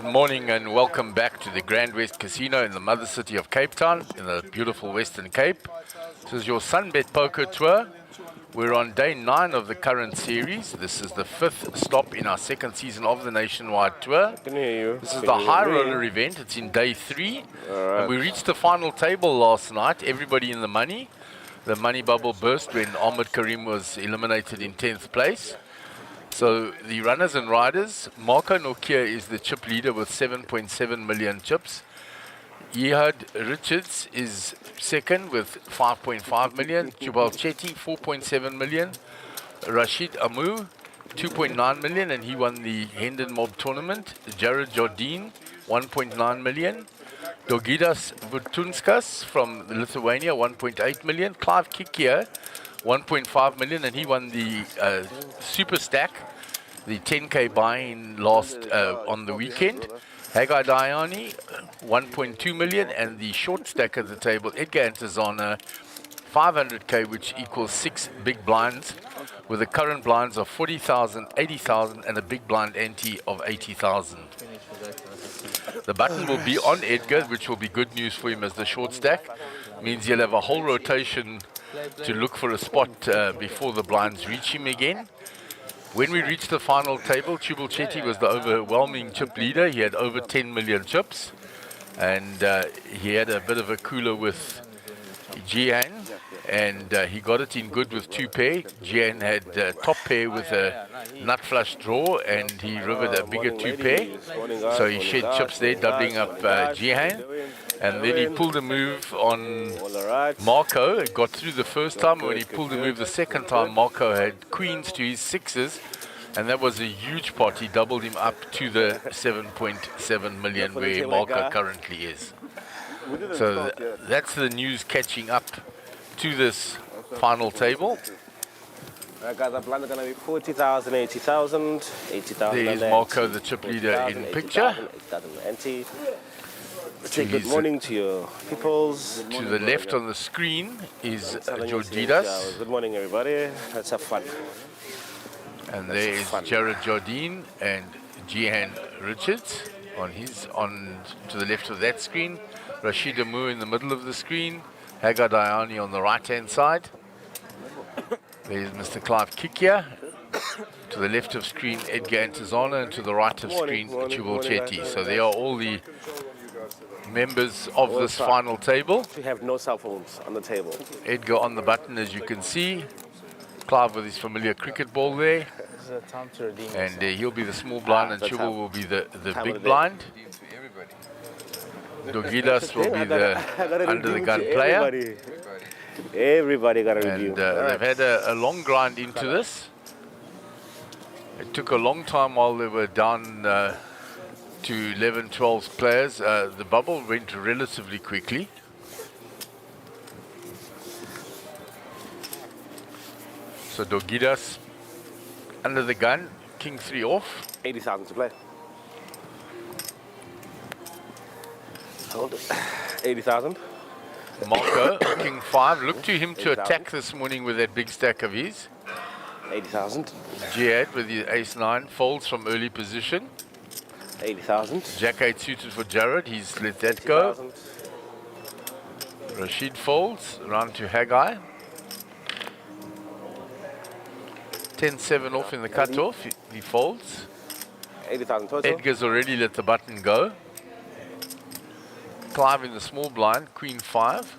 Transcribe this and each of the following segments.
morning and welcome back to the GrandWest Casino in the mother city of Cape Town, in the beautiful Western Cape. This is your SunBet Poker Tour. We're on day 9 of the current series. This is the 5th stop in our second season of the nationwide tour. This is the high roller event. It's in day 3. And we reached the final table last night. Everybody in the money. The money bubble burst when Ahmed Karim was eliminated in 10th place. So the runners and riders, Marco Nokia is the chip leader with 7.7 million chips. Ehud Richards is second with 5.5 million. Jubal Chetty, 4.7 million. Rashid Amu, 2.9 million, and he won the Hendon Mob tournament. Jared Jardine, 1.9 million. Dogidas Vutunskas from Lithuania, 1.8 million. Clive Kikia, 1.5 million, and he won the Super Stack, the 10K buy-in last on the weekend. Hagai Diani, 1.2 million, and the short stack at the table, Edgar Antizana, 500K, which equals 6 big blinds, with the current blinds of 40,000, 80,000, and a big blind ante of 80,000. The button will be on Edgar, which will be good news for him as the short stack. Means he'll have a whole rotation to look for a spot before the blinds reach him again. When we reached the final table, Jubal Chetty was the overwhelming chip leader. He had over 10 million chips, and he had a bit of a cooler with Jian, and he got it in good with 2 pair. Jian had top pair with a nut flush draw, and he rivered a bigger 2 pair. So he shed chips there, doubling up Jian. And then he pulled a move on Marco. It got through the first time. When he pulled a move the second time, Marco had queens to his 6s. And that was a huge pot. He doubled him up to the 7.7 million where Marco currently is. So that's the news catching up to this final table. Guys, our blinds are going to be 40,000, 80,000, 80,000. There is Marco, the chip leader, in picture. 80,000. Say good morning to your peoples. To the left on the screen is Georgidas. Good morning, everybody. Let's have fun. And there is Jared Jardine and Jihan Richards to the left of that screen. Rashid Amu in the middle of the screen. Hagai Diani on the right-hand side. There's Mr. Clive Kikia. To the left of screen, Edgar Antizana, and to the right of screen, Jubal Chetty. So they are all the members of this final table. We have no cell phones on the table. Edgar on the button, as you can see. Clive with his familiar cricket ball there. And he'll be the small blind, and Jubal will be the big blind. Dogidas will be the under-the-gun player. Everybody got a review. And they've had a long grind into this. It took a long time while they were down to 11, 12 players. The bubble went relatively quickly. So Dogidas under the gun, king 3 off. 80,000 to play. Hold it. 80,000. Marco, king 5. Look to him to attack this morning with that big stack of his. 80,000. Jihad with the ace 9 folds from early position. 80,000. Jack 8 suited for Jared. He's let that go. 80,000. Rashid folds round to Hagai. 10-7 off in the cutoff. He folds. 80,000 total. Edgar's already let the button go. Clive in the small blind, queen 5.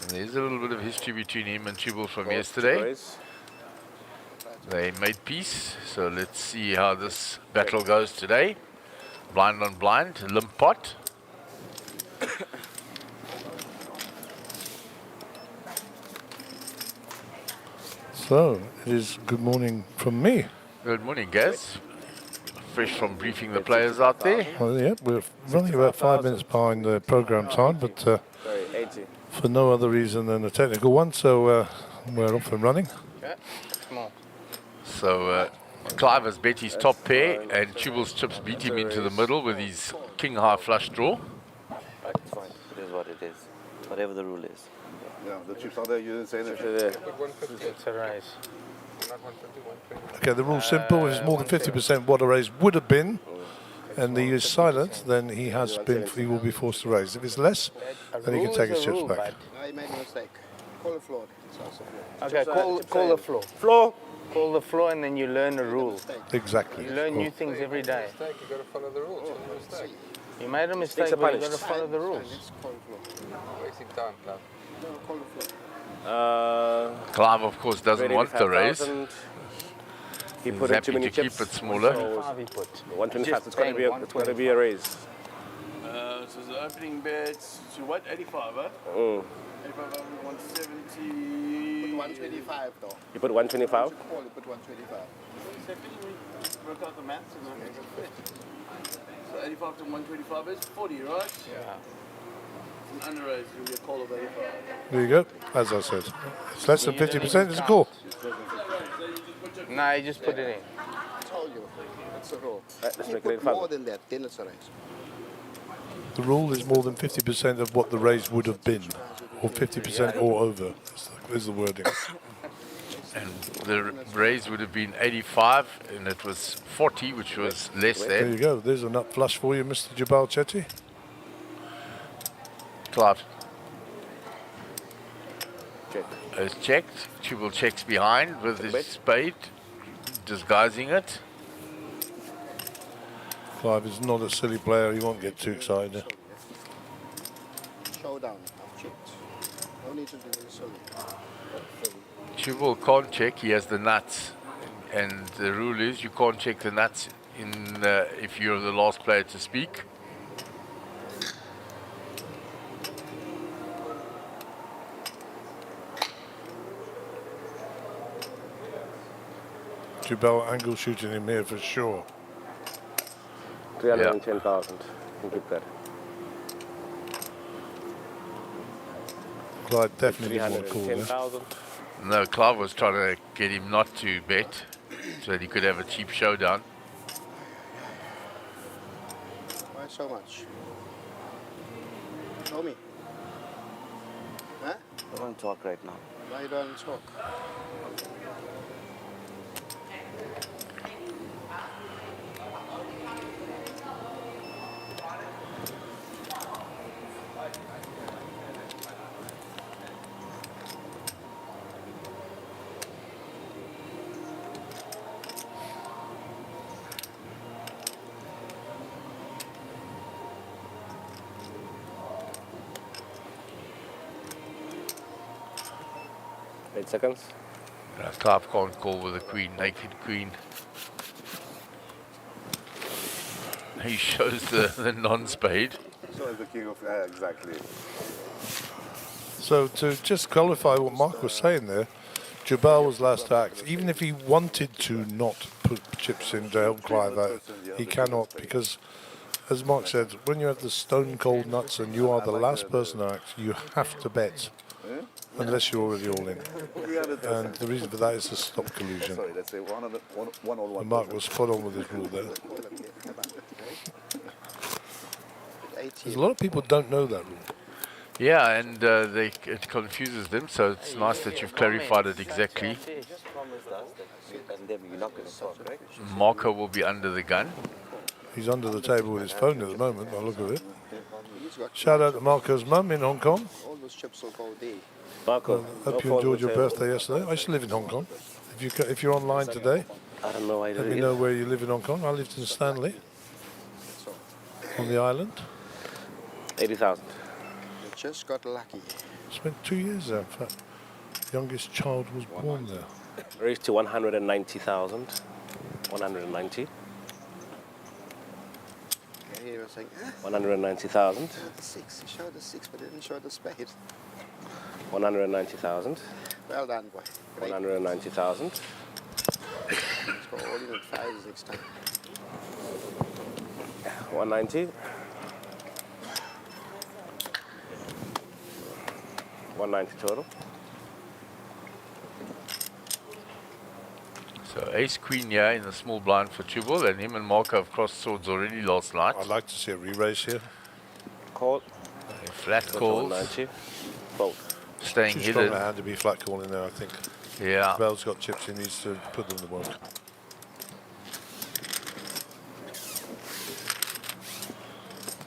And there's a little bit of history between him and Jubal from yesterday. They made peace, so let's see how this battle goes today. Blind on blind, limp pot. So, it is good morning from me. Good morning, Gaz. Fresh from briefing the players out there. Well, yeah, we're running about 5 minutes behind the program time, but for no other reason than a technical one, so we're off and running. So, Clive has bet his top pair, and Jubal's chips beat him into the middle with his king high flush draw. It's fine. It is what it is. Whatever the rule is. Yeah, the chips are there. You didn't say Chips anything. are there. It's a raise. Okay, the rule's simple. If it's more than 50% what a raise would have been, and he is silent, then he will be forced to raise. If it's less, then he can take his chips back. I made a mistake. Call the floor. It's also floor. Okay, call the floor. Floor. Call the floor and then you learn a rule. Exactly. You learn new things every day. You got to follow the rules. You made a mistake, are but you got punished. to follow the rules. Let's call the floor. Wasting time, Clive. No, call the floor. Clive, of course, doesn't want the raise. 85,000. He He's put in too happy many to keep chips. it smaller. So 125. It's got to be a raise. So the opening bets to what? 85, huh? 85, 170. Put 125 though. You put 125. Call it, put 125. Work out the maths and then make it fit. So 85 to 125 is 40, right? Yeah. It's an underraise, you'll be a call of 85. There you go. As I said, it's less than 50%. It's a call. No, you just put it in. I told you. That's the rule. Let's If you make put it 85. more than that, then it's a raise. The rule is more than 50% of what the raise would have been, or 50% or over. Is the wording. And the raise would have been 85, and it was 40, which was less There than. you go. There's a nut flush for you, Mr. Jabal Chetty. Clive Check. is checked. Chubble checks behind with his spade, disguising it. Clive is not a silly player. He won't get too excited. Showdown. I've checked. No need to do this silly. Chubble can't check. He has the nuts, and the rule is you can't check the nuts if you're the last player to speak. Jabal angle shooting him here for sure. 310,000. You can keep that. Clive definitely didn't want to call there. 310,000. No, Clive was trying to get him not to bet, so that he could have a cheap showdown. Why so much? Show me. Huh? I don't talk right now. Why you don't talk? 8 seconds. Clive can't call with a queen, naked queen. He shows the non-spade. So is the king of exactly. So to just qualify what Mark was saying there, Jabal was last to act. Even if he wanted to not put chips in to help Clive out, he cannot, because, as Mark said, when you have the stone cold nuts and you are the last person to act, you have to bet, unless you're already all in. And the reason for that is to stop collusion. Sorry, let's say one or one. And Mark was spot on with his rule there. There's a lot of people don't know that rule. Yeah, and it confuses them, so it's nice that you've clarified it exactly. Just promise us that and then you're not going to talk, right? Marco will be under the gun. He's under the table with his phone at the moment, by the look of it. Shout out to Marco's mum in Hong Kong. All those chips will go there. Marco, Hope you enjoyed your birthday yesterday. I used to live in Hong Kong. If you're online today, I don't know why let me know where you live in Hong Kong. I lived in Stanley, on the island. 80,000. You just got lucky. Spent 2 years there. In fact, youngest child was born there. Raised to 190,000. 190. Okay, he was saying, 190,000. the six. He showed the six, but didn't show the spade. 190,000. Well done, boy. Great. 190,000. Let's go all in at fives next time. 190. 190 total. So ace queen here in the small blind for Chubble, and him and Marco have crossed swords already last night. I'd like to see a re-raise here. Call. Flat calls. 190. Fold. staying Too strong hidden. a hand to be flat calling there, I think. Yeah. Bell's got chips, he needs to put them to work.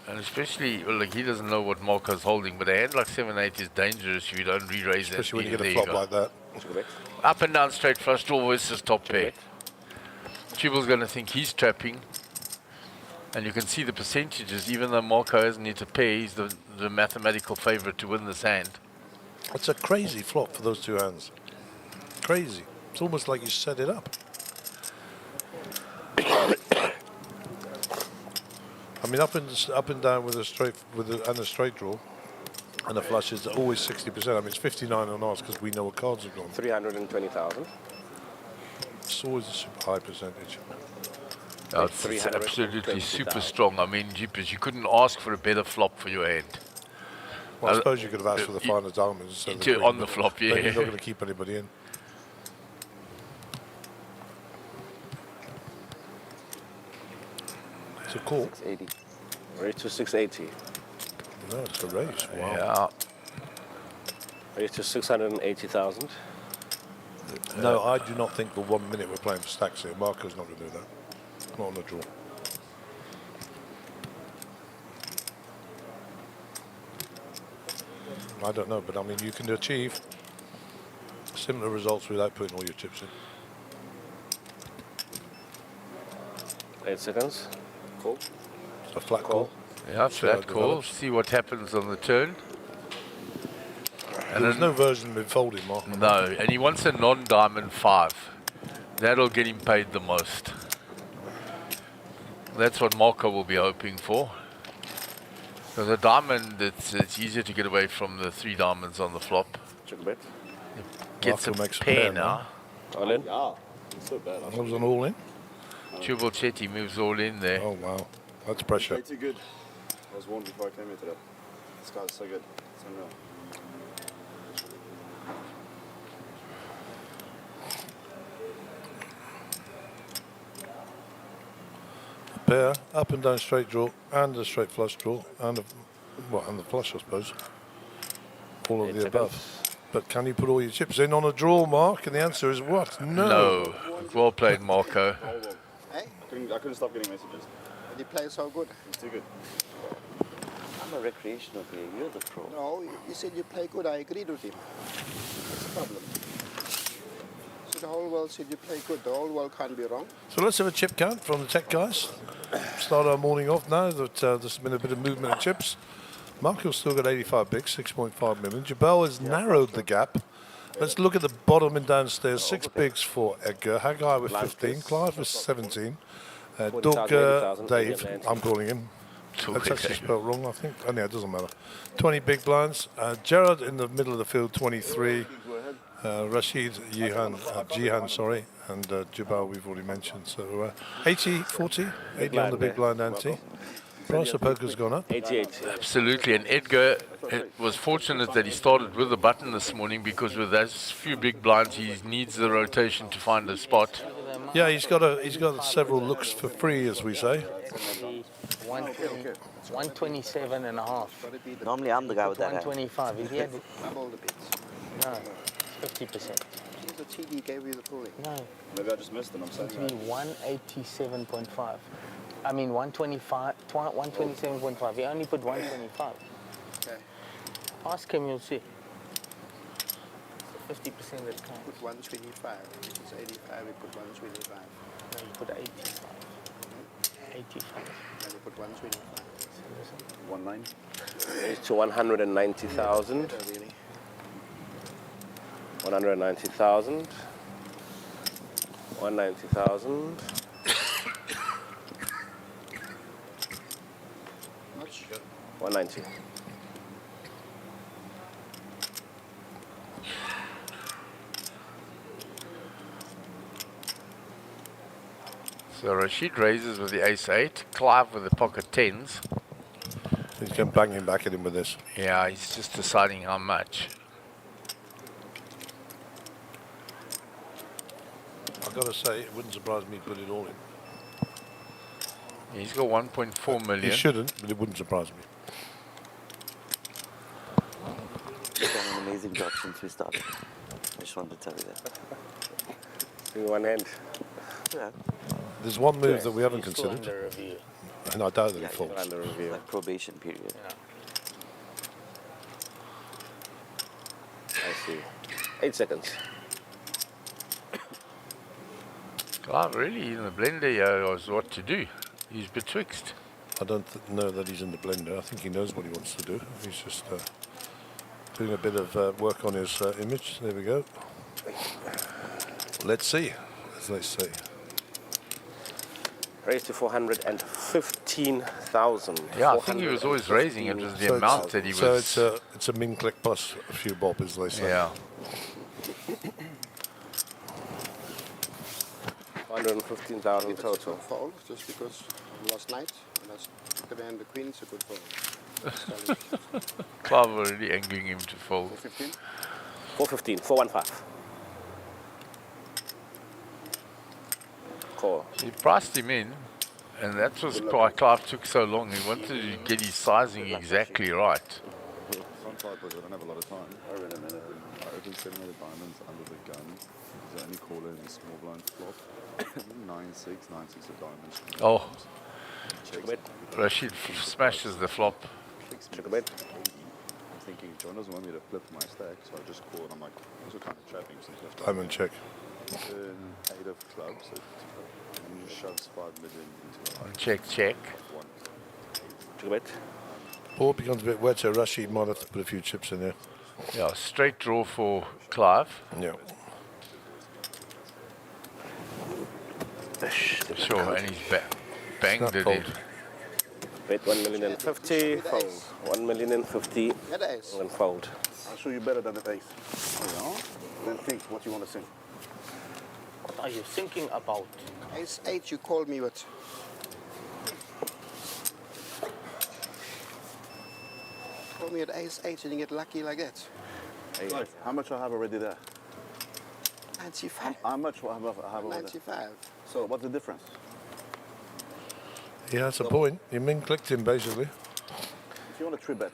And especially, well, like, he doesn't know what Marco's holding, but a hand like 7-8 is dangerous if you don't re-raise that. Especially when you get There a flop go. like that. Up and down straight flush draw versus top pair. Tubal's going to think he's trapping. And you can see the percentages, even though Marco hasn't hit a pair, he's the mathematical favorite to win this hand. It's a crazy flop for those two hands. Crazy. It's almost like you set it up. I mean, up and down with a straight and a straight draw, and a flush is always 60%. I mean, it's 59 on ours because we know what cards have gone. 320,000. It's always a super high percentage. Oh, it's absolutely super strong. I mean, jeepers, you couldn't ask for a better flop for your hand. Well, I suppose you could have asked for the final diamonds instead of the queen, On the but flop, then yeah. you're not going to keep anybody in. It's a call. 680. Raise to 680. No, it's a raise. Wow. Yeah. Raise to 680,000. No, I do not think for 1 minute we're playing for stacks here. Marco's not going to do that. Not on the draw. I don't know, but I mean, you can achieve similar results without putting all your chips in. 8 seconds. Call. It's a flat call. Yeah, See how flat it call. develops. See what happens on the turn. And There's then, no version of folding, Mark. no, and he wants a non-diamond 5. That'll get him paid the most. That's what Marco will be hoping for. Because a diamond, it's easier to get away from the 3 diamonds on the flop. Check bet. Gets Marco a makes a pair pair now. All in. Yeah, it's so bad. That was an all in. Tubal Chetty moves all in there. Oh, wow. That's pressure. Way too good. I was warned before I came here today. This guy's so good. It's unreal. Pair, up and down straight draw, and a straight flush draw, and and the flush, I suppose. All of 8 the seconds. above. But can you put all your chips in on a draw, Mark? And the answer is what? No. No. Well played, Marco. Hey, I couldn't stop getting messages. he plays so good. It's too good. I'm a recreational player. You're the pro. No, he said you play good. I agreed with him. That's the problem. So the whole world said you play good. The whole world can't be wrong. So let's have a chip count from the tech guys. Start our morning off now that there's been a bit of movement in chips. Marco's still got 85 bigs, 6.5 million. Jabal has narrowed the gap. Let's look at the bottom and downstairs. 6 bigs for Edgar. Hagai with 15. Clive with 17. Doug, 80,000, Dave, 80,000. I'm calling him. Doug, That's actually Dave. spelled wrong, I think. Oh, yeah, it doesn't matter. 20 big blinds. Gerard in the middle of the field, 23. Rashid, Jihan, sorry. And Jabal, we've already mentioned. So 80, 40, 80 on the big blind ante. Price of poker's gone up. 88. Absolutely, and Edgar was fortunate that he started with a button this morning because with those few big blinds, he needs the rotation to find a spot. Yeah, he's got several looks for free, as we say. 127 and a half. Normally, I'm the guy with that hand. 125. If he had Double the bits. no, 50%. See, the TD gave you the ruling. No, Maybe I just missed it. I'm saying to be that. 187.5. I mean 125, 127.5. He only put 125. Okay. Ask him, you'll see. 50% that counts. Put 125. If it's 85, we put 125. No, you put 85. 85. Then we put 125. 1-9. Raise to 190,000. Better, really. 190,000. 190,000. Much? 190. So Rashid raises with the ace-8, Clive with the pocket 10s. He's going banging back at him with this. Yeah, he's just deciding how much. I've got to say, it wouldn't surprise me to put it all in. He's got 1.4 He million. shouldn't, but it wouldn't surprise me. He's done an amazing job since we started. I just wanted to tell you that. In one hand. Yeah. There's one move that we haven't He's still considered, under review. and I doubt that Yeah, it folds. Under review. Like probation period. Yeah. I see. 8 seconds. Clive really in the blender here was what to do. He's betwixt. I don't know that he's in the blender. I think he knows what he wants to do. He's just doing a bit of work on his image. There we go. Let's see, as they say. Raised to 415,000. Yeah, I think he was always raising. It was the So amount it's- that he so was. it's a min click plus a few bob, as they say. Yeah. 115,000 total. Fold, just because last night, when I took it and the queen, it's a good fold. Clive already angling him to fold. 15? 415, 415. Call. He priced him in, and that was why Clive took so long. He wanted to get his sizing exactly right. Some typos, I don't have a lot of time. I open 7 diamonds under the gun. Is there any caller in the small blind flop? 9-6 of diamonds. Oh, Check a bet. Rashid smashes the flop. Check a bet. I'm thinking John doesn't want me to flip my stack, so I just call and I'm like, what's the kind of trapping since left Diamond check. turn 8 of clubs, and he just shoves 5 million into the line. Check, check. One. Check a bet. Ball becomes a bit wetter. Rashid might have to put a few chips in there. Yeah, straight draw for Clive. Yeah. Sure, and he's banged Snap it fold. in. Bet 1,050,000. Fold. 1,050,000 Yeah, that is. and fold. I'll show you better than the ace. Oh, yeah? Then think what you want to sing. What are you thinking about? Ace 8, you called me with. Call me at ace 8 and you get lucky like that. Clive, how much I have already there? 95. How much I have over there? 95. So what's the difference? He has a point. You min clicked him, basically. If you want a 3-bet,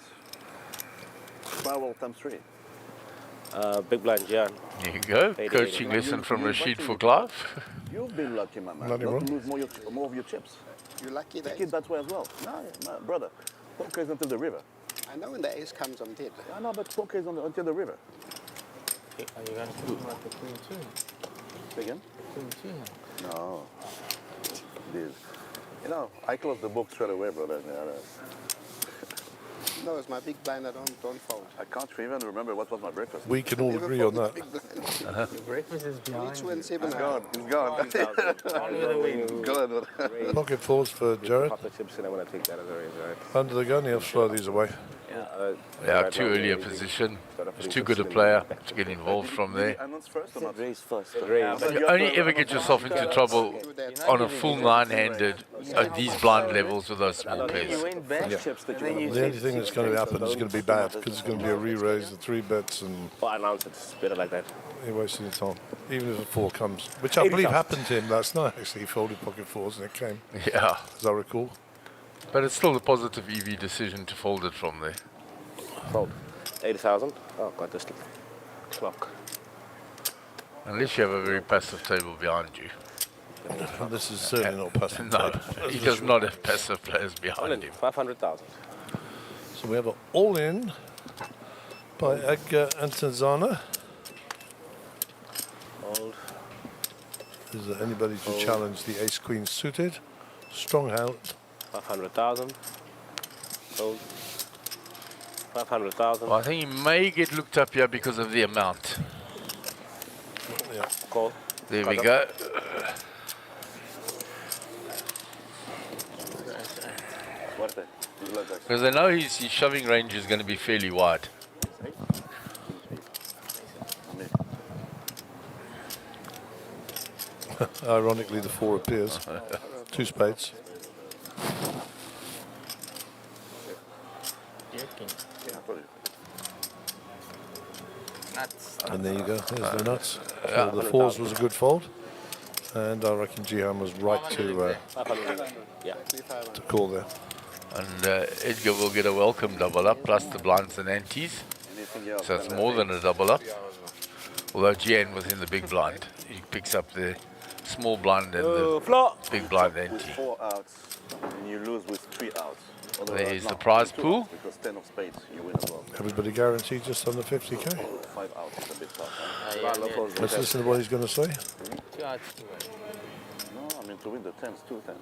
spiral times 3. Big blind, Jan. There you go. 80. Coaching lesson from Rashid for Clive. You've been lucky, my man. Nothing Not wrong. to lose more of your chips. You lucky Take that. it that way as well. No, my brother. Poker is until the river. I know when the ace comes, I'm dead. I know, but poker is until the river. Are you going to put him at the queen two? Say again? Queen two. No. Dude. You know, I close the book straight away, brother. No, it's my big blind. I don't fold. I can't even remember what was my breakfast. We can all Never agree on fold that. big blind. The breakfast is behind 2 and 7. He's gone. He's gone. Gone. Pocket fours for Jared. Couple of chips and I'm going to take that as a raise, right? Under the gun, he'll throw these away. Yeah, too early a position. He's too good a player to get involved from there. Announce first or not? Raise first. You only ever get yourself into trouble on a full 9-handed at these blind levels with those small You pairs. went back, Chips that and then you The only thing that's going to happen is going to be bad because it's going to be a re-raise, the 3 bets, and Or announce it. It's better like that. you're wasting your time. Even if a 4 comes, which I believe happened to him last night. Actually, he folded pocket 4s and it came, Yeah, as I recall. but it's still a positive EV decision to fold it from there. Fold. 80,000. Oh, got this clock. Unless you have a very passive table behind you. And this is certainly not passive. No, he does not have passive players behind him. 500,000. So we have an all-in by Edgar and Tanzana. Fold. Is there anybody to challenge the ace-queen suited? Strong hand. 500,000. Fold. 500,000. Well, I think he may get looked up here because of the amount. Yeah. Call. There we go. Suerte. Good luck, guys. Because I know his shoving range is going to be fairly wide. Ironically, the 4 appears. 2 spades. joking. Yeah, probably. Nuts. And there you go. There's the nuts. So the 4s was a good fold. And I reckon Jihan was right to 500. Yeah. call there. And Edgar will get a welcome double up, plus the blinds and antes. Any So it's more than a double up. Although GN was in the big blind. He picks up the small blind and the big blind empty. 4 outs, and you lose with 3 outs. There is the prize pool. Because 10 of spades, you win as well. Everybody guaranteed just under 50k. 5 outs is a bit tough. Let's listen to what he's going to say. No, I mean to win the 10s, 2 10s.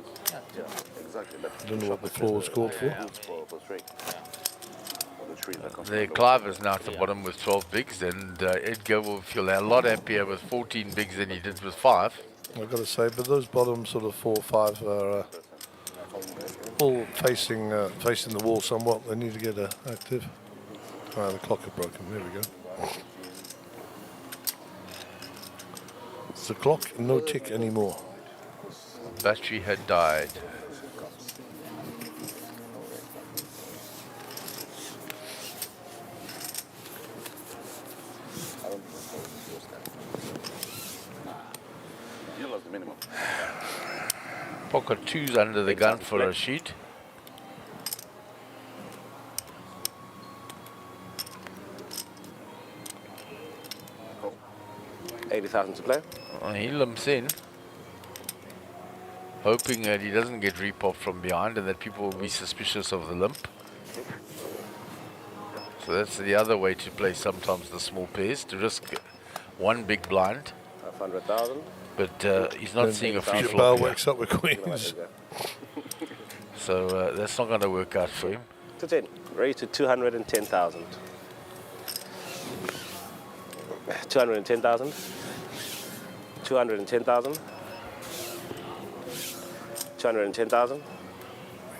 Yeah, exactly. But I don't know what the floor was called for. good for straight. Or the 3 that comes The Clive is now at the bottom with 12 bigs, and Edgar will feel a lot happier with 14 bigs than he did with 5. I've got to say, but those bottom sort of 4 or 5 are all facing the wall somewhat. They need to get active. Ah, the clock is broken. There we go. It's the clock, no tick anymore. Battery had died. You lost the minimum. Pocket 2's under the gun for Rashid. $80,000 to play. He limps in, hoping that he doesn't get repopped from behind and that people will be suspicious of the limp. So that's the other way to play sometimes the small pairs, to risk one big blind. 500,000. But he's not seeing a free Jabal flop here. wakes up with queens. So that's not going to work out for him. To 10. Raise to 210,000. 210,000. 210,000. 210,000.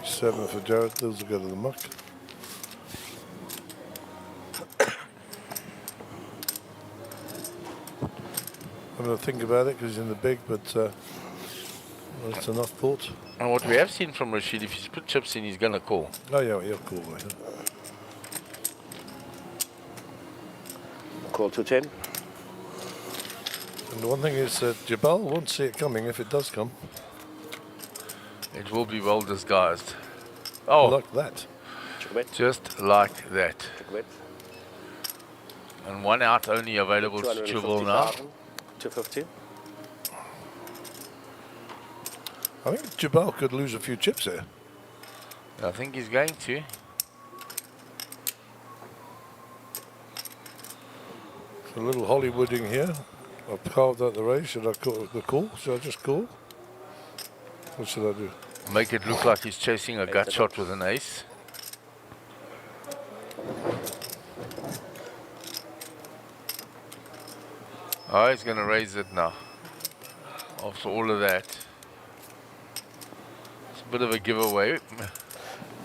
7 for Jared. Those will go to the muck. I'm going to think about it because he's in the big, but that's enough thought. And what we have seen from Rashid, if he's put chips in, he's going to call. Oh, yeah, cool. Call 210. And the one thing is that Jabal won't see it coming if it does come. It will be well disguised. Oh, Like that. just like that. Check And one out only available to Jabal now. 250. I think Jabal could lose a few chips here. I think he's going to. A little Hollywooding here. I've carved out the raise. Should I call the call? Should I just call? What should I do? Make it look like he's chasing a gut shot with an ace. Oh, he's going to raise it now. After all of that. It's a bit of a giveaway.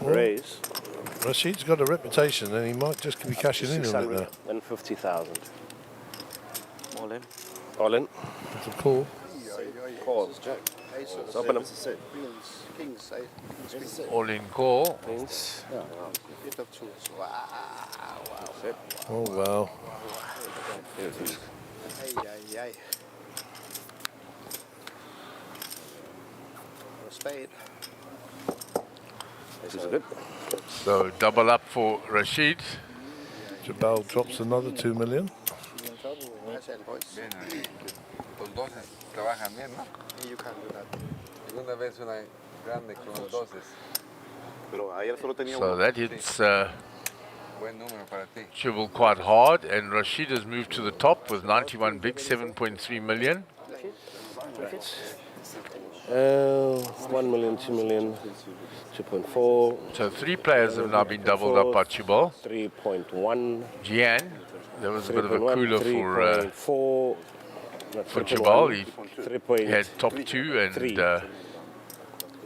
Raise. Rashid's got a reputation and he might just be cashing in on it now. 150,000. All in. All in. It's a call. Call. Aces, Open them. queens, kings, queens, All in call. Queens. bit of twos. Wow. Oh, wow. Ay. A spade. This is good. So double up for Rashid. Jabal drops another 2 million. Nice hand, boys. Bien, ahí. Los doces trabajan bien, ¿no? You can do that. Segunda vez una grande con los doces. Pero ayer solo tenía So uno. that hits Buen número para ti. Jabal quite hard, and Rashid has moved to the top with 91 big, 7.3 million. 1 million, 2 million, 2.4, So 3 players have now been doubled up by Jabal. 3.1, Gian, that was a bit of a 3.1, cooler for 3.4, Jabal. He 3.3, had top 2 and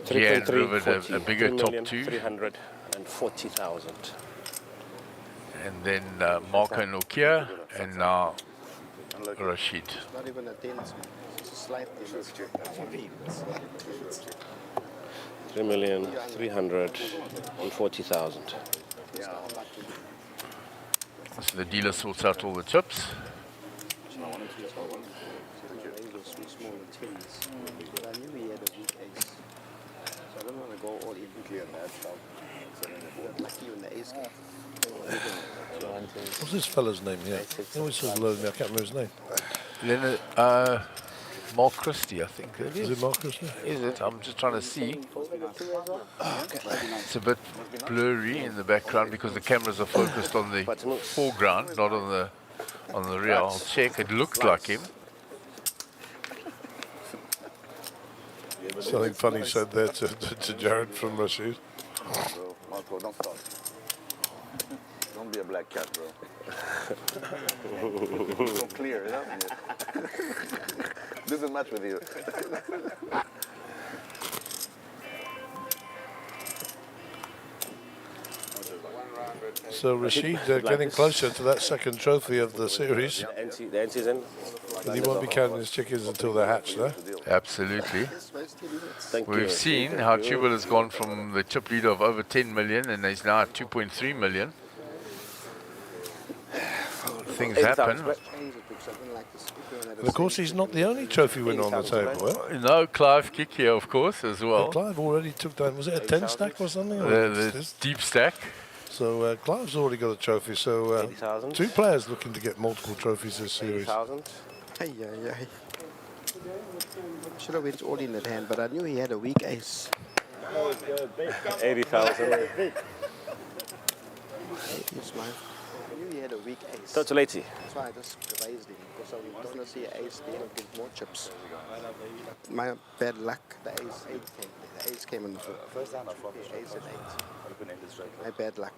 Gian delivered a bigger top 2. 340,000. And then Marco Nokia and now Rashid. Not even a tin. It's a slight tin. 3,340,000. So the dealer sorts out all the chips. Smaller tins. But I knew he had a weak ace. So I don't want to go all in. Lucky on the ace game. What's this fella's name here? He always says Lonely. I can't remember his name. Leonard, Mark Christie, I think. Is it Marcus? Is it? I'm just trying to see. It's a bit blurry in the background because the cameras are focused on the foreground, not on the rear. I'll check. It looked like him. Something funny said there to Jared from Rashid. So, Marco, don't start. Don't be a black cat, bro. So clear, yeah? Doesn't match with you. So Rashid getting closer to that second trophy of the series. The NC's in. But he won't be counting his chickens until they're hatched, though. Absolutely. Thank you. We've seen how Tubal has gone from the chip leader of over 10 million and he's now at 2.3 million. Things happen. And of course, he's not the only trophy winner on the table. Eh? No, Clive kick here, of course, as well. Clive already took down, was it a 10 stack or something? The deep stack. So Clive's already got a trophy. So 80,000. 2 players looking to get multiple trophies this series. 80,000. Should have went all in that hand, but I knew he had a weak ace. 80,000. Yes, man. I knew he had a weak ace. Total 80. That's why I just raised him, because I don't want to see an ace there and get more chips. My bad luck, the ace 8 came. The ace came in the first hand. Ace and 8. My bad luck.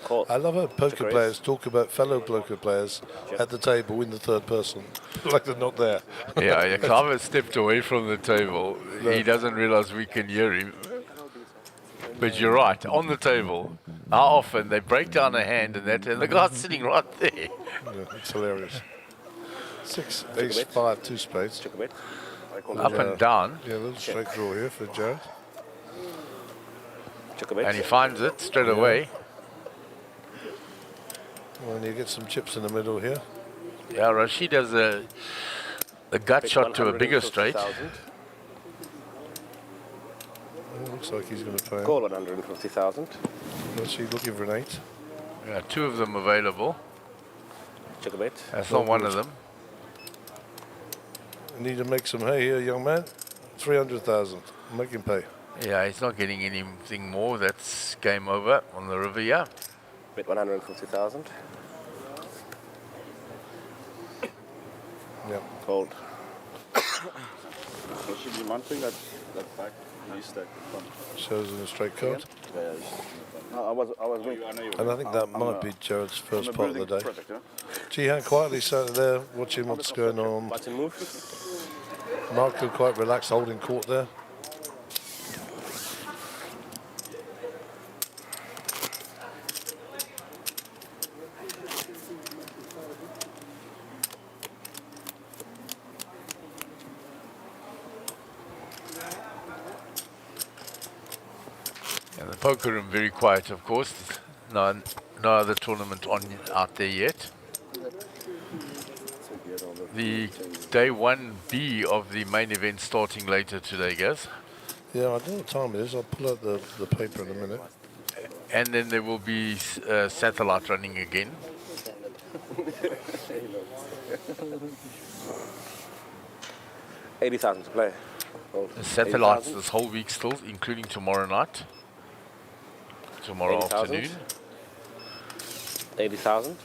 Call. I love how poker players talk about fellow poker players at the table in the third person, like they're not there. Yeah, Clive has stepped away from the table. He doesn't realize we can hear him. But you're right, on the table, how often they break down a hand and the guy's sitting right there. Yeah, it's hilarious. 6, ace, 5, 2 spades. Took a bit. Up and down, Yeah, a little straight draw here for Jared. Took a bit. and he finds it straight away. Well, and you get some chips in the middle here. Yeah, Rashid has a gut shot to a bigger straight. 150,000. It looks like he's going to play. Call 150,000. Rashid looking for an 8. Yeah, 2 of them available. Took a bit. That's not one of them. You need to make some hay here, young man. 300,000. Make him pay. Yeah, he's not getting anything more. That's game over on the river, yeah. Bit 150,000. Yeah. Hold. Should you mind putting that back? You stack the front. Shows in a straight card. No, I was going. And I think that might be Jared's first part of the day. Perfect, yeah? Jihan quietly sat there watching what's going on. Button move. Marco quite relaxed, holding court there. And the poker room very quiet, of course. No other tournament on out there yet. The day 1B of the main event starting later today, guys. Yeah, I don't know what time it is. I'll pull out the paper in a minute. And then there will be satellite running again. $80,000 to play. The satellites this whole week still, including tomorrow night. Tomorrow 80,000. afternoon. 80,000.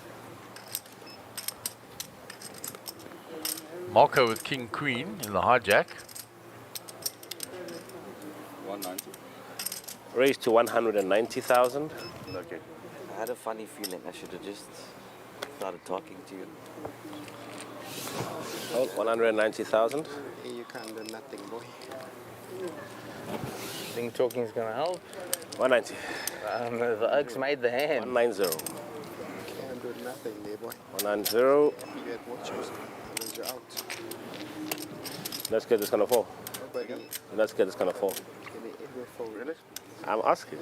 Marco with King Queen in the hijack. 190. Raised to 190,000. Okay. I had a funny feeling I should have just started talking to you. 190,000. You can't do nothing, boy. Think talking's gonna help? 190. The Oaks made the hand. 190. Can't do nothing there, boy. 190. You get more chips, and then you're out. Let's get this gonna fall. Nobody Let's get this gonna fall. can ever fold. Really? I'm asking.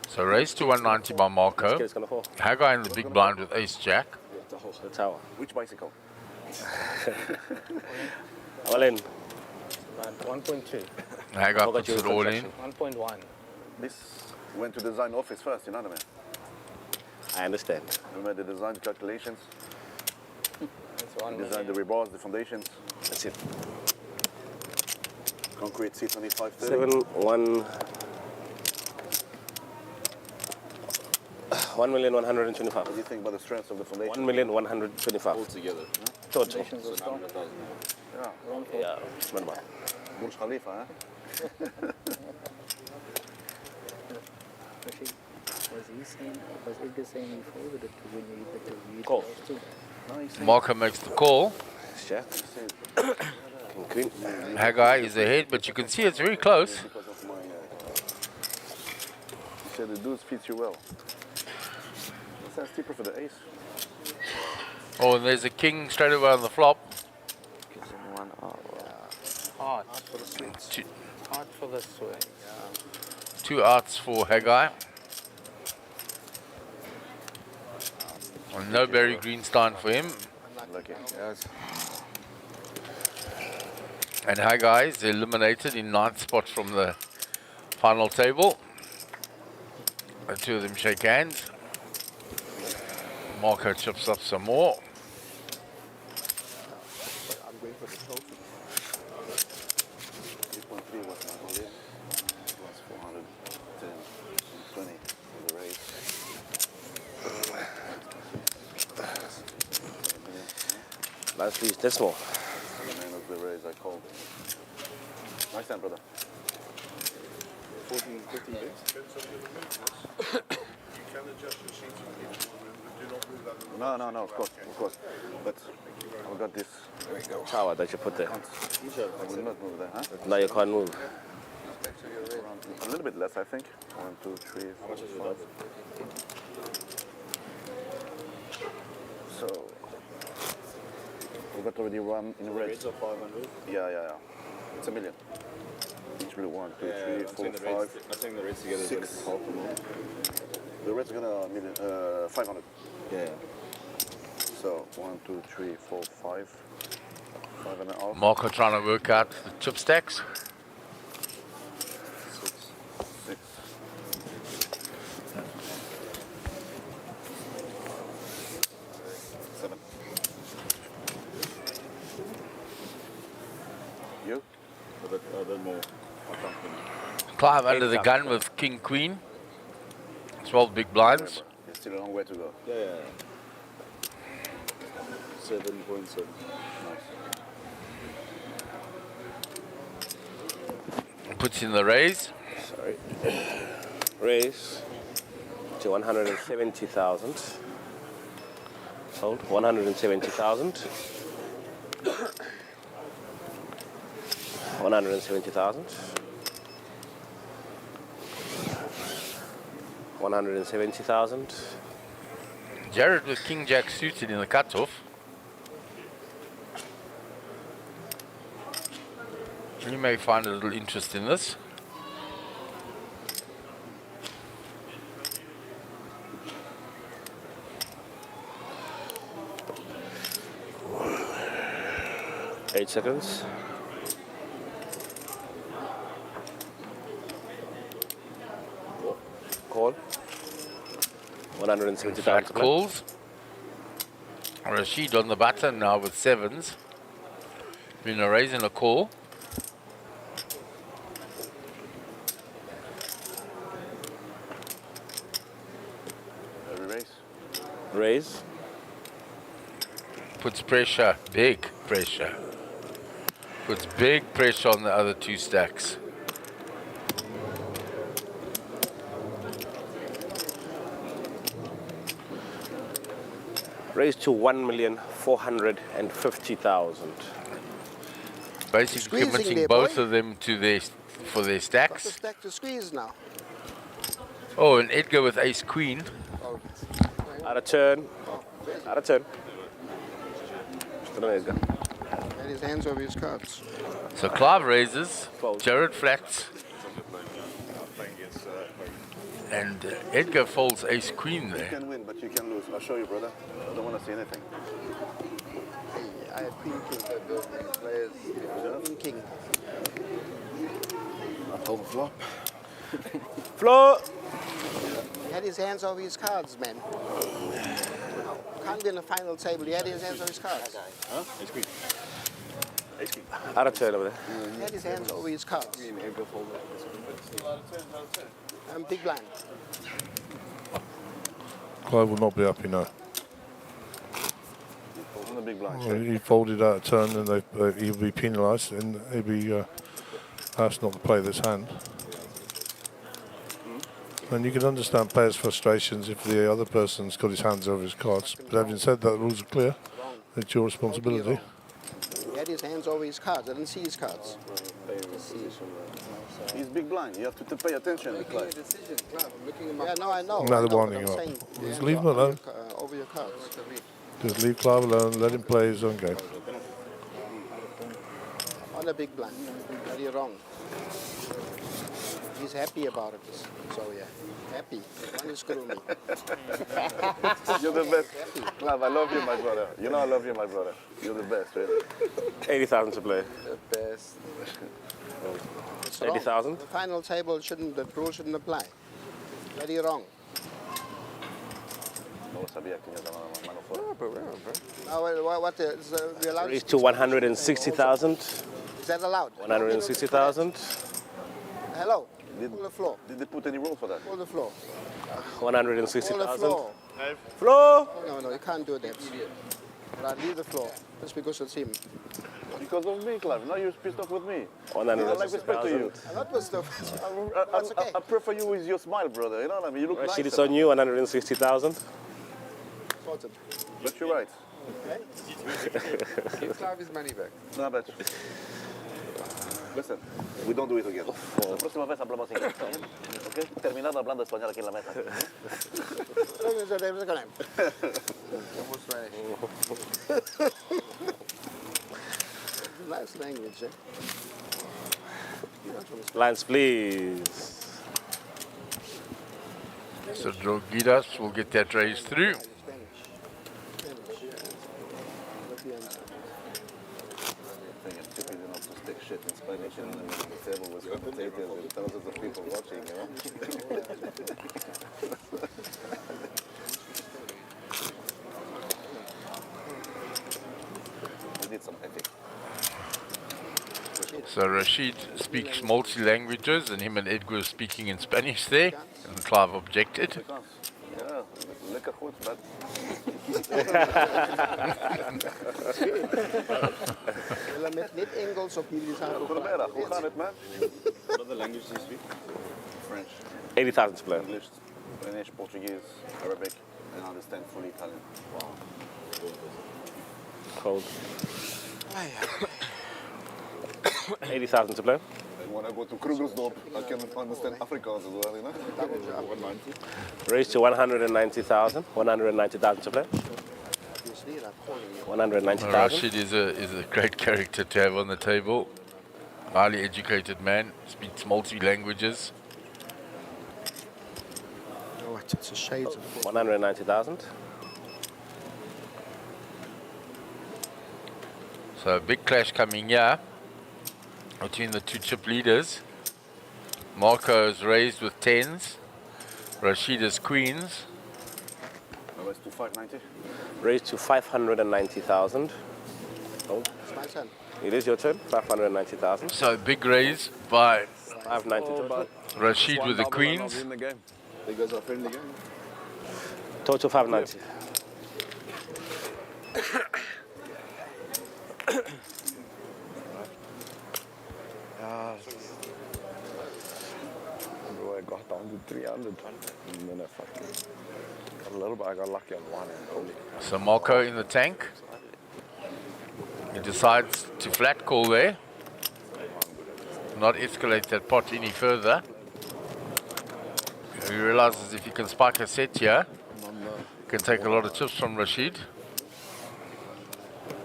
So raised to 190 by Let's Marco. get this gonna fall. Hagai in the big blind with ace jack. The tower. Which bicycle? All in. 1.2. Hagai puts it all in. 1.1. This went to the design office first, you know what I mean? I understand. Remember the design, the calculations, That's 1 design the million. rebars, the foundations, That's it. concrete C2530. 1,125. What do you think about the strength of the foundation? 1,125. Altogether. Total. Foundations are strong. Yeah. Yeah. Remember. Burj Khalifa, huh? Rashid, was Edgar saying before that when you eat that you eat Call. those too? No, he's saying Marker makes the call. Jack. he said King queen. Hagai is ahead, but you can see it's very close. because of my. He said the dudes fits you well. That's steeper for the ace. Oh, and there's a king straight away on the flop. Gives him 1 out. Hard. Two, Hard for the swing. 2 outs for Hagai. And no Barry Greenstein for him. Lucky. Yes. And Hagai is eliminated in 9th spot from the final table. The two of them shake hands. Marco chips up some more. I'm going for the trophy. 3.3 was my all in. It was 410, 20 for the race. Last least decimal. The name of the race I called. Nice time, brother. 14, 15 bits. You can adjust your seating if you do not move that. No, of course. But I've got this. Tower that you put there. I will not move there, huh? Now you can't move. A little bit less, I think. 1, 2, 3, 4, 5. So we got already run in red. Reds are 500. Yeah. It's a million. Each million. 1, 2, 3, 4, 5. I think the reds together is 6. half a million. The red's gonna million, 500. Yeah. So 1, 2, 3, 4, 5. 5.5. Marco trying to work out the chip stacks. 6. Seven. You? A bit more. Clive under the gun with king queen. 12 big blinds. There's still a long way to go. Yeah. 7.7. Puts in the raise. Sorry. Raise to 170,000. Hold 170,000. 170,000. 170,000. Jared with king jack suited in the cutoff. You may find a little interest in this. Eight seconds. Call. 170,000. Flat calls. Rashid on the button now with 7s. Been a raise and a call. Every race. Raise. Puts pressure, big pressure. Puts big pressure on the other two stacks. Raise to 1,450,000. Basically Squeezing committing there, both boy. of them to their for their Got the stacks. stack to squeeze now. Oh, and Edgar with ace queen. Oh, Out of turn. Out of turn. had his hands over his cards. So Clive raises, Jared flats, and Edgar folds ace queen You there. can win, but you can lose. I'll show you, brother. I don't want to see anything. I had Queen King. Players. Queen King. I'll hold the flop. Floor. He had his hands over his cards, man. Can't be in the final table. He had his hands over his cards. Huh? Ace queen. Ace queen. Out of turn over there. He had his hands over his cards. Big blind. Clive will not be happy now. On the big blind. Well, he folded out a turn and he'll be penalised and he'll be asked not to play this hand. And you can understand players' frustrations if the other person's got his hands over his cards. But having said that, the rules are clear. It's your responsibility. He had his hands over his cards. I didn't see his cards. He's big blind. You have to pay attention. Clive. Yeah, no, I know. Now I they're know, winding but I'm up. saying Just hands leave him over alone. Over your cards. Just leave Clive alone. Let him play his own game. On a big blind. Are you wrong? He's happy about it. So yeah, happy. Why you screw me? You're the best. Clive, I love you, my brother. You know I love you, my brother. You're the best, really. 80,000 to play. The best. It's wrong. 80,000. The final table shouldn't. The rule shouldn't apply. Very wrong. No lo sabía que tenía la mano fuera. Now, what is we allowed? Raised to 160,000. Is that allowed? 160,000. Hello. Pull the floor. Did they put any rule for that? Pull the floor. Pull the 160,000. floor. Floor. No, you can't do that. Right, leave the floor. Just because it's him. Because of me, Clive. Now you're pissed off with me. I like respect to you. 160,000. I'm not pissed off. That's okay. I prefer you with your smile, brother. You know what I mean? You look Rashid, nice. it's on you. 160,000. Sorted. But you're right. Give Clive his money back. No, but listen, we don't do it again. La próxima vez hablamos inglés. ¿Ok? Terminado hablando español aquí en la mesa. Almost right. Nice language, eh? Lines, please. So Drogidas will get that raise through. Shit in Spanish and the table was commentators and thousands of people watching, you know? We did some epic. So Rashid speaks multi-languages and him and Edgar are speaking in Spanish there. And Clive objected. Ja, lekker goed, man. Met niet Engels op jullie zaken. Goedemiddag, hoe gaat het, man? What other languages do you speak? French, 80,000 to play. English, Spanish, Portuguese, Arabic, and I understand fully Italian. Wow. Cold. 80,000 to play. And when I go to Krugersdorp, I can understand Afrikaans as well, you know? 190. Raised to 190,000. 190,000 to play. 190,000. Rashid is a great character to have on the table. Highly educated man, speaks multi-languages. Oh, it's a shade of 190,000. So a big clash coming here between the two chip leaders. Marco is raised with tens. Rashid is queens. No, it's to 590. Raised to 590,000. Oh, It's my turn. it is your turn. 590,000. So big raise by 590 to play. Rashid with the queens. In the game. You guys are friendly game. Total 590. Bro, I got down to 300. And then I fucking got a little bit, I got lucky on one. And So Marco in the tank. He decides to flat call there. Not escalate that pot any further. He realizes if he can spike a set here, he can take a lot of chips from Rashid.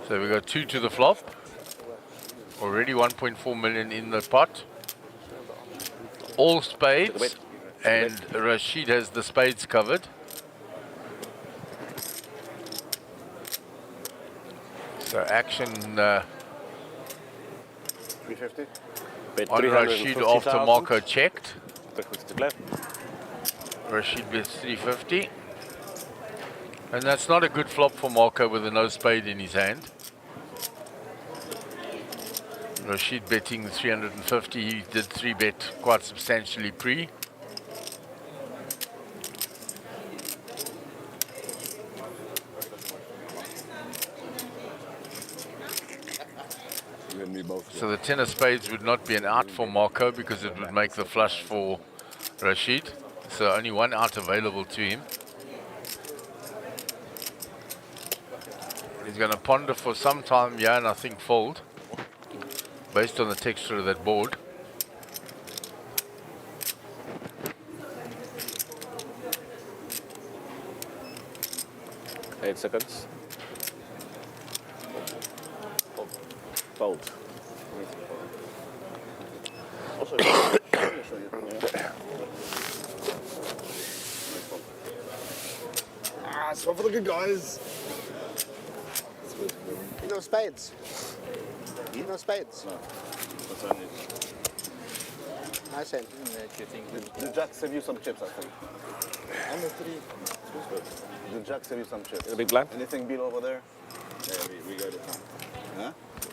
So we got 2 to the flop. Already 1.4 million in the pot. All spades, and Rashid has the spades covered. So action 350. Bet on Rashid after 350,000. Marco checked. Quick to play. Rashid bets 350. And that's not a good flop for Marco with a no spade in his hand. Rashid betting 350. He did 3-bet quite substantially pre. You and me both. So the 10 of spades would not be an out for Marco because it would make the flush for Rashid. So only one out available to him. He's going to ponder for some time, yeah, and I think fold, based on the texture of that board. Eight seconds. Fold. It's one for the good guys. No spades. No spades. No. That's only. Nice hand. The jack save you some chips, I think. And the three. The jack save you some chips. A big blind. Anything below over there? Yeah, we go to town. Huh?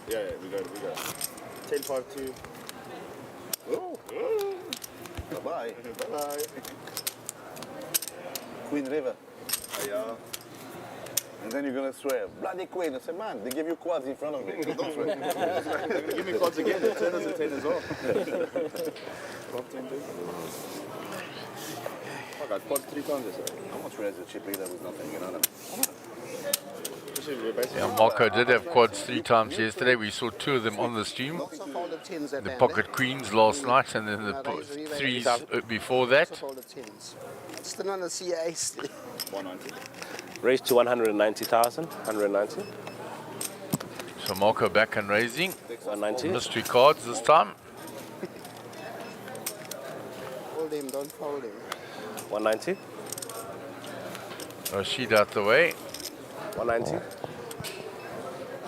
Yeah, we go. 10-5-2. Oh. Bye-bye. Bye-bye. Queen River. Yeah. And then you're gonna swear, bloody queen. I said, man, they give you quads in front of me. Don't swear. Give me quads again. The tenors and tenors off. I got quads 3 times this way. I'm not sure as a chip leader with nothing, you know what Yeah, Marco did have quads 3 times yesterday. We saw 2 of them on the stream. Lots of folded tens at The hand, pocket queens last night and then the threes before that. Lots of folded tens. Still on the CAs. 190. Raise to 190,000. 190. So Marco back and raising. 190. Mystery cards this time. Fold him, don't fold him. 190. Rashid out the way. 190.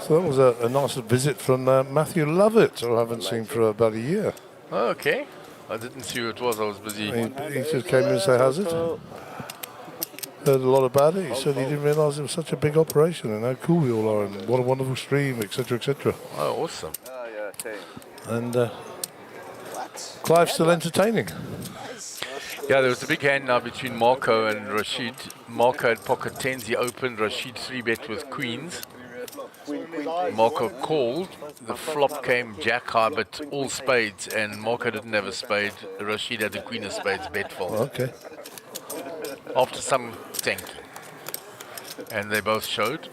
So that was a nice visit from Matthew Lovett, who I haven't seen for about a year. Oh, okay. I didn't see who it was. I was busy. He just came in and said, how's it? Heard a lot about it. He said he didn't realise it was such a big operation and how cool we all are and what a wonderful stream, etc., etc. Oh, awesome. Oh, yeah, same. And Clive's still entertaining. Yeah, there was a big hand now between Marco and Rashid. Marco had pocket tens. He opened. Rashid 3-bet with queens. Marco called. The flop came jack high, but all spades, and Marco didn't have a spade. Rashid had the queen of spades bet fold. Okay. After some thinking. And they both showed.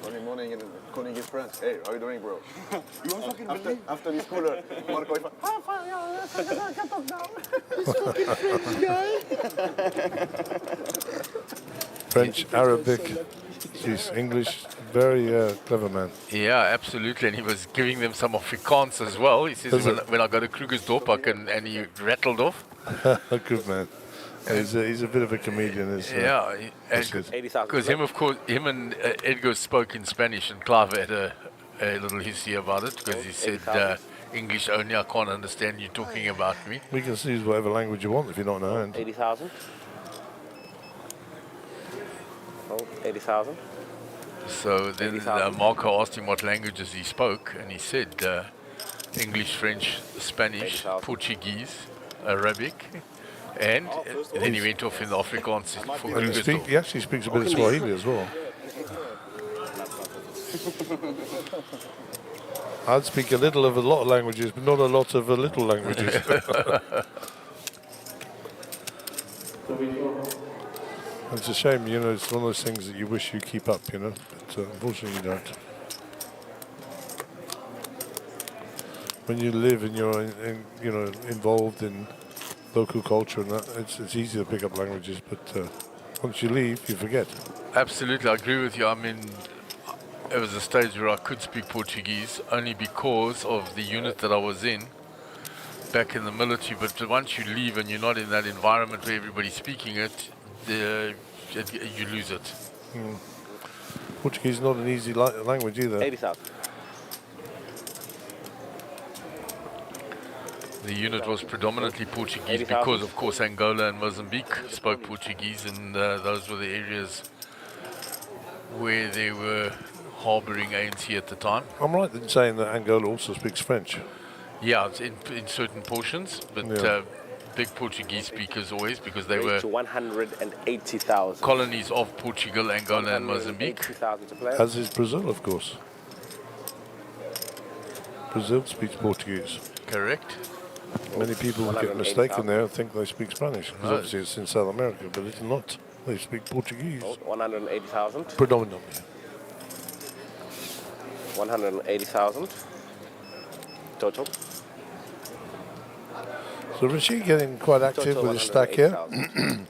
Monday morning and calling his friends. Hey, how you doing, bro? You want fucking after this cooler, Marco, French, Arabic, geez, English, very clever man. Yeah, absolutely. And he was giving them some Afrikaans as well. He says, when I go to Krugersdorp, and he rattled off. Good man. He's a bit of a comedian. Yeah, because him and Edgar spoke in Spanish, and Clive had a little hissy about it because he said, English only, I can't understand you talking about me. We can use whatever language you want if you're not in a hand. 80,000. Oh, 80,000. So then Marco asked him what languages he spoke, and he said English, French, Spanish, Portuguese, Arabic. And then he went off in the Afrikaans for Krugersdorp. He actually speaks a bit of Swahili as well. I'd speak a little of a lot of languages, but not a lot of little languages. It's a shame, you know, it's one of those things that you wish you keep up, you know, but unfortunately you don't. When you live and you're, you know, involved in local culture and that, it's easy to pick up languages, but once you leave, you forget. Absolutely, I agree with you. I mean, it was a stage where I could speak Portuguese only because of the unit that I was in back in the military. But once you leave and you're not in that environment where everybody's speaking it, you lose it. Portuguese is not an easy language either. 80,000. The unit was predominantly Portuguese 80,000. because, of course, Angola and Mozambique spoke Portuguese, and those were the areas where they were harboring ANC at the time. I'm right in saying that Angola also speaks French. Yeah, it's in certain portions, but Yeah. big Portuguese speakers always, because they Raised were to 180,000. colonies of Portugal, Angola, and Mozambique. 180,000 to play. As is Brazil, of course. Brazil speaks Portuguese. Correct. Many people get 180,000. mistaken there and think they speak Spanish, because No. obviously it's in South America, but it's not. They speak Portuguese. 180,000. Predominantly. 180,000 total. So Rashid getting quite active Total with his stack here. 180,000.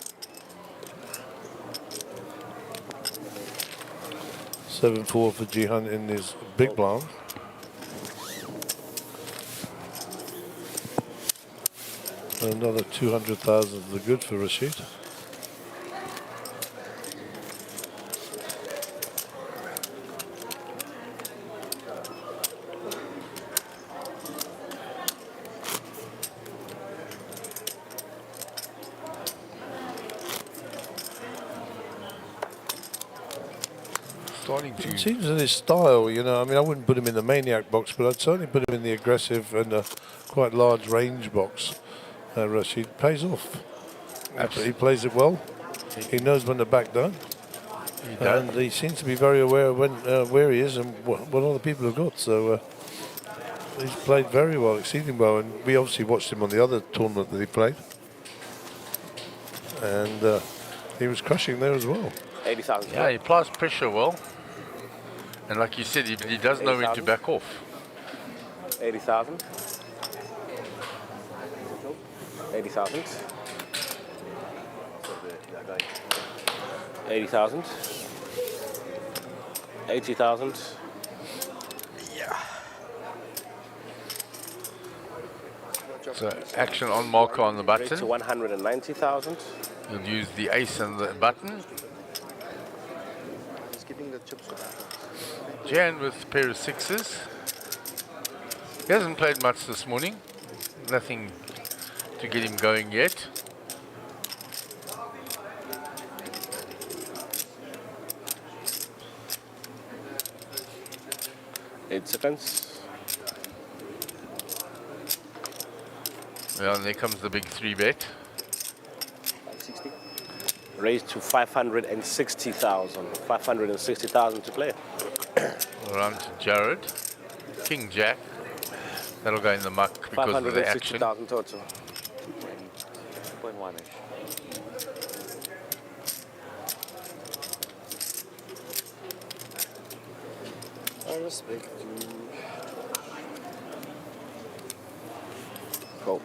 7-4 for Jihan in his big blind. Another 200,000 for the good for Rashid. Starting to It seems in his style, you know, I mean, I wouldn't put him in the maniac box, but I'd certainly put him in the aggressive and quite large range box. Rashid pays off. He plays it well. He knows when to back down. And he seems to be very aware of when, where he is and what other people have got. So he's played very well, exceeding well. And we obviously watched him on the other tournament that he played. And he was crushing there as well. 80,000. Yeah, he applies pressure well. And like you said, he does know when to 80,000. back off. 80,000. 80,000. 80,000. 80,000. So action on Marco on the Raised to button. 190,000. You'll use the ace and the button. He's giving the chips to that. Jan with a pair of sixes. He hasn't played much this morning. Nothing to get him going yet. Eight seconds. Yeah, and there comes the big 3-bet. 560. Raised to 560,000. 560,000 to play. Around to Jared. King Jack. That'll go in the muck because of the action. 560,000 total. 0.1-ish. I respect you. Cool.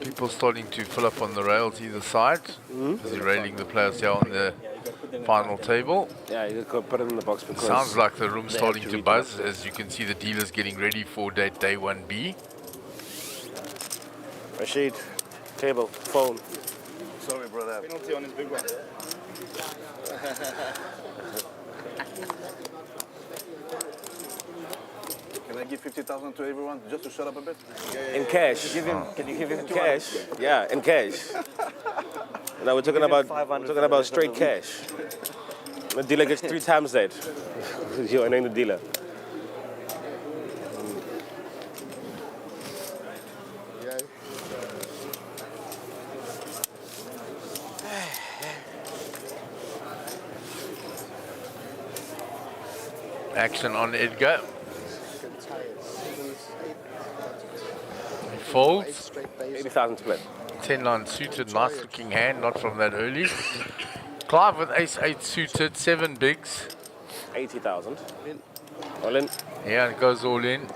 People starting to fill up on the rails either side. Busy railing the players here on the final table. Yeah, you could put it in the box because Sounds like the room's they have starting to to read buzz. it. As you can see, the dealers getting ready for day 1B. Rashid, table, phone. Sorry, brother. Penalty on his big one. Can I give 50,000 to everyone just to shut up a bit? In cash. Can you give him Cash? Yeah, in cash. Now we're talking about straight cash. The dealer gets 3 times that. You're earning the dealer. Yeah. Action on Edgar. Get tired. He Eight folds. straight days. 80,000 to play. 10-9 suited. Nice looking hand. Not from that early. Clive with ace-8 suited. 7 bigs. 80,000. All in. Yeah, it goes all in.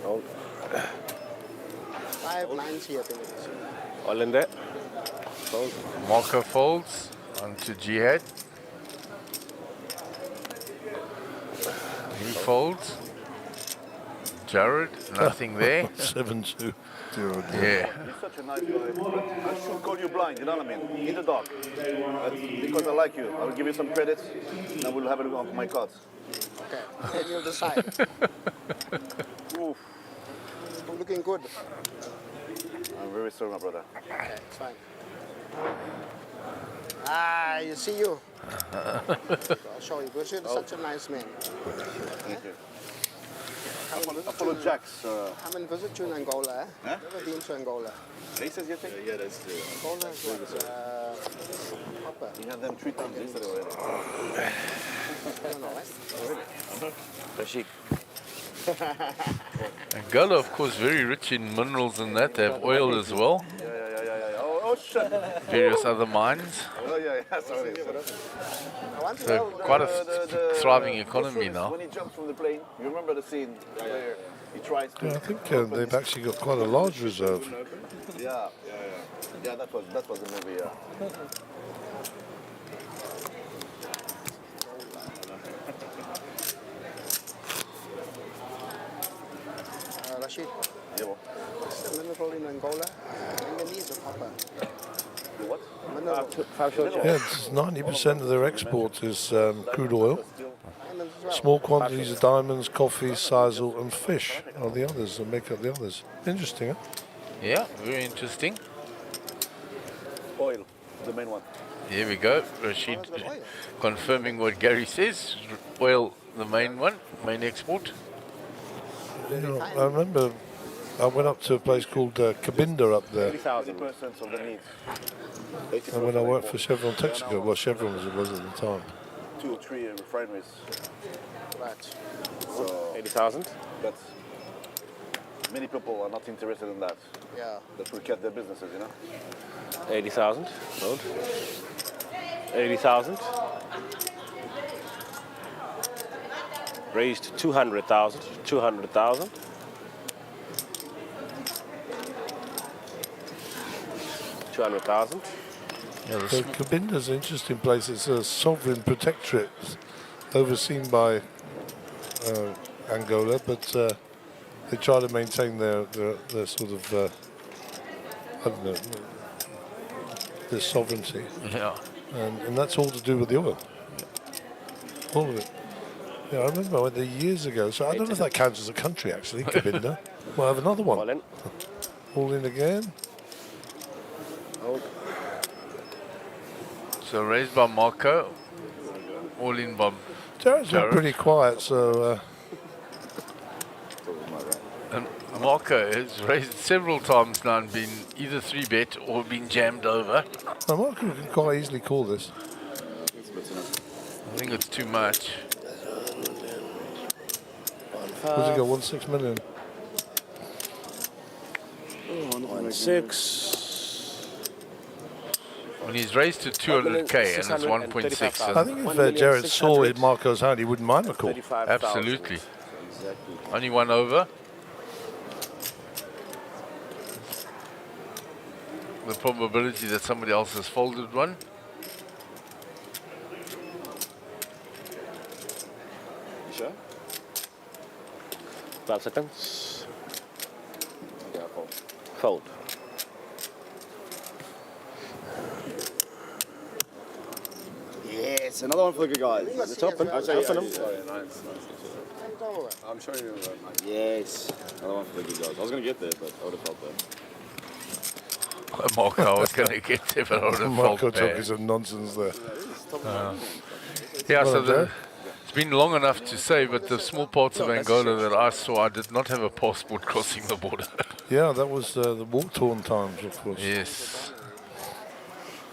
All, 5 lines here, I think. all in there. Fold. Marco folds onto Jihad. He folds. Jared, nothing there. 7-2. Yeah. You're such a nice guy. I should call you blind, you know what I mean? In the dark. But because I like you, I will give you some credit, and I will have it on my cards. Okay, then you'll decide. Oof. I'm looking good. I'm very sorry, my brother. Okay, it's fine. Ah, you see you. I'll show you. Rashid is such a nice man. Thank you. Apollo Jacks. Come and visit you in Angola, eh? Huh? Never been to Angola. Races, you think? Yeah, that's true. Angola is what? Proper. You had them 3 times yesterday already. I don't know, eh? Rashid. Angola, of course, very rich in minerals and that. They have oil as well. Yeah. Oh, shit. Various other mines. Oh, yeah, sorry. So quite a thriving economy now. When he jumps from the plane, you remember the scene where he tries to... Yeah, I think they've actually got quite a large reserve. Yeah, that was the movie, yeah. Rashid, Yeah, well. what's the mineral in Angola? Manganese or copper? The what? Mineral. Yeah, 90% of their export is crude oil. Diamonds as well. Small quantities of diamonds, coffee, sisal, and fish are the others that make up the others. Interesting, huh? Yeah, very interesting. Oil, the main one. Here we go. Rashid confirming what Gary says. Oil, the main one, main export. You know, I remember I went up to a place called Cabinda up there. 80% of the needs. And when I worked for Chevron Texaco, well, Chevron as it was at the time. 2 or 3 refineries. Right. So 80,000. but many people are not interested in that. Yeah. That will cut their businesses, you know. 80,000. Good. 80,000. Raised 200,000. 200,000. Yeah, So Cabinda's an interesting place. It's a sovereign protectorate overseen by Angola, but they try to maintain their sort of, I don't know, their sovereignty. yeah. And that's all to do with the oil. All of it. Yeah, I remember I went there years ago, so I don't know if that counts as a country, actually, Cabinda. We'll have another one. All in. All in again. So raised by Marco, all in by Jared's been Jared. pretty quiet, so And Marco has raised several times now and been either 3-bet or been jammed over. Mark can quite easily call this. I think it's too much. What's he got? 1.6 million. 1.6. When he's raised to 200k and it's 1.6. I think if Jared saw in Marco's hand, he wouldn't mind a call. Absolutely. Only one over. The probability that somebody else has folded one. You sure? 12 seconds. Okay, I'll fold. Fold. Yes, another one for the good guys. It's open. I'll show you. Open them. Sorry, nice. I'm showing you. Yes, another one for the good guys. I was going to get there, but I would have felt that. Marco was going to get there, but I would have Marco felt talking bad. some nonsense there. Yeah, Well so done, it's been long enough to say, but the small parts of Angola that I saw, I did not have a passport crossing the border. Yeah, that was the war-torn times, of course. Yes.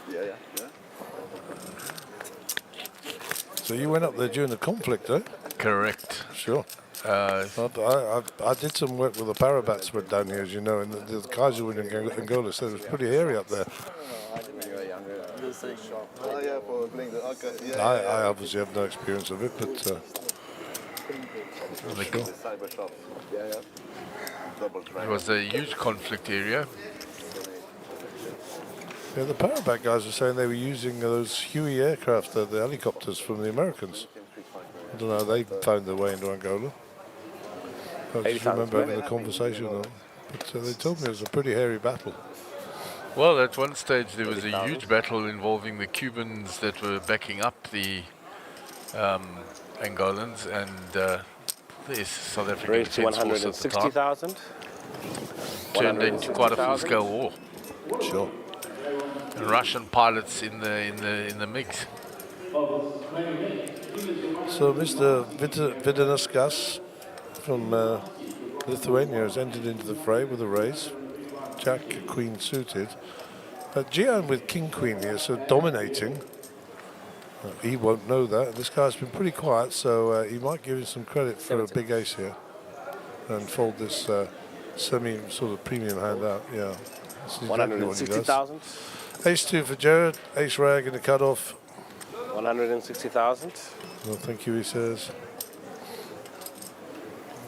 Yeah. So you went up there during the conflict, eh? Correct. Sure. Uh, I did some work with the parabats down here, as you know, and the guys who were in Angola said it was pretty hairy up there. Oh, yeah, for playing the okay. Yeah, I obviously have no experience of it, but sure. cyber shops. Yeah. Double it track. was a huge conflict area. Yeah, the Parabat guys were saying they were using those Huey aircraft, the helicopters from the Americans. I don't know, they found their way into Angola. I just remember having a conversation with them. But they told me it was a pretty hairy battle. Well, at one stage there was a huge battle involving the Cubans that were backing up the Angolans and the South African Raised to Defence Force at the time. 160,000. Turned into quite a full-scale war. Sure. And Russian pilots in the mix. So Mr. Vidinaskas from Lithuania has entered into the fray with a raise. Jack Queen suited. Gian with King Queen here, so dominating. He won't know that. This guy's been pretty quiet, so he might give him some credit for a big ace here and fold this semi sort of premium hand out. Yeah. 160,000. Ace 2 for Jared. Ace rag in the cutoff. 160,000. Well, thank you, he says.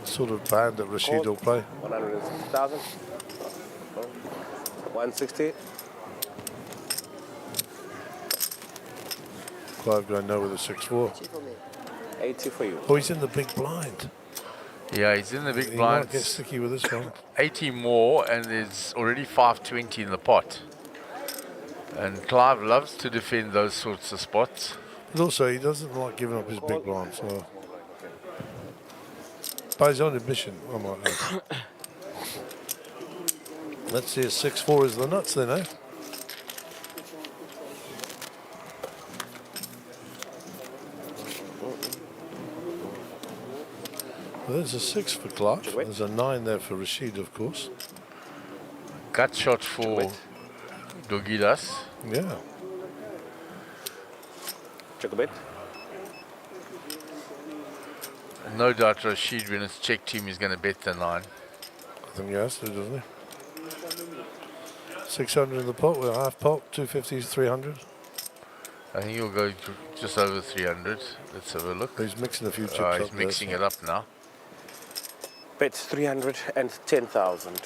Sort of band that Rashid will play. 160,000. 160. Clive going no with a 6-4. 80 for you. Oh, he's in the big blind. Yeah, he's in the big He blind. might get sticky with this one. 80 more, and there's already 520 in the pot. And Clive loves to defend those sorts of spots. But also, he doesn't like giving up his big blind, so. By his own admission, I might add. Let's see, a 6-4 is the nuts then, eh? Well, there's a 6 for Clive. There's a 9 there for Rashid, of course. Gut shot for Dogidas. Yeah. Check a bit. No doubt Rashid, when it's check team, is going to bet the 9. I think he has to, doesn't he? 600 in the pot with a half pot, 250 is 300. I think he'll go to just over 300. Let's have a look. He's mixing a few chips up He's there, mixing so. it up now. Bet 310,000.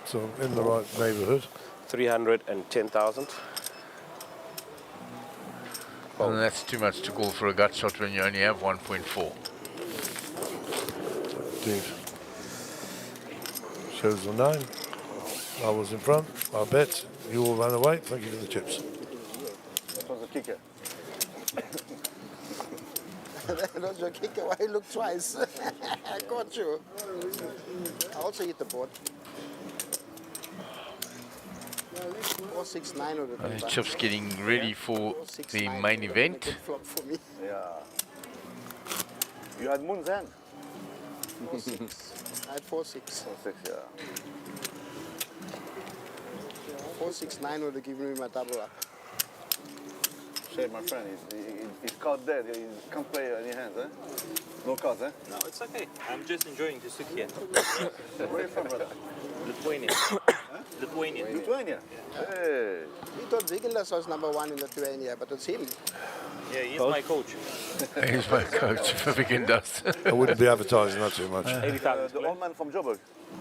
So in the right neighbourhood. 310,000. And that's too much to call for a gut shot when you only have 1.4. Indeed. Shows the 9. I was in front. I bet. You all ran away. Thank you for the chips. That was a kicker. That was your kicker. Why you look twice? I got you. I also hit the board. 469 or And the chips getting ready for the main event. flop for me. Yeah. You had Moon's hand. 4-6. I had 4-6. 4-6, yeah. 469 would have given me my double up. Shame, my friend. He's caught dead. He can't play any hands, eh? No cards, eh? No, it's okay. I'm just enjoying to sit here. Where are you from, brother? Lithuania. Lithuania. Lithuania? Hey. He thought Vigilas was #1 in Lithuania, but it's him. Yeah, he's my coach. He's my coach for Vigindas. I wouldn't be advertising that too much. The old man from Joburg.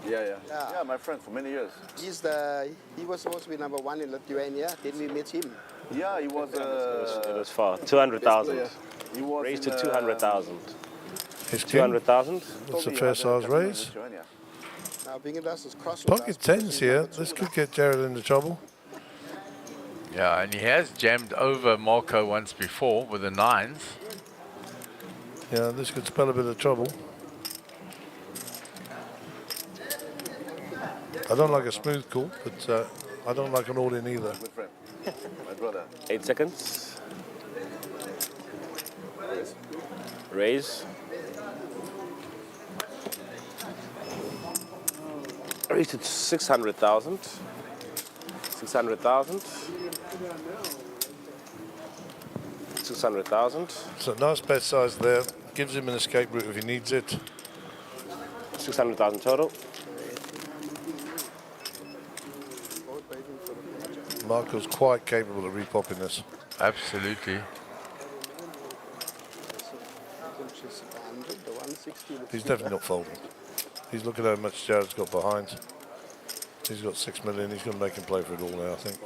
Yeah, my friend for many years. He was supposed to be #1 in Lithuania. Then we met him. Yeah, he was. It was far. 200,000. He was Raised to 200,000. His 200,000. That's a fair size raise. Now Vigilas is cross. Pocket 10s here. This could get Jared into trouble. Yeah, and he has jammed over Marco once before with the 9s. Yeah, this could spell a bit of trouble. I don't like a smooth call, but I don't like an all-in either. Good friend. My brother. 8 seconds. Raise. Raised to 600,000. 600,000. 600,000. So nice bet size there. Gives him an escape route if he needs it. 600,000 total. Marco's quite capable of repopping this. Absolutely. He's definitely not folding. He's looking at how much Jared's got behind. He's got 6 million. He's going to make him play for it all now, I think.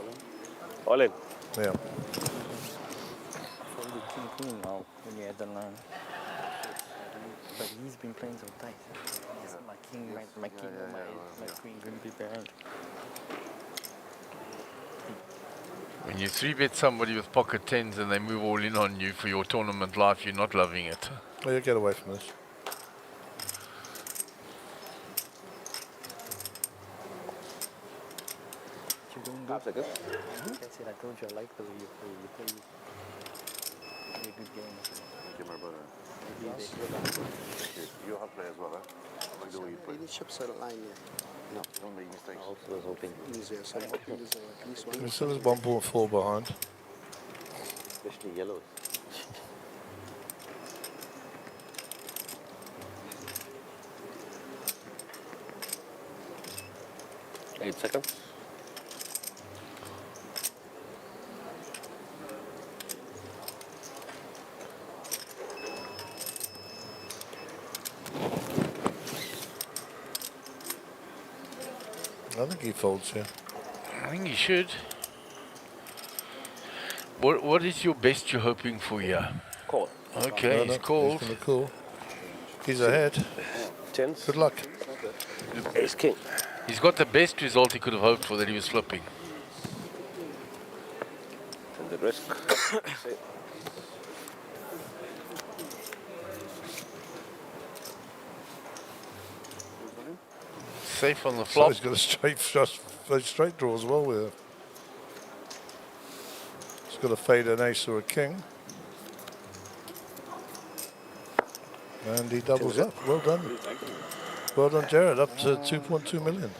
All in. Yeah. From the king now when you had the 9. but he's been playing so tight. Yes, my king, my queen couldn't be behind. When you 3-bet somebody with pocket tens and they move all in on you for your tournament life, you're not loving it. Well, you get away from this. That's a good. That's it. I told you I like the way you play. You play a good game. Thank you, my brother. You have play as well, huh? I like the way you play. Any chips on the line here? No, don't make mistakes. I also was hoping. Easier, so I'm hoping there's at least one. We're still 1.4 behind. Especially yellows. 8 seconds. I think he folds here. I think he should. What is your best you're hoping for here? Call. Okay, he's called. He's going to call. He's ahead. Tens. Good luck. Ace king. He's got the best result he could have hoped for, that he was flipping. And the risk. Safe on the So flop. he's got a straight draw as well with it. He's got to fade an ace or a king. And he doubles up. Well done. Well done, Jared. Up to 2.2 million.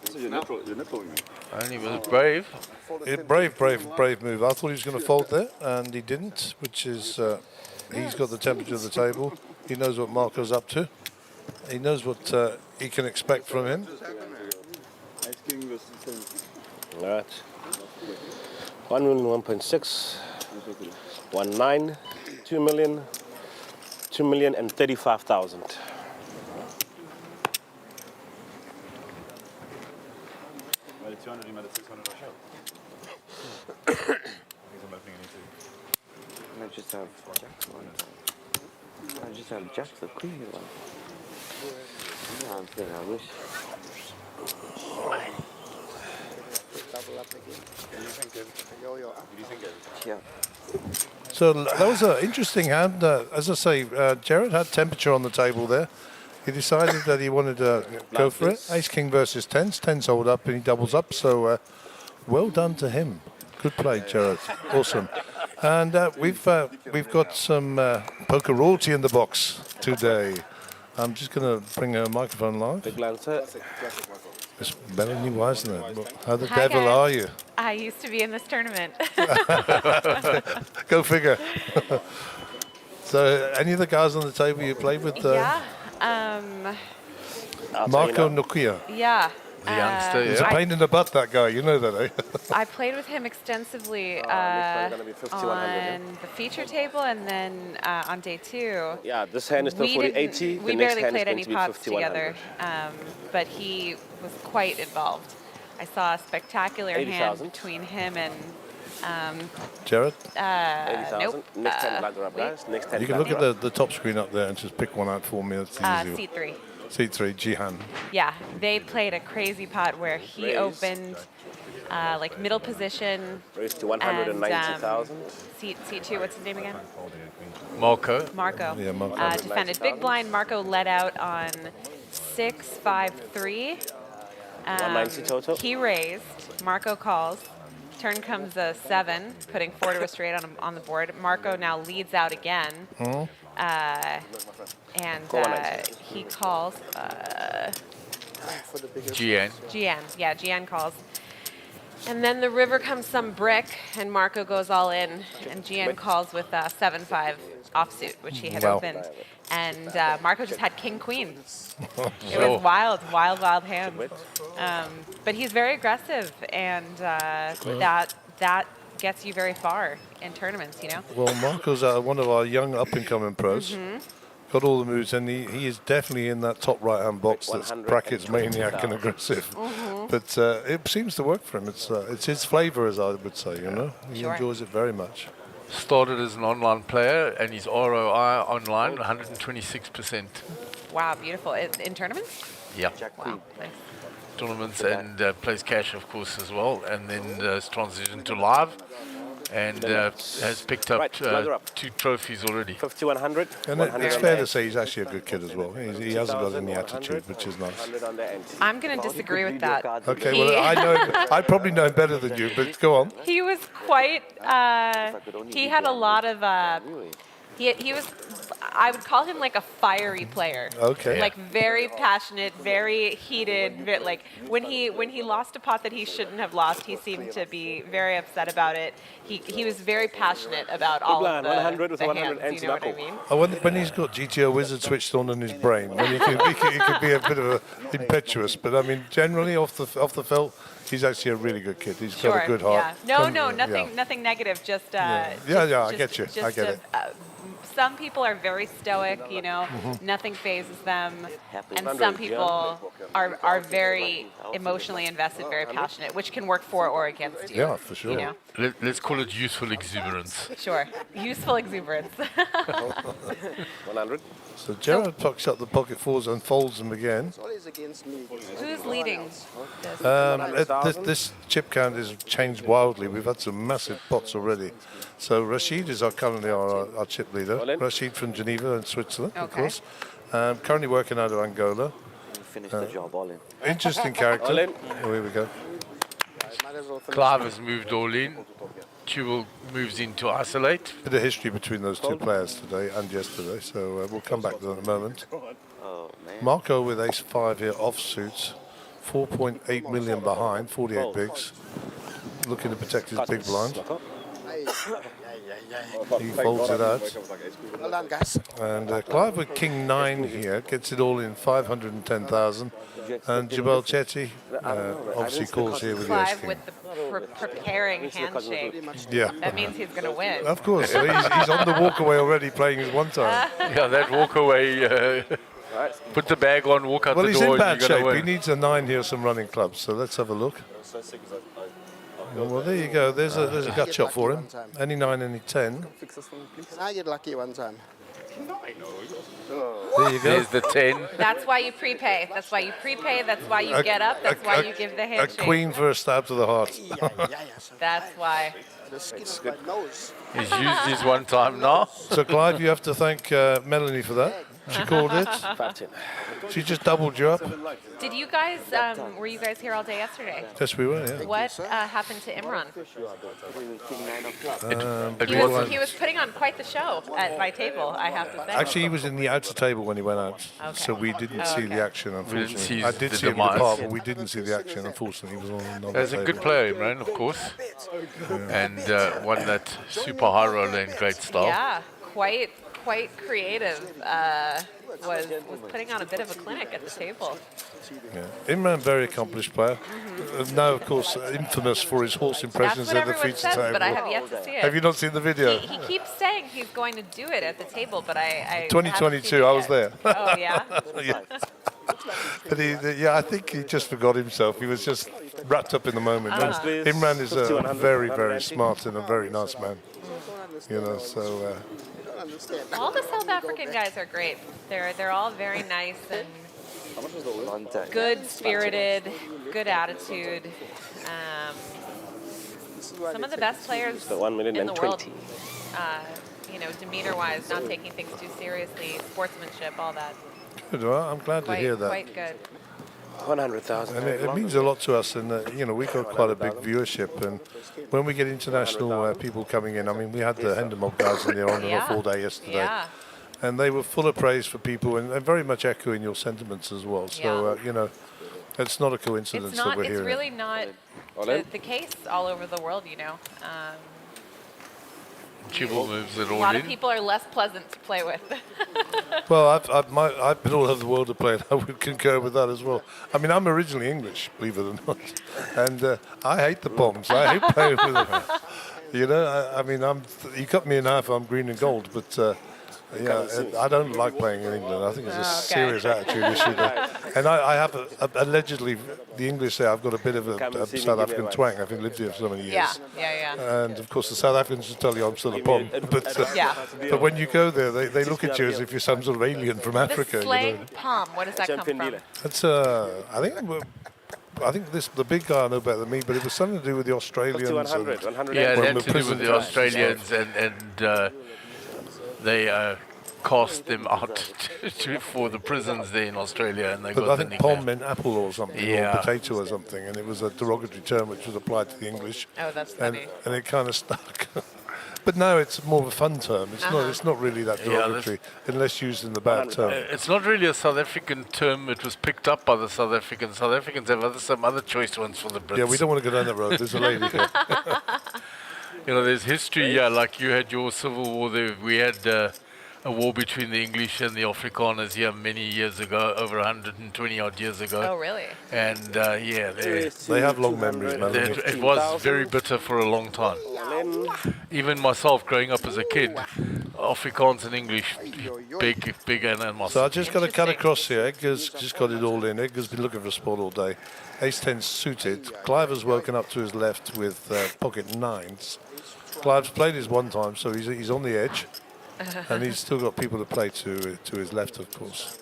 This is your nipple with me. And he was brave. Brave move. I thought he was going to fold there, and he didn't, which is, he's got the temperature of the table. He knows what Marco's up to. He knows what he can expect from him. Ace king versus 10. All right. 1 million, 1.6, 1.9, 2 million, 2,035,000. Made it 200, he made it 600, I showed. I think I'm opening an E2. I just have jacks one time. I just have jacks the queen one. Yeah, I'm feeling I wish. Double up again. What do you think, Kev? Yo-yo up. What do you think, Kev? Yeah. So that was an interesting hand. As I say, Jared had temperature on the table there. He decided that he wanted to go for it. Ace King versus tens. Tens hold up and he doubles up. So well done to him. Good play, Jared. Awesome. And we've got some poker royalty in the box today. I'm just going to bring a microphone live. Big blind set. It's Melanie Wisner. How the Hi, devil guys. are you? I used to be in this tournament. Go figure. So, any of the guys on the table you played with? Yeah. Marco Nokia. Yeah. The youngster, He's a pain in the butt, that guy. You know that, eh? I played with him extensively next one gonna be 5,100, on the feature table and then on day 2. Yeah, this hand is still We 4080. we The next barely hand is played going any to be pots 5,100. together, but he was quite involved. I saw a spectacular hand 80,000. between him and Jared? 80,000. nope. Next 10 blinds are up, wait. guys. Next 10 You can blinds look are at up. the top screen up there and just pick one out for me. That's easy. C3. C3, Jihan. Yeah, they played a crazy pot where he Raised. opened like middle position. Raised to 190,000. C2, what's his name again? Marco. Marco. Yeah, Marco. Defended big blind. Marco let out on 6-5-3. 190 total. He raised. Marco calls. Turn comes a 7, putting 4 to a straight on the board. Marco now leads out again. And he calls GN. GN. Yeah, GN calls. And then the river comes some brick, and Marco goes all in, and GN calls with 7-5 offsuit, which he had Wow. opened. And Marco just had king-queen. It Oh. was wild hand. But he's very aggressive, and that gets you very far in tournaments, you know? Well, Marco's one of our young up-and-coming pros. Got all the moves, and he is definitely in that top right-hand box that's brackets maniac and aggressive. But it seems to work for him. It's his flavour, as I would say, you know? He Sure. enjoys it very much. Started as an online player, and his ROI online 126%. Wow, beautiful. In tournaments? Yeah. Wow, nice. Tournaments and plays cash, of course, as well. And then has transitioned to live, and has picked up 2 trophies already. 5100. And it's fair to say he's actually a good kid as well. He hasn't got any attitude, which is nice. I'm going to disagree with that. Okay, well, I probably know him better than you, but go on. He was quite, he had a lot of, he was, I would call him like a fiery player. Okay. Like very passionate, very heated. Like when he lost a pot that he shouldn't have lost, he seemed to be very upset about it. He was very passionate about all of the hands, you know what I mean? Oh, when he's got GTO Wizard switched on in his brain, then he could be a bit of impetuous. But I mean, generally off the felt, he's actually a really good kid. He's got a good heart. Yeah. Nothing negative. Just I get you. I get it. Some people are very stoic, you know, nothing phases them, and some people are very emotionally invested, very passionate, which can work for or against you. Yeah, for sure. You know? Let's call it youthful exuberance. Sure, useful exuberance. 100. So Gerard pucks up the pocket fours and folds them again. Who's leading this? This chip count has changed wildly. We've had some massive pots already. So Rashid is currently our chip leader. Rashid from Geneva in Switzerland, of course. Currently working out of Angola. Finish the job, all in. Interesting character. All in. Oh, here we go. Clive has moved all in. Tubal moves in to isolate. Bit of history between those two players today and yesterday, so we'll come back to that in a moment. Marco with ace-5 here, offsuits. 4.8 million behind, 48 bigs. Looking to protect his big blind. He folds it out. Well done, guys. And Clive with king 9 here gets it all in 510,000. And Jabal Chetty obviously calls here with the ace Clive king. with the preparing handshake. Yeah. That means he's going to win. Of course. He's on the walkaway already playing his one time. Yeah, that walkaway. Put the bag on, walk out Well, the he's door. in bad and you're gonna shape. win. He needs a 9 here, some running clubs. So let's have a look. Well, there you go. There's a gut shot for him. Any 9, any 10. I get lucky one time. There you go. There's the 10. That's why you prepay. That's why you prepay. That's why you get up. That's why you give the A handshake. queen for a stab to the heart. That's why. He's used his one time now. So, Clive, you have to thank Melanie for that. She called it. She just doubled you up. Did you guys, were you guys here all day yesterday? Yes, we were, yeah. What happened to Imran? He was putting on quite the show at my table, I have to say. Actually, he was in the outer table when he went out, so we didn't see the action, unfortunately. I did see him in the park, but we didn't see the action, unfortunately. He was on another He's a table. good player, Imran, of course. And won that super high roller in great style. Yeah, quite creative. Was putting on a bit of a clinic at the table. Yeah. Imran, very accomplished player. Now, of course, infamous for his horse impressions That's what at the everyone feature says, table. but I have yet to see it. Have you not seen the video? He keeps saying he's going to do it at the table, but I 2022, I was there. Oh, yeah? Yeah. But I think he just forgot himself. He was just wrapped up in the moment. And Imran is a very, very smart and a very nice man. You know, so... All the South African guys are great. They're all very nice and good-spirited, good attitude. Some of the best players in the world. You know, demeanor-wise, not taking things too seriously, sportsmanship, all that. Good, well, I'm glad to hear that. Quite good. 100,000. And it means a lot to us, and you know, we've got quite a big viewership, and when we get international people coming in, I mean, we had the Hendemob guys in there on and off all day yesterday, and they were full of praise for people, and very much echoing your sentiments as well. So you know, it's not a coincidence that we're It's hearing. really not the case all over the world, you know. Tubal moves it A all lot in. of people are less pleasant to play with. Well, I've been all over the world to play, and I would concur with that as well. I mean, I'm originally English, believe it or not, and I hate the bombs. I hate playing with them. You know, I mean, you cut me in half, I'm green and gold, but Yeah, I don't like playing in England. I think it's a Oh, okay. serious attitude issue there. And I have allegedly, the English say I've got a bit of a South African twang. I've lived here for so many years. Yeah. And of course, the South Africans will tell you I'm still a pom. Yeah. But when you go there, they look at you as if you're some sort of alien from Africa. The slang palm, what does that come from? That's I think the big guy I know better than me, but it was something to do with the Australians. Yeah, it had to do with the Australians, and they cast them out for the prisons there in Australia, and they but got I the think nickname. pom meant apple or something, Yeah. or potato or something, and it was a derogatory term which was applied to the English. Oh, that's funny. And it kind of stuck. But now it's more of a fun term. It's not really that derogatory, unless used in the bad term. It's not really a South African term. It was picked up by the South Africans. South Africans have some other choice ones for the Brits. Yeah, we don't want to go down that road. There's a lady here. You know, there's history. Yeah, like you had your civil war there. We had a war between the English and the Afrikaners here many years ago, over 120 odd years ago. Oh, really? And yeah, they have long memories, man. It was very bitter for a long time. Even myself, growing up as a kid, Afrikaans and English, big animosity. So I just got to cut across here. Edgar's just got it all in. Edgar's been looking for sport all day. Ace-10 suited. Clive has woken up to his left with pocket nines. Clive's played his one time, so he's on the edge. And he's still got people to play to his left, of course.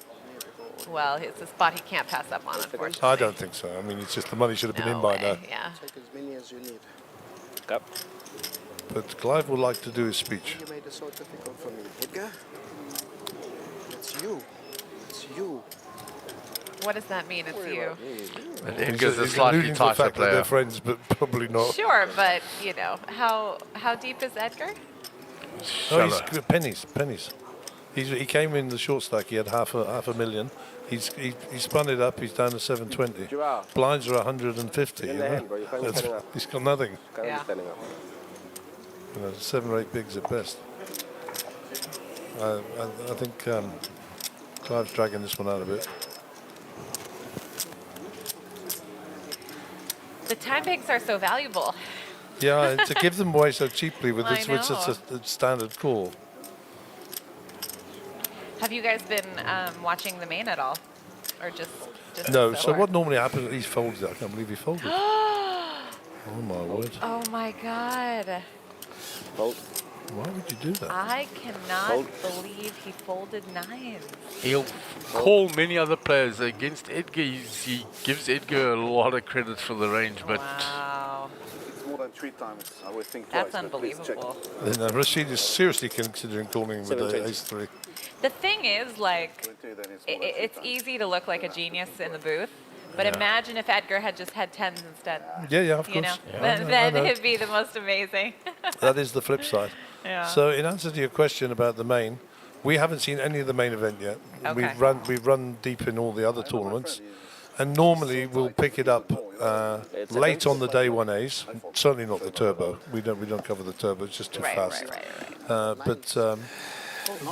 Well, it's a spot he can't pass up on, unfortunately. I don't think so. I mean, it's just the money should have been in by now. Yeah. Take as many as you need. Yep. But Clive would like to do his speech. You made it so difficult for me, Edgar. It's you. It's you. What does that mean? It's you. And Edgar's a He's slightly alluding to the tighter fact that they're player. friends, but probably not. Sure, but you know how deep is Edgar? No, he's pennies. He came in the short stack. He had half a million. He spun it up. He's down to 720. Blinds are 150. You know? He's got nothing. Yeah. You know, 7 or 8 bigs at best. I think Clive's dragging this one out a bit. The time pigs are so valuable. Yeah, and to give them away so cheaply with I this, which is a standard call. Have you guys been watching the main at all, or just No. the So board? what normally happens? He folded it. I can't believe he folded. Oh my word! Oh my God! Fold. Why would you do that? I cannot believe he folded nines. He'll call many other players against Edgar. He gives Edgar a lot of credit for the range, but Wow, It's more than 3 times. I would think that's twice, but please check. unbelievable. Then Rashid is seriously considering calling with the ace-3. The thing is, like, it's easy to look like a genius in the booth, but imagine if Edgar had just had tens instead. Yeah, of course. You know, Yeah, then I know. it'd be the most amazing. That is the flip side. Yeah. So in answer to your question about the main, we haven't seen any of the main event yet. Okay. We've run deep in all the other tournaments, and normally we'll pick it up late on the day 1As. Certainly not the turbo. We don't cover the turbo. It's just too fast. But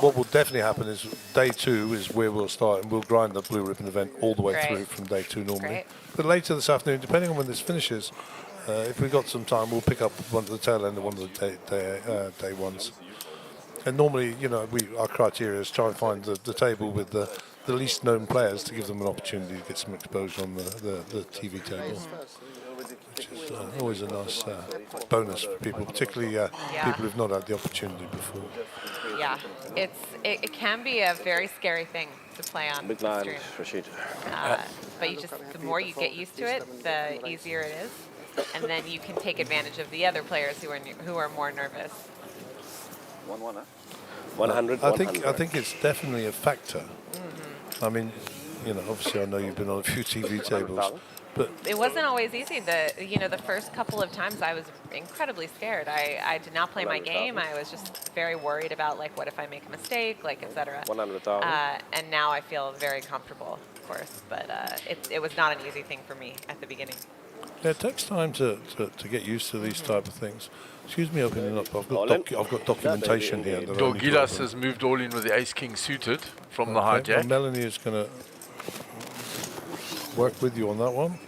what will definitely happen is day 2 is where we'll start, and we'll grind the blue ribbon event all the way through from day 2 normally. Great. But later this afternoon, depending on when this finishes, if we've got some time, we'll pick up one at the tail end of one of the day ones. And normally, you know, our criteria is try and find the table with the least known players to give them an opportunity to get some exposure on the TV table, which is always a nice bonus for people, particularly people who've not had the opportunity before. Yeah, it can be a very scary thing to play on Big line, stream. Rashid. But the more you get used to it, the easier it is, and then you can take advantage of the other players who are more nervous. 1-1, huh? 100. I think it's definitely a factor. I mean, you know, obviously I know you've been on a few TV tables, but It wasn't always easy. The first couple of times I was incredibly scared. I did not play my game. I was just very worried about, like, what if I make a mistake, like, etc. 100,000. And now I feel very comfortable, of course. But it was not an easy thing for me at the beginning. yeah, it takes time to get used to these type of things. Excuse me, opening up. I've got documentation here. that I need to Dorgilas open. has moved all in with the ace-king suited from the Okay, well, hijack. Melanie is going to work with you on that one.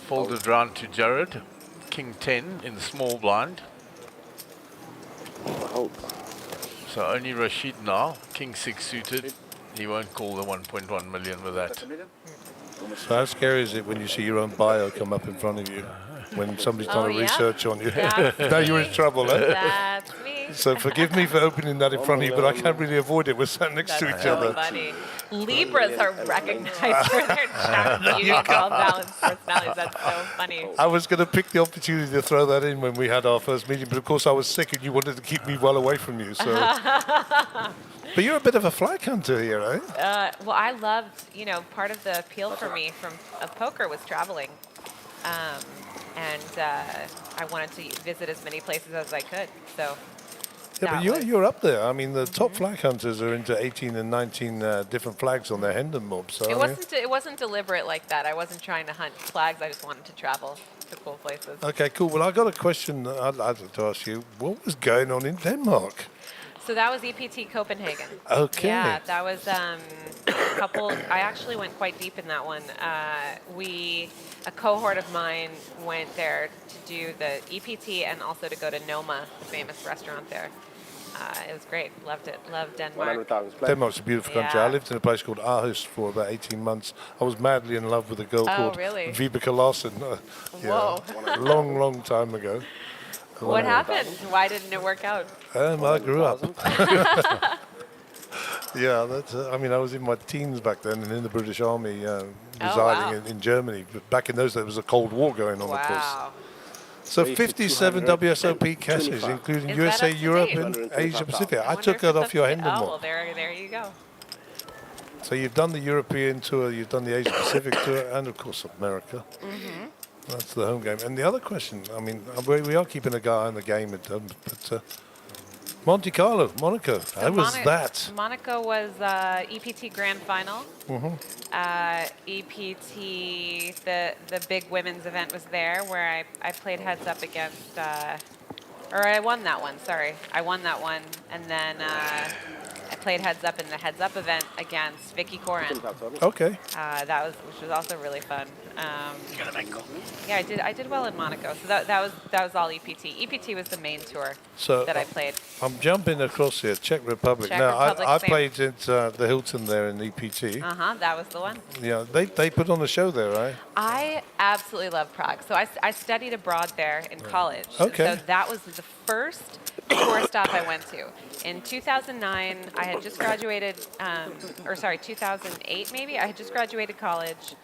Folded round to Jared. King 10 in the small blind. So only Rashid now, King 6 suited. He won't call the 1.1 million with that. So how scary is it when you see your own bio come up in front of you? When somebody's trying to research on you. Now you're in trouble, eh? That's me. So forgive me for opening that in front of you, but I can't really avoid it. We're sat next to each so other. Funny. Libras are recognized for their charm, unique, well-balanced personalities. That's so funny. I was going to pick the opportunity to throw that in when we had our first meeting, but of course I was sick and you wanted to keep me well away from you. So, but you're a bit of a flag hunter here, eh? Well, I loved, part of the appeal for me of poker was traveling. And I wanted to visit as many places as I could. So yeah, but you're up there. I mean, the top flag hunters are into 18 and 19 different flags on their Hendon mob. So it wasn't deliberate like that. I wasn't trying to hunt flags. I just wanted to travel to cool places. Okay, cool. Well, I got a question I'd like to ask you. What was going on in Denmark? So that was EPT Copenhagen. Okay. Yeah, that was a couple. I actually went quite deep in that one. A cohort of mine went there to do the EPT and also to go to Noma, the famous restaurant there. It was great. Loved it. Loved Denmark. Denmark's a beautiful country. Yeah. I lived in a place called Aarhus for about 18 months. I was madly in love with a girl called really? Vibeke Larsen. Whoa. Long, long time ago. What happened? Why didn't it work out? I grew up. Yeah, that's. I mean, I was in my teens back then, and in the British Army, residing in Germany. But back in those days, there was a Cold War going on, of course. So 57 WSOP caches, including USA, Europe, and Asia Pacific. I took that off your Hendon Oh, one. well, there you go. So you've done the European tour, you've done the Asia Pacific tour, and of course America. Mm-hmm. That's the home game. And the other question, I mean, we are keeping a guy on the game, but Monte Carlo, Monaco, how was that? Monaco was EPT Grand Final. Mm-hmm. EPT, the big women's event was there where I played heads up against, or I won that one, sorry. I won that one, and then I played heads up in the heads up event against Vicky Corin. Okay. Which was also really fun. Yeah, I did well in Monaco. So that was all EPT. EPT was the main tour that I played. I'm jumping across here, Czech Republic. I played at the Hilton there in EPT. That was the one. Yeah, they put on a show there, right? I absolutely love Prague. So I studied abroad there in college. Okay. So that was the first tour stop I went to. In 2009, I had just graduated, 2008 maybe, I had just graduated college.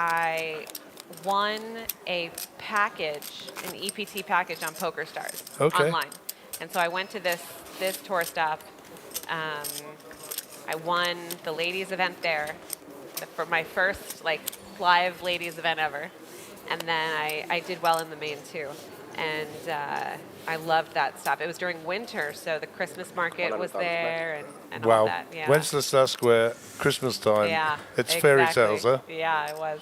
I won a package, an EPT package on PokerStars online. And so I went to this tour stop. I won the ladies event there for my first Clive ladies event ever. And then I did well in the main too. And I loved that stuff. It was during winter, so the Christmas market was there and all that. Yeah. Wenceslas Square, Christmas time. Yeah, it's fairy tales, huh? Yeah, it was.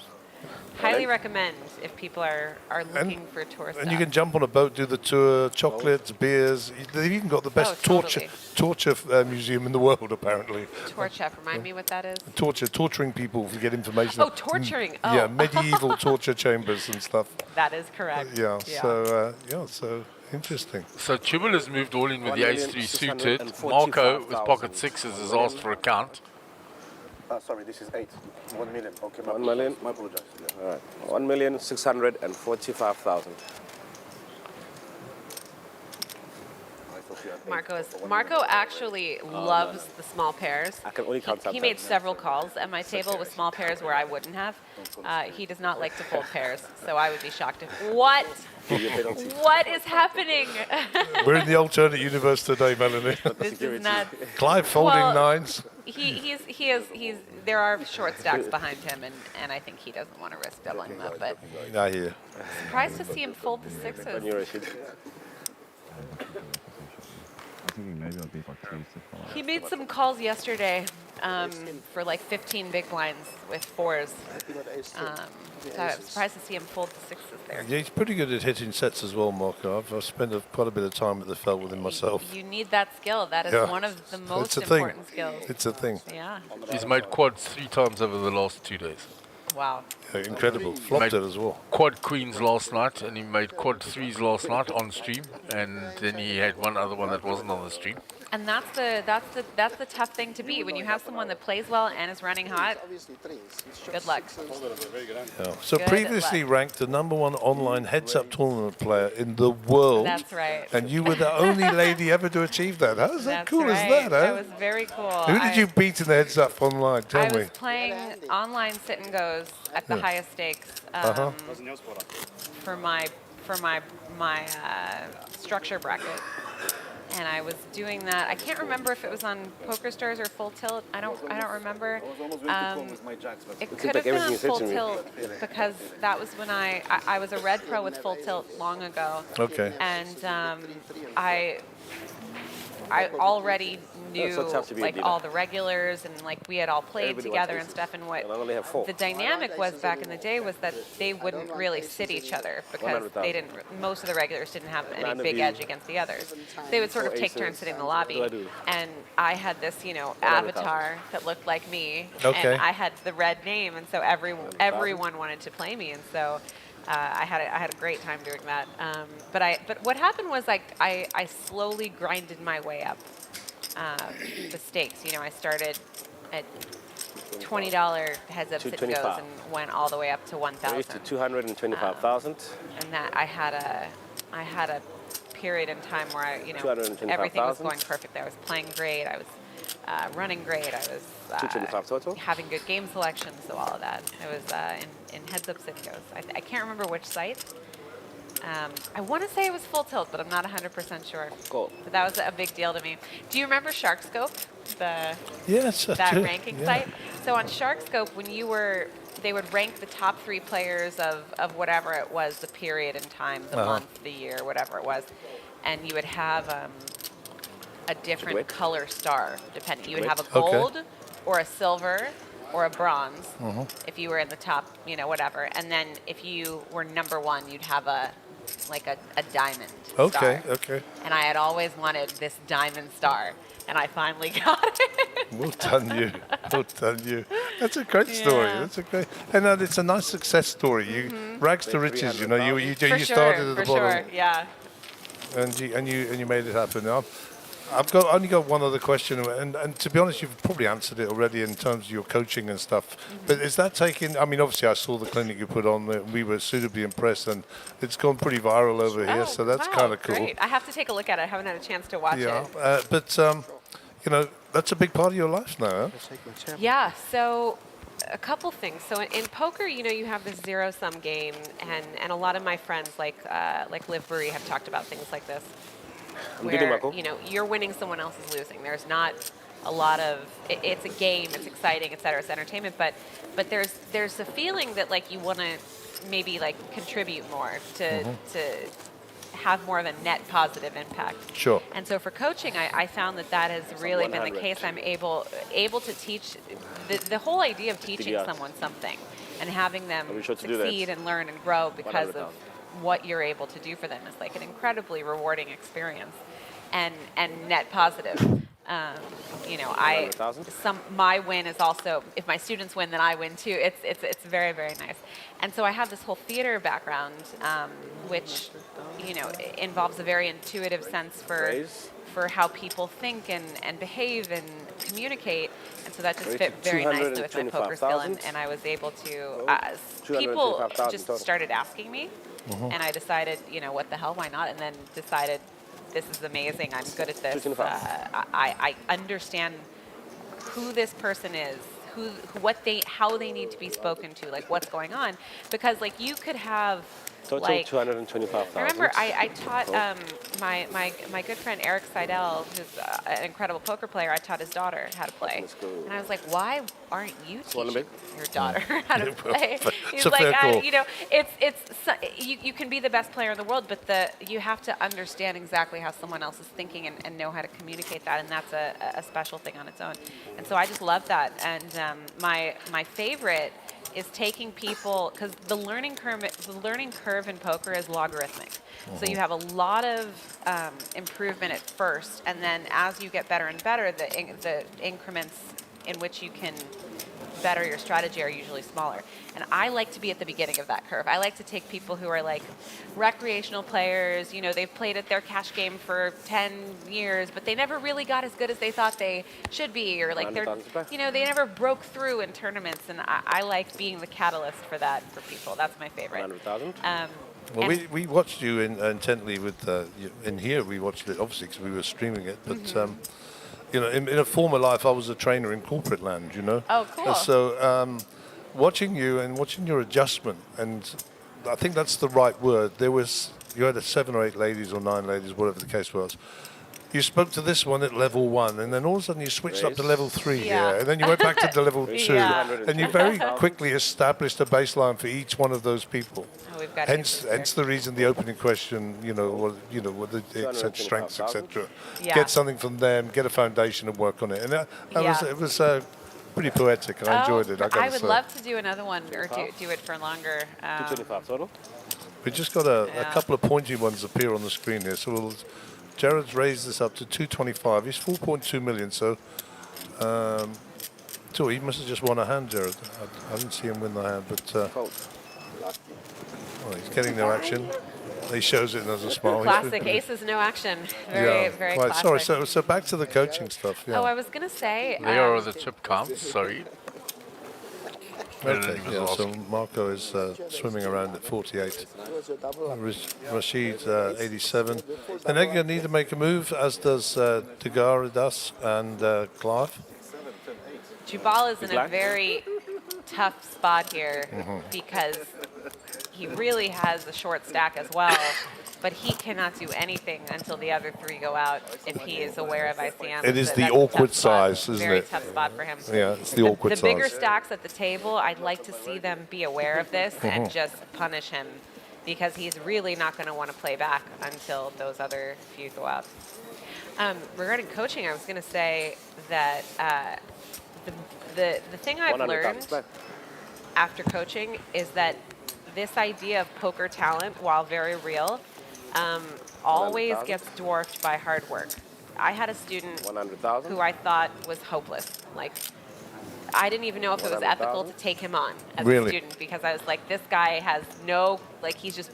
Highly recommend if people are looking for tour stuff. And you can jump on a boat, do the tour, chocolates, beers. They've even got the best torture museum in the world, apparently. Tour chef, remind me what that is? Torturing people to get information. Oh, torturing. Oh. Yeah, medieval torture chambers and stuff. That is correct. Yeah. So interesting. So Tubal has moved all in with the ace-3 suited. Marco with pocket sixes has asked for a count. Sorry, this is 8. 1 million. Okay, 1 million? My apologize. Yeah. All right. 1,645,000. Marco actually loves the small pairs. I can only count he made several calls at my table with small pairs where I wouldn't have. He does not like to fold pairs, so I would be shocked if what is happening? We're in the alternate universe today, Melanie. This is not Clive folding nines. There are short stacks behind him, and I think he doesn't want to risk doubling them up. But I hear. Surprised to see him fold the sixes. He made some calls yesterday for 15 big blinds with fours. So I was surprised to see him fold the sixes there. Yeah, he's pretty good at hitting sets as well, Marco. I've spent quite a bit of time at the felt with him myself. You need that skill. That is one of the most important skills. It's a thing. Yeah. He's made quads 3 times over the last 2 days. Wow. Yeah, incredible. Flopped it as well. Quad queens last night, and he made quad 3s last night on stream, and then he had one other one that wasn't on the stream. And that's the tough thing to beat when you have someone that plays well and is running hot. Good luck. Yeah. So Good previously ranked the #1 online heads-up tournament player in the world. That's right. And you were the only lady ever to achieve that. How's that That's cool right. as that, huh? That was very cool. Who did you beat in the heads-up online? Tell I me. was playing online sit and goes at the Yeah. highest stakes for my structure bracket. And I was doing that. I can't remember if it was on Poker Stars or Full Tilt. I don't remember. It could have been on Full Tilt because that was when I was a red pro with Full Tilt long ago. Okay. And I already knew like all the regulars and like we had all played together and stuff. And what the dynamic was back in the day was that they wouldn't really sit each other because they didn't. Most of the regulars didn't have any big edge against the others. They would sort of take turns sitting in the lobby. And I had this, avatar that looked like me, Okay. and I had the red name, and so everyone wanted to play me, and so. I had a great time doing that. But what happened was I slowly grinded my way up the stakes. I started at $20 heads up sit and goes and went all the way up to 1,000. To 225,000. And that I had a period in time where everything was going perfect. I was playing great. I was running great. I was 225 total. having good game selection, so all of that. It was in heads up sit and goes. I can't remember which site. I want to say it was Full Tilt, but I'm not 100% sure. Cool. But that was a big deal to me. Do you remember SharkScope? Yes, I that do. ranking Yeah. site? So on SharkScope, they would rank the top 3 players of whatever it was, the period in time, the month, the year, whatever it was. And you would have a different color star, depending. You would have a gold or a silver or a bronze if you were in the top, whatever. And then if you were #1, you'd have a diamond star. Okay. And I had always wanted this diamond star, and I finally got it. Well done, you. Well done, you. That's a great story. Yeah. That's a great, and it's a nice success story. You rags to riches. You started at the bottom. For sure, yeah. And you made it happen. I've only got one other question, and to be honest, you've probably answered it already in terms of your coaching and stuff. But is that taking? I mean, obviously, I saw the clinic you put on. We were suitably impressed, and it's gone pretty viral over here. So that's kind of cool. Great. I have to take a look at it. I haven't had a chance to watch it. But that's a big part of your life now. Huh? Yeah. So. A couple things. So in poker, you have this zero-sum game, and a lot of my friends, like Liv Burry, have talked about things like this, where you're winning, someone else is losing. There's not a lot of. It's a game. It's exciting, et cetera. It's entertainment, but there's a feeling that you want to maybe contribute more to have more of a net positive impact. Sure. And so for coaching, I found that has really been the case. I'm able to teach. The whole idea of teaching someone something and having them succeed and learn and grow because of what you're able to do for them is an incredibly rewarding experience and net positive. My win is also, if my students win, then I win too. It's very, very nice. And so I have this whole theater background, which involves a very intuitive sense for how people think and behave and communicate. And so that just fit very nicely with my poker skill. And I was able to, people just started asking me, and I decided, what the hell, why not? And then decided, this is amazing. I'm good at this. I understand who this person is, how they need to be spoken to, what's going on, because you could have. Total 225,000. I remember I taught my good friend Eric Seidel, who's an incredible poker player. I taught his daughter how to play, and I was like, "Why aren't you teaching your daughter how to play?" He's like, you can be the best player in the world, but you have to understand exactly how someone else is thinking and know how to communicate that, and that's a special thing on its own. And so I just love that. And my favorite is taking people, because the learning curve in poker is logarithmic. So you have a lot of improvement at first, and then as you get better and better, the increments in which you can better your strategy are usually smaller. And I like to be at the beginning of that curve. I like to take people who are like recreational players, you know, they've played at their cash game for 10 years, but they never really got as good as they thought they should be, or like they're, you know, they never broke through in tournaments, and I like being the catalyst for that for people. That's my favorite. 100,000. Well, we watched you intently with in here. We watched it obviously because we were streaming it. But you know, in a former life, I was a trainer in corporate land. You know. Oh, cool. So watching you and watching your adjustment, and I think that's the right word. You had 7 or 8 ladies or 9 ladies, whatever the case was. You spoke to this one at level 1, and then all of a sudden you switched up to level 3 here, and then you went back to the level 2, and you very quickly established a baseline for each one of those people. Oh, we've got hence the reason the opening question, what the strengths, etc. Get something from them, get a foundation, and work on it. And it was pretty poetic, and I enjoyed it. I would love to do another one or do it for longer. 225 total. We just got a couple of pointy ones appear on the screen here, so Jared's raised this up to 225. He's 4.2 million, so he must have just won a hand, Jared. I didn't see him win the hand, but he's getting no action. He shows it and has a smile. Classic aces, no action. Very classic. Sorry, so back to the coaching stuff. Yeah. Oh, I was going to say... There are the chip counts, sorry. Okay, so Marco is swimming around at 48. Rashid 87. And Edgar need to make a move, as does Edgar and Clive. Jubal is in a very tough spot here because he really has a short stack as well, but he cannot do anything until the other 3 go out if he is aware of ICM. It is the awkward size, isn't it? Very tough spot for him. Yeah, it's the awkward size. The bigger stacks at the table, I'd like to see them be aware of this and just punish him, because he's really not going to want to play back until those other few go out. Regarding coaching, I was going to say that the thing I've learned after coaching is that this idea of poker talent, while very real, always gets dwarfed by hard work. I had a student who I thought was hopeless. Like, I didn't even know if it was ethical to take him on as a student, because I was like, this guy has he's just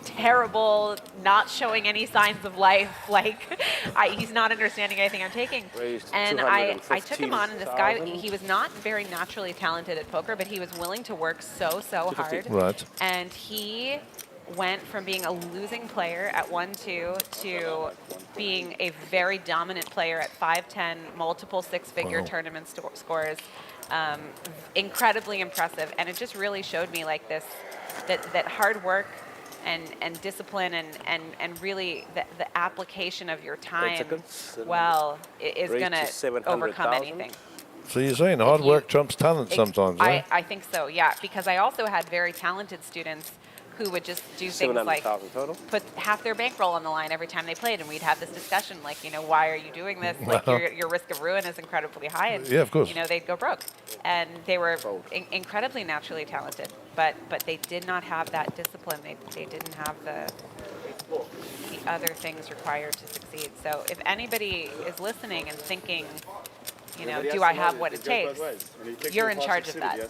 terrible, not showing any signs of life. Like, he's not understanding anything I'm taking. And I took him on, and this guy, he was not very naturally talented at poker, but he was willing to work so hard. Right. And he went from being a losing player at 1-2 to being a very dominant player at 5-10, multiple 6-figure tournament scores. Incredibly impressive. And it just really showed me like this, that hard work and discipline and really the application of your time is going to overcome anything. So you're saying hard work trumps talent sometimes, right? I think so, yeah, because I also had very talented students who would just do things like put half their bankroll on the line every time they played, and we'd have this discussion like, why are you doing this? Like, your risk of ruin is incredibly high, and yeah, of course. They'd go broke. And they were incredibly naturally talented, but they did not have that discipline. They didn't have the other things required to succeed. So if anybody is listening and thinking, do I have what it takes? You're in charge of that.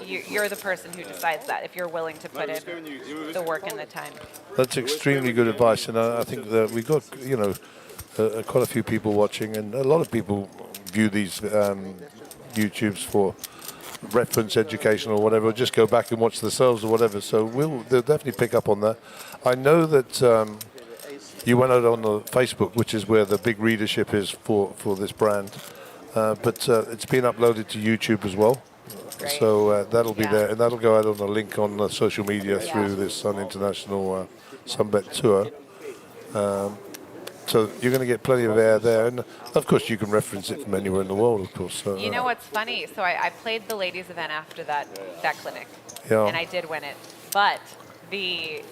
You're the person who decides that, if you're willing to put in the work and the time. That's extremely good advice, and I think that we got quite a few people watching, and a lot of people view these YouTubes for reference education or whatever, or just go back and watch themselves or whatever. So they'll definitely pick up on that. I know that you went out on the Facebook, which is where the big readership is for this brand, but it's been uploaded to YouTube as well. Great. So that'll be there, and that'll go out on a link on social media through this Sun International SunBet tour. So you're going to get plenty of air there, and of course you can reference it from anywhere in the world, of course. So, you know what's funny? So I played the ladies event after that clinic, and I did win it. But the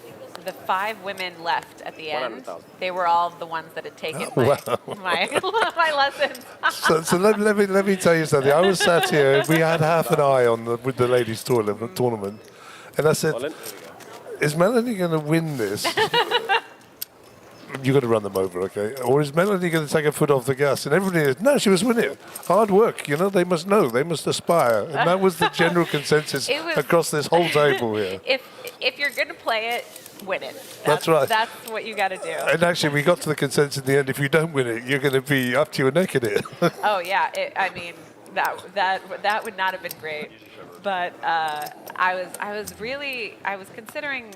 5 women left at the end, they were all the ones that had taken my lessons. so let me tell you something. I was sat here, we had half an eye on with the ladies tournament, and I said, is Melanie going to win this? you got to run them over, okay? Or is Melanie going to take her foot off the gas? And everybody is, no, she was winning. Hard work, you know, they must know, they must aspire. And that was the general consensus across this whole table here. If you're going to play it, win it. That's right. That's what you got to do. And actually, we got to the consensus in the end, if you don't win it, you're going to be up to your neck in it. Oh, yeah. I mean, that would not have been great. But I was considering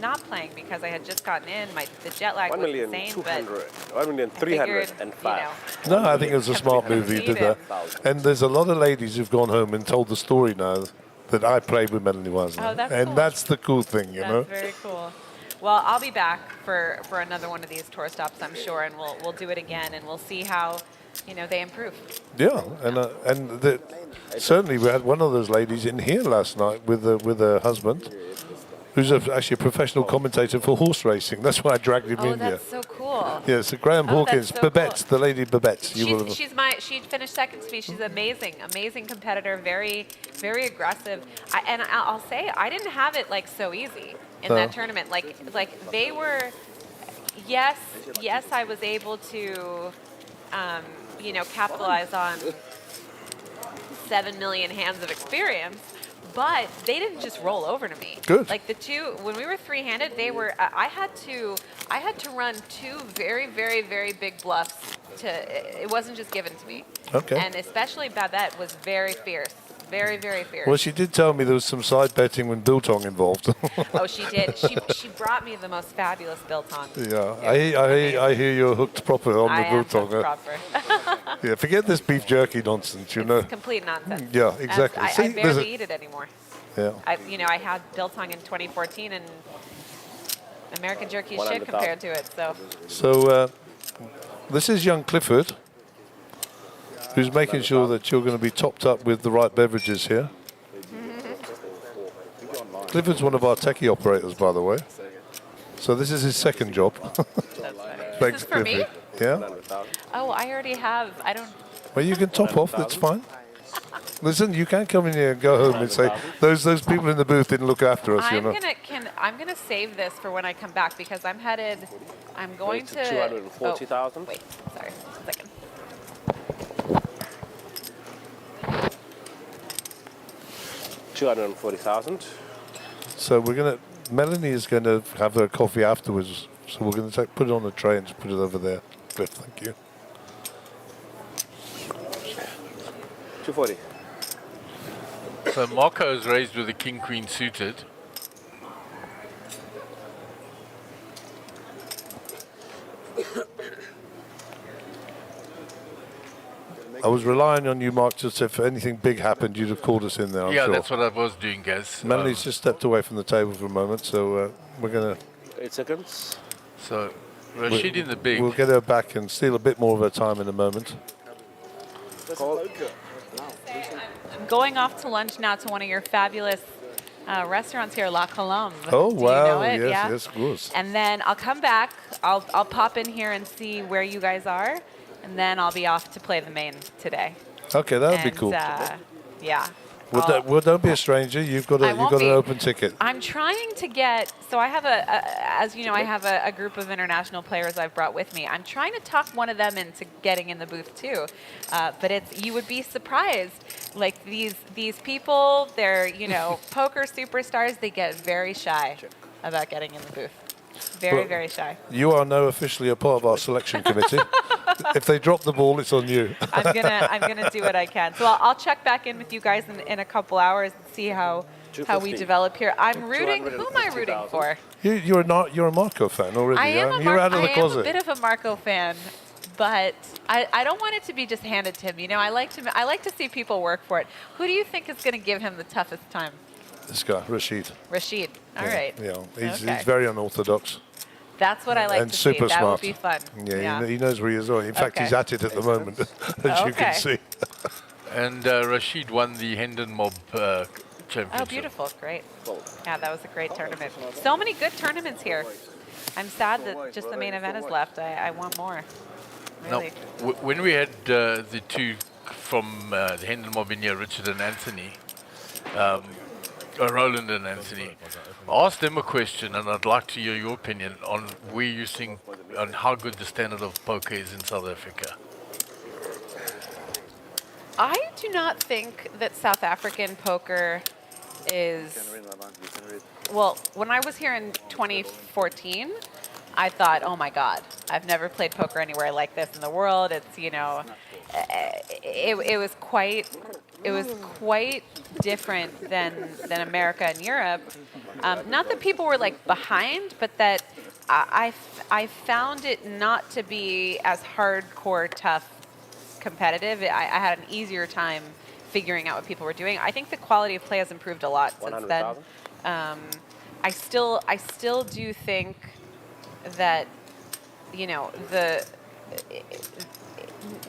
not playing because I had just gotten in. The jet lag was insane. But 1,305,000. No, I think it was a smart move you did that. And there's a lot of ladies who've gone home and told the story now that I played with Melanie Wasner. Oh, that's and cool. that's the cool thing, you know? That's very cool. Well, I'll be back for another one of these tour stops, I'm sure, and we'll do it again, and we'll see how, they improve. Yeah, and certainly we had one of those ladies in here last night with her husband, who's actually a professional commentator for horse racing. That's why I dragged him in here. Oh, that's so cool. Yeah, so Graham Hawkins, so Babette, cool. the lady Babette. She finished second to me. She's amazing competitor, very, very aggressive. I'll say I didn't have it so easy in that tournament. Like they were, yes, I was able to, capitalize on 7 million hands of experience. But they didn't just roll over to me. Good. Like the two, when we were three-handed, they were. I had to run two very, very, very big bluffs. It wasn't just given to me. Okay. And especially Babette was very fierce, very, very fierce. Well, she did tell me there was some side betting when biltong involved. Oh, she did. She brought me the most fabulous biltong. Yeah, I hear you're hooked proper on the biltong. I am hooked proper. Yeah, forget this beef jerky nonsense, It's complete nonsense. Yeah, exactly. I barely eat it anymore. Yeah. I had biltong in 2014, and American jerky is shit compared to it. So this is young Clifford, who's making sure that you're going to be topped up with the right beverages here. Clifford's one of our techie operators, by the way. So this is his second job. This is for me? Yeah. Oh, I already have. I don't. Well, you can top off. That's fine. Listen, you can't come in here and go home and say those people in the booth didn't look after us. I'm gonna save this for when I come back because I'm going to 240,000. Wait, sorry, just a second. $240,000. So Melanie is going to have her coffee afterwards. So we're going to put it on the tray and just put it over there. Good, thank you. 240. So Marco is raised with a king-queen suited. I was relying on you, Mark, just if anything big happened, you'd have called us in there, I'm yeah, sure. that's what I was doing, Gaz. Melanie's just stepped away from the table for a moment, so we're going to... 8 seconds. So Rashid in the big. We'll get her back and steal a bit more of her time in a moment. I'm going off to lunch now to one of your fabulous restaurants here, La Colombe. Oh, Do wow. You know it? Yes, of course. And then I'll come back. I'll pop in here and see where you guys are, and then I'll be off to play the main today. Okay, that would be cool. Yeah. Well, don't be a stranger. You've got an open ticket. I'm trying to get. So I have as you know, I have a group of international players I've brought with me. I'm trying to talk one of them into getting in the booth too. But you would be surprised. Like these people, they're poker superstars. They get very shy about getting in the booth. Very shy. You are now officially a part of our selection committee. If they drop the ball, it's on you. I'm gonna do what I can. So I'll check back in with you guys in a couple hours and see how we develop here. I'm rooting. Who am I rooting for? You're a Marco fan already. I am You're out of the I closet. am a bit of a Marco fan, but I don't want it to be just handed to him. I like to see people work for it. Who do you think is going to give him the toughest time? This guy, Rashid. Rashid. All right. Yeah, he's very unorthodox. That's what I like to super see. smart. That would be fun. Yeah. He knows where he is. In fact, he's at it at the moment, as you can see. And Rashid won the Hendon Mob championship. Oh, beautiful. Great. Yeah, that was a great tournament. So many good tournaments here. I'm sad that just the main event is left. I want more. Really. Now, when we had the two from the Hendon Mob in here, Richard and Anthony, Roland and Anthony, I asked them a question, and I'd like to hear your opinion on where you think on how good the standard of poker is in South Africa? I do not think that South African poker is. Well, when I was here in 2014, I thought, oh my God, I've never played poker anywhere like this in the world. It's, you know, it was quite different than America and Europe. Not that people were like behind, but that I found it not to be as hardcore, tough, competitive. I had an easier time figuring out what people were doing. I think the quality of play has improved a lot since then. I still do think that, you know,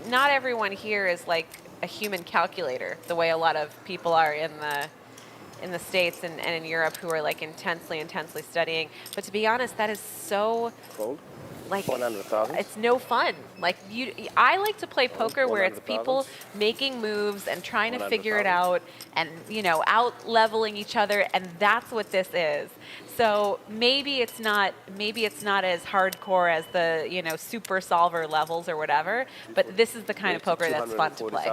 not everyone here is like a human calculator the way a lot of people are in the States and in Europe who are like intensely studying. But to be honest, that is so like it's no fun. Like I like to play poker where it's people making moves and trying to figure it out and, you know, out leveling each other, and that's what this is. So maybe it's not as hardcore as the, you know, super solver levels or whatever, but this is the kind of poker that's fun to play.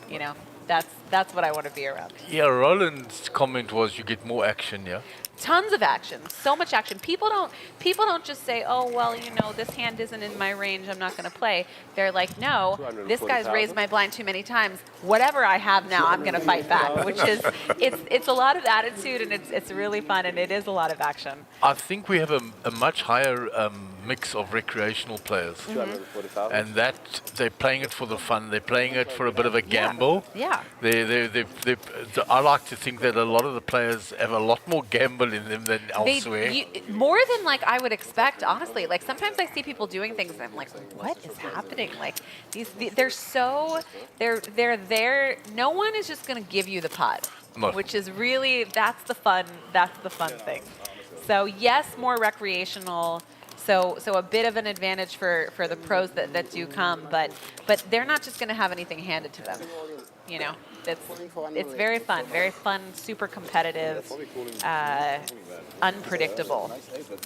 You know, that's what I want to be around. Yeah, Roland's comment was you get more action, yeah? Tons of action, so much action. People don't just say, oh, well, you know, this hand isn't in my range, I'm not going to play. They're like, no, this guy's raised my blind too many times. Whatever I have now, I'm going to fight back, which is, it's a lot of attitude, and it's really fun, and it is a lot of action. I think we have a much higher mix of recreational players. And that they're playing it for the fun. They're playing it for a bit of a gamble. Yeah. I like to think that a lot of the players have a lot more gamble in them than elsewhere. More than like I would expect, honestly. Like sometimes I see people doing things and I'm like, what is happening? Like they're there. No one is just going to give you the pot, which is really, that's the fun thing. So yes, more recreational. So a bit of an advantage for the pros that do come, but they're not just going to have anything handed to them. You know, it's very fun, super competitive, unpredictable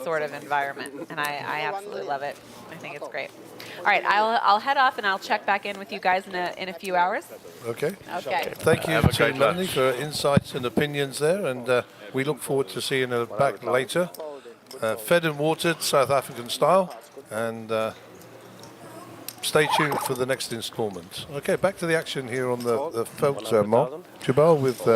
sort of environment, and I absolutely love it. I think it's great. All right, I'll head off and I'll check back in with you guys in a few hours. Okay. Okay. Thank you to Melanie for insights and opinions there, and we look forward to seeing her back later. Fed and watered, South African style, and stay tuned for the next installment. Okay, back to the action here on the felt mark. Jabal with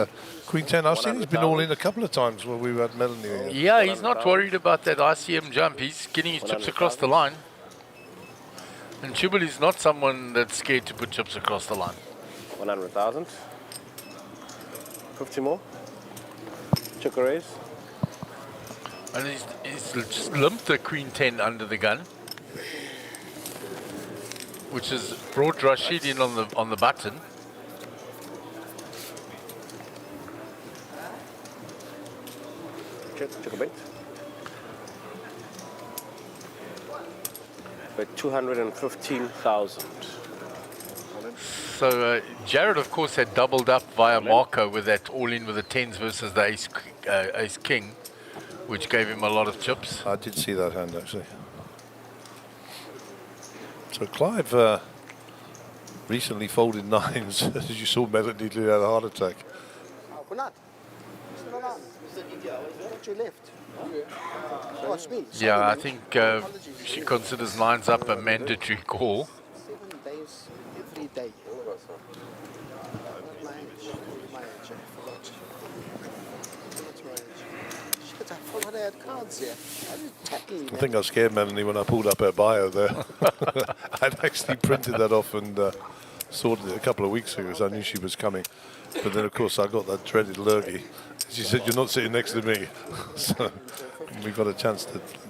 Queen 10. I've seen he's been all in a couple of times when we had Melanie here. Yeah, he's not worried about that ICM jump. He's getting his chips across the line. And Chubal is not someone that's scared to put chips across the line. 100,000. 50 more. Check a raise. And he's just limped the Queen 10 under the gun, which has brought Rashid in on the button. Check a bait. For 215,000. So Jared, of course, had doubled up via Marco with that all-in with the 10s versus the ace king, which gave him a lot of chips. I did see that hand, actually. So Clive recently folded 9s, as you saw Melanie do had a heart attack. Yeah, I think she considers 9s up a mandatory call. 7 days every day. I think I scared Melanie when I pulled up her bio there. I'd actually printed that off and sorted it a couple of weeks ago because I knew she was coming. But then, of course, I got that dreaded lurgy. She said, "You're not sitting next to me." So we got a chance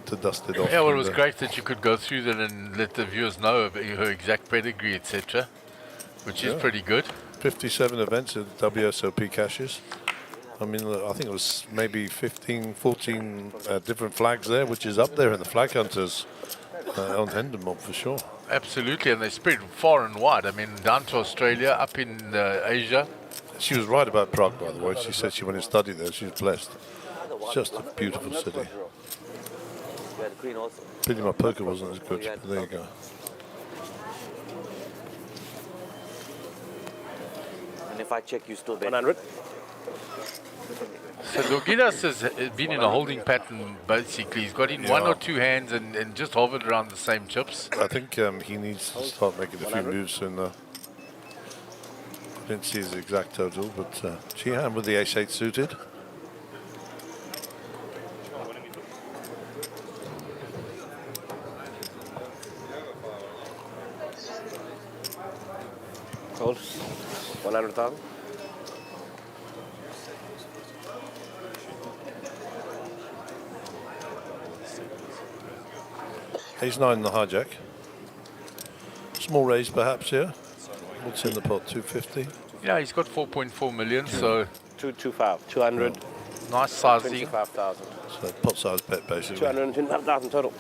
to dust it off. Yeah, well, it was great that you could go through that and let the viewers know about her exact pedigree, etc., which is pretty good. 57 events at WSOP caches. I mean, I think it was maybe 15, 14 different flags there, which is up there in the flag hunters on Hendermob for sure. Absolutely, and they spread far and wide. I mean, down to Australia, up in Asia. She was right about Prague, by the way. She said she went and studied there. She was blessed. It's just a beautiful city. You had queen also. Pity my poker wasn't as good, but there you go. And if I check, you still bet. 100. So Dorgidas has been in a holding pattern, basically. He's got in one or two hands and just hovered around the same chips. I think he needs to start making a few moves soon, though. I didn't see his exact total, but Jihan with the ace-8 suited. Hold. 100,000. Ace-9 in the hijack. Small raise perhaps here. What's in the pot? 250. Yeah, he's got 4.4 million, so 225. 200. nice sizing. 25,000. So pot size bet basically. 225,000 total.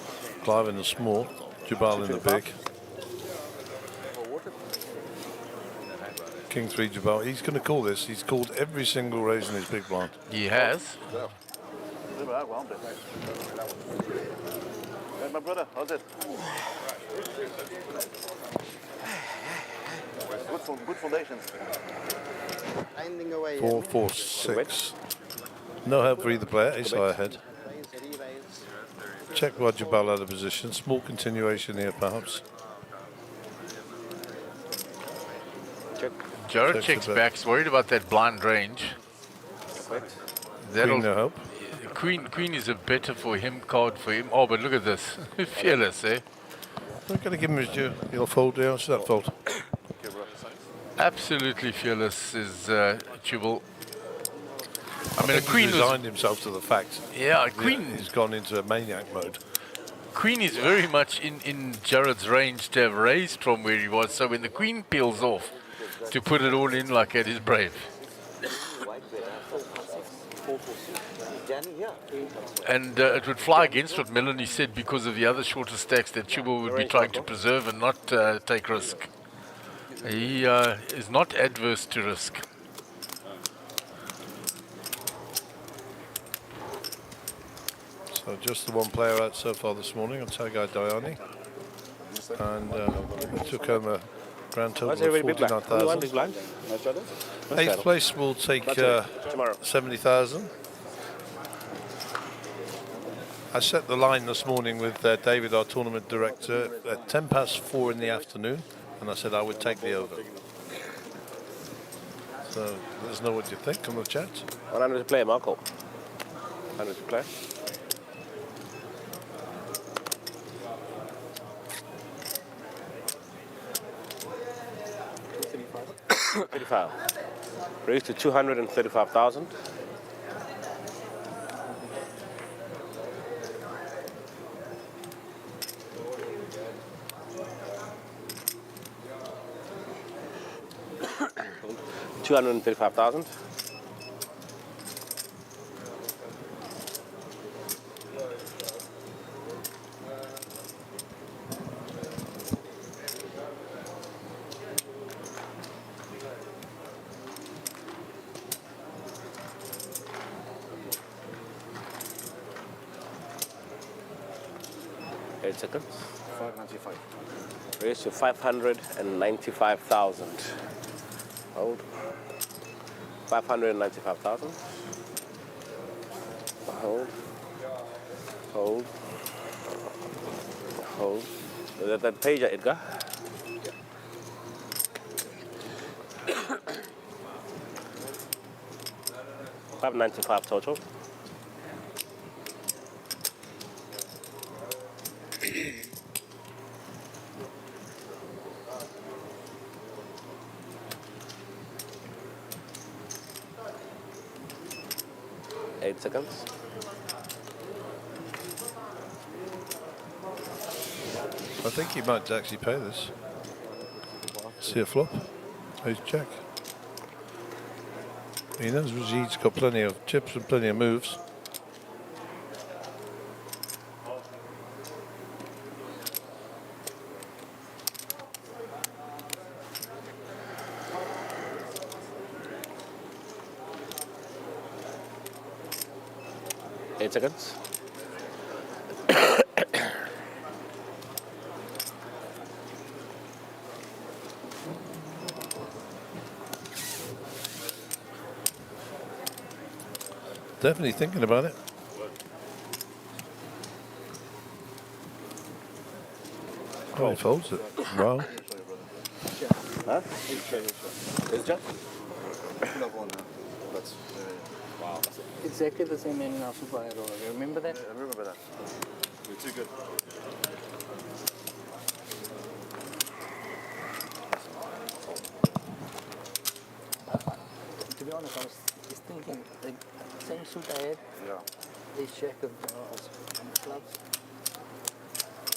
Clive in the small, Jabal in the big. King 3 Jabal. He's going to call this. He's called every single raise in his big blind. He has. Hey, my brother, how's it? Good foundations. Finding a way. 4, 4, 6. No help for either player. Ace high ahead. Check by Jabal out of position. Small continuation here perhaps. Jared checks back. He's worried about that blind range. Queen no help. Queen is a better for him card for him. Oh, but look at this. Fearless, eh? We're going to give him his due. He'll fold. Yeah, it's that fold. Absolutely fearless is Chubble. I mean, a He's queen resigned himself to the fact. Yeah, queen. He's gone into a maniac mode. Queen is very much in Jared's range to have raised from where he was. So when the queen peels off, to put it all in like that is brave. And it would fly against what Melanie said because of the other shorter stacks that Chubble would be trying to preserve and not take risk. He is not adverse to risk. So just the one player out so far this morning on Hagai Dayani. And he took home a grand total of 49,000. Eighth place will take 70,000. I set the line this morning with David, our tournament director, at 4:10 in the afternoon, and I said I would take the over. So let us know what you think on the chat. 100 to play, Marco. 100 to play. $35. Raised to 235,000. $235,000. Seconds. 595. Raised to 595,000. Hold. 595,000. Hold. Hold. Hold. Is that page, Edgar? $595 total. Seconds. I think he might actually pay this. See a flop. Ace check. He knows Rashid's got plenty of chips and plenty of moves. Seconds. definitely thinking about it. Oh, he folds it. Wow. Huh? Is Jack? Wow. Exactly the same in our superhero. Remember that? I remember that. You're too good. To be honest, I was just thinking the same suit I had. Yeah. This jack of clubs.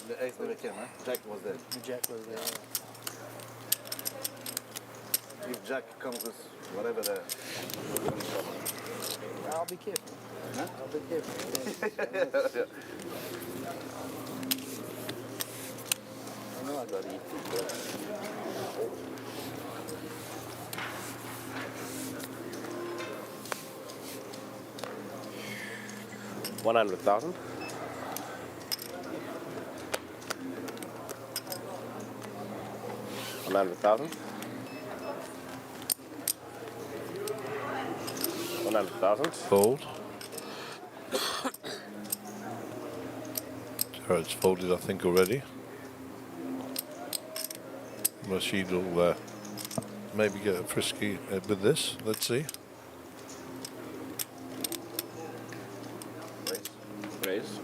The ace never came, huh? Jack was there. The jack was there. If Jack comes with whatever there. I'll be careful. Huh? I'll be careful. I know I got to eat. 100,000. 100,000. 100,000. Fold. Jared's folded, I think, already. Rashid will maybe get a frisky with this. Let's see. Raise.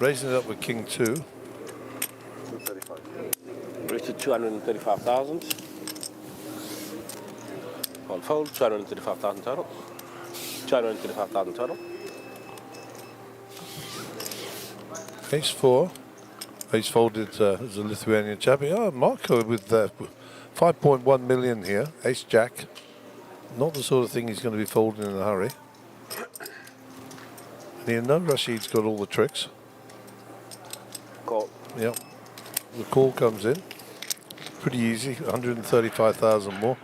Raising it up with King 2. 235. Raise to 235,000. On fold, 235,000 total. 235,000 total. Ace 4. Ace folded as a Lithuanian champion. Oh, Marco with 5.1 million here. Ace Jack. Not the sort of thing he's going to be folding in a hurry. And you know Rashid's got all the tricks. Call. Yep. The call comes in. Pretty easy. 135,000 more.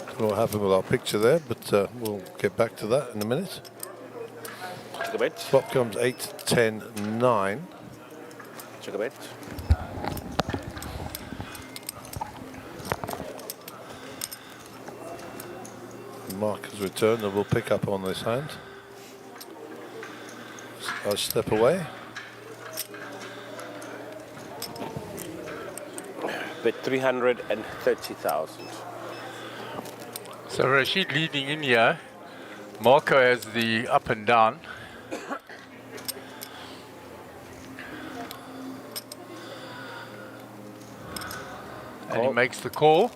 Don't know what happened with our picture there, but we'll get back to that in a minute. Check a bet. Flop comes 8, 10, 9. Check a bet. Marker's return, and we'll pick up on this hand. I'll step away. Bet 330,000. So Rashid leading in here. Marco has the up and down. And he makes the call.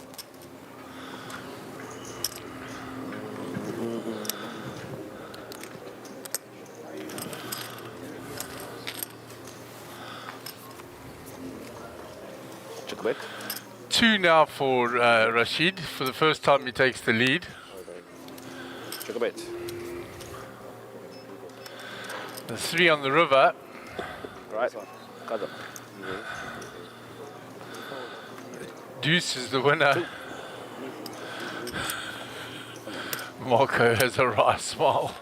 Check a bet. 2 now for Rashid. For the first time he takes the lead. Check a bet. The 3 on the river. Right. Got them. Deuce is the winner. Marco has a wry smile.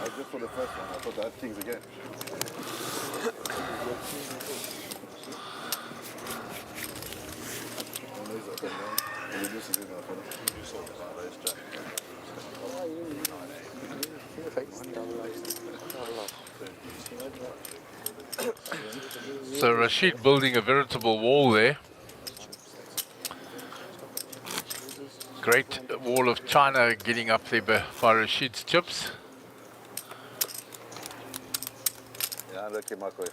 I just for the first one. I thought I had kings again. So Rashid building a veritable wall there. Great wall of China getting up there by Rashid's chips. Yeah, I'm okay, Marco.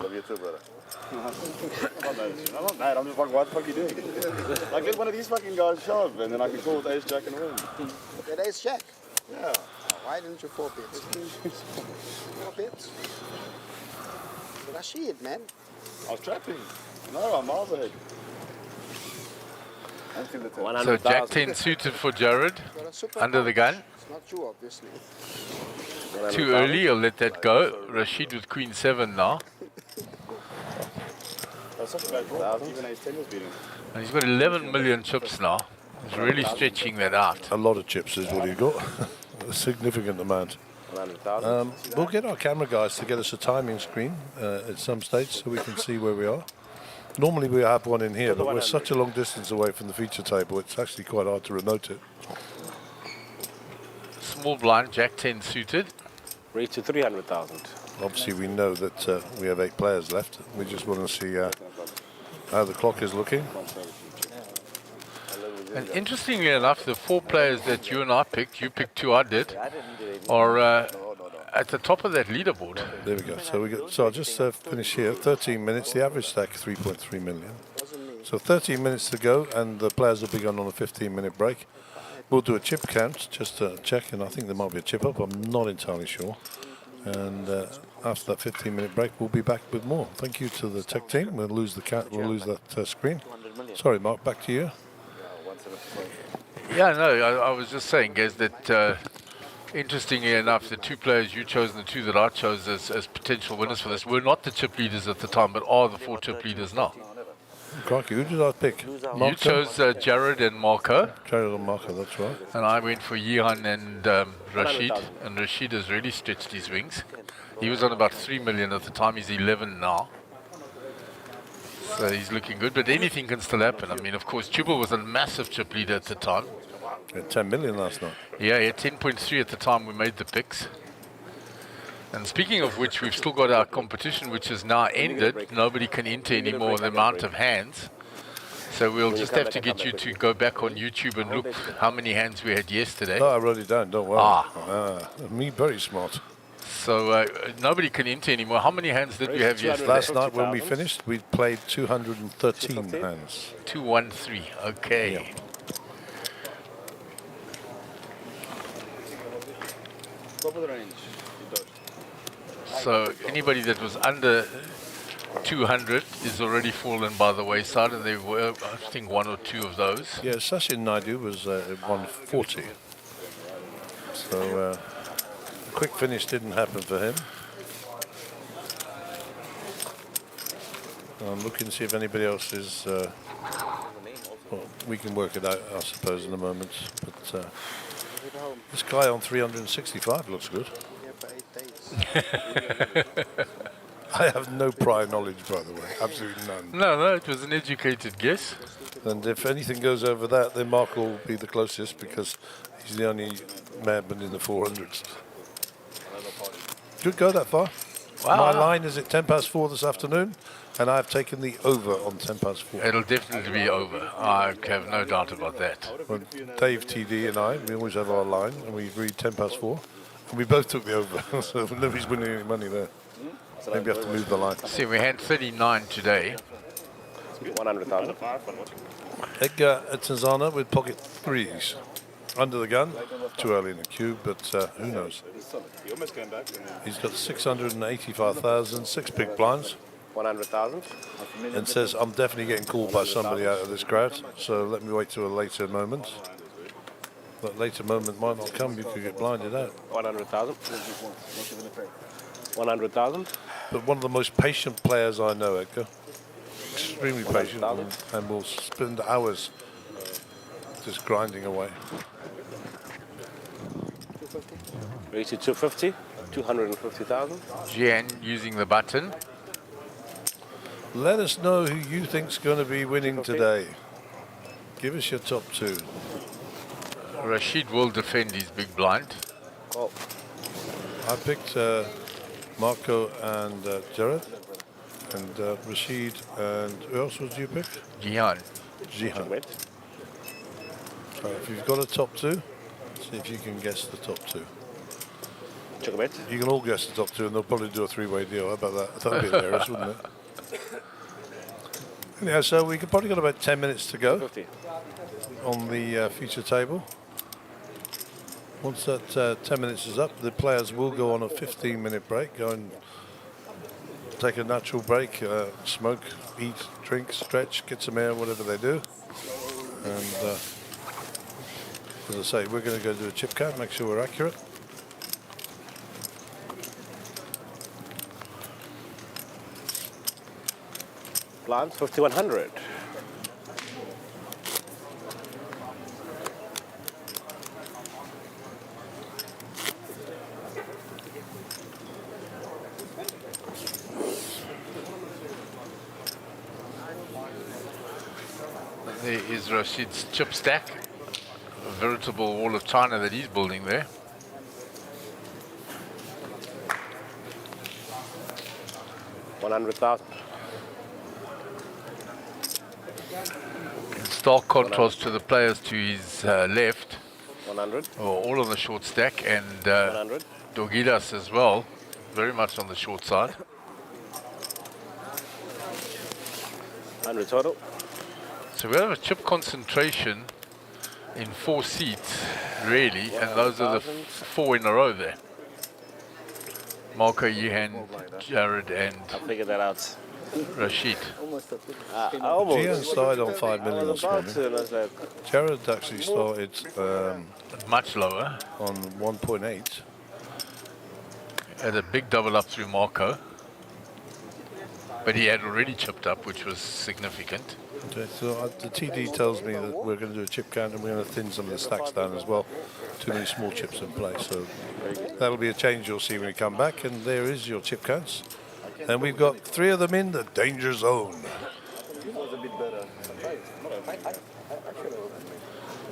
Love you too, brother. I'm not mad. I'm just like, what the fuck are you doing? Like, let one of these fucking guys shove, and then I can call with ace jack and win. That ace jack. Yeah. Why didn't you 4 bits? 4 bits. Rashid, man. I was trapping. No, I'm miles ahead. So Jack 10 suited for Jared, under the gun. It's not you, obviously. Too early, I'll let that go. Rashid with Queen 7 now. That's such a bad draw. Even ace 10 was beating. And he's got 11 million chips now. He's really stretching that out. A lot of chips is what he got. A significant amount. 100,000. We'll get our camera guys to get us a timing screen at some stage so we can see where we are. Normally we have one in here, but we're such a long distance away from the feature table, it's actually quite hard to remote it. Small blind, Jack 10 suited. Raised to 300,000. Obviously we know that we have 8 players left. We just want to see how the clock is looking. And interestingly enough, the 4 players that you and I picked, you picked 2, I did, are at the top of that leaderboard. There we go. So I'll just finish here. 13 minutes. The average stack 3.3 million. So 13 minutes to go, and the players will be gone on a 15-minute break. We'll do a chip count just to check, and I think there might be a chip up. I'm not entirely sure. And after that 15-minute break, we'll be back with more. Thank you to the tech team. We'll lose the We'll lose that screen. Sorry, Mark. Back to you. Yeah, no, I was just saying, guys, that interestingly enough, the 2 players you chose and the 2 that I chose as potential winners for this were not the chip leaders at the time, but are the 4 chip leaders now. Crikey, who did I pick? You chose Jared and Marco. Jared and Marco, that's right. And I went for Jihan and Rashid. And Rashid has really stretched his wings. He was on about 3 million at the time. He's 11 now. So he's looking good, but anything can still happen. I mean, of course, Chubel was a massive chip leader at the time. He had 10 million last night. Yeah, he had 10.3 at the time we made the picks. And speaking of which, we've still got our competition, which is now ended. Nobody can enter anymore the amount of hands. So we'll just have to get you to go back on YouTube and look how many hands we had yesterday. No, I wrote it down, don't worry. Me, very smart. So nobody can enter anymore. How many hands did we have yesterday? Last night when we finished, we played 213 hands. 213, okay. Yeah. Top of the range. So anybody that was under 200 is already fallen by the wayside, and there were, I think, 1 or 2 of those. Yeah, Sachin Naidu was at 140. So a quick finish didn't happen for him. I'm looking to see if anybody else is... well, we can work it out, I suppose, in a moment. But this guy on 365 looks good. I have no prior knowledge, by the way, absolutely none. No, it was an educated guess. And if anything goes over that, then Mark will be the closest because he's the only madman in the 400s. Could go that far. Wow. My line is at 4:10 this afternoon, and I've taken the over on 4:10. It'll definitely be over. I have no doubt about that. Well, Dave, TD, and I, we always have our line, and we agreed 4:10, and we both took the over, so nobody's winning any money there. Maybe have to move the line. See, we had 39 today. 100,000. Edgar at Tanzana with pocket 3s. Under the gun. Too early in the queue, but who knows? He's got 685,000, 6 big blinds. 100,000. And says, I'm definitely getting called by somebody out of this crowd, so let me wait till a later moment. That later moment might not come, you could get blinded out. 100,000. 100,000. But one of the most patient players I know, Edgar. Extremely patient, and will spend hours just grinding away. Raised to 250. 250,000. Jen using the button. Let us know who you think's going to be winning today. Give us your top 2. Rashid will defend his big blind. Oh. I picked Marco and Jared, and Rashid, and who else was you pick? Jihan. So if you've got a top 2, see if you can guess the top 2. Check a bet. You can all guess the top 2, and they'll probably do a 3-way deal. How about that? That'd be hilarious, wouldn't it? Anyhow, so we could probably got about 10 minutes to go 50. on the feature table. Once that 10 minutes is up, the players will go on a 15-minute break, go and take a natural break, smoke, eat, drink, stretch, get some air, whatever they do. And as I say, we're going to go do a chip count, make sure we're accurate. Blinds 5,100. Here's Rashid's chip stack. A veritable wall of China that he's building there. $100,000. In stark contrast to the players to his left, 100. all on the short stack, and 100. Dorgidas as well, very much on the short side. 100 total. So we have a chip concentration in 4 seats, really, and those are the 4 in a row there. Marco, Yehan, Jared, and I figured that out. Rashid. Gian started on 5 million this morning. Jared actually started much lower on 1.8. Had a big double up through Marco, but he had already chipped up, which was significant. Okay, so the TD tells me that we're going to do a chip count and we're going to thin some of the stacks down as well. Too many small chips in play, so that'll be a change you'll see when we come back. And there is your chip counts. And we've got 3 of them in the danger zone.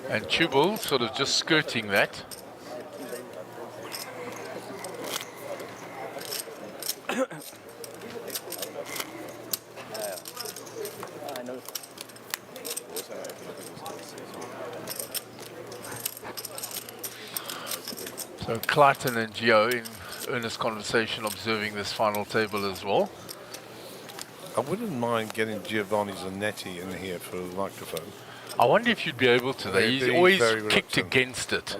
And Tubal sort of just skirting that. So Clayton and Gio in earnest conversation observing this final table as well. I wouldn't mind getting Giovanni Zanetti in here for the microphone. I wonder if you'd be able to. Though. He's always kicked against it.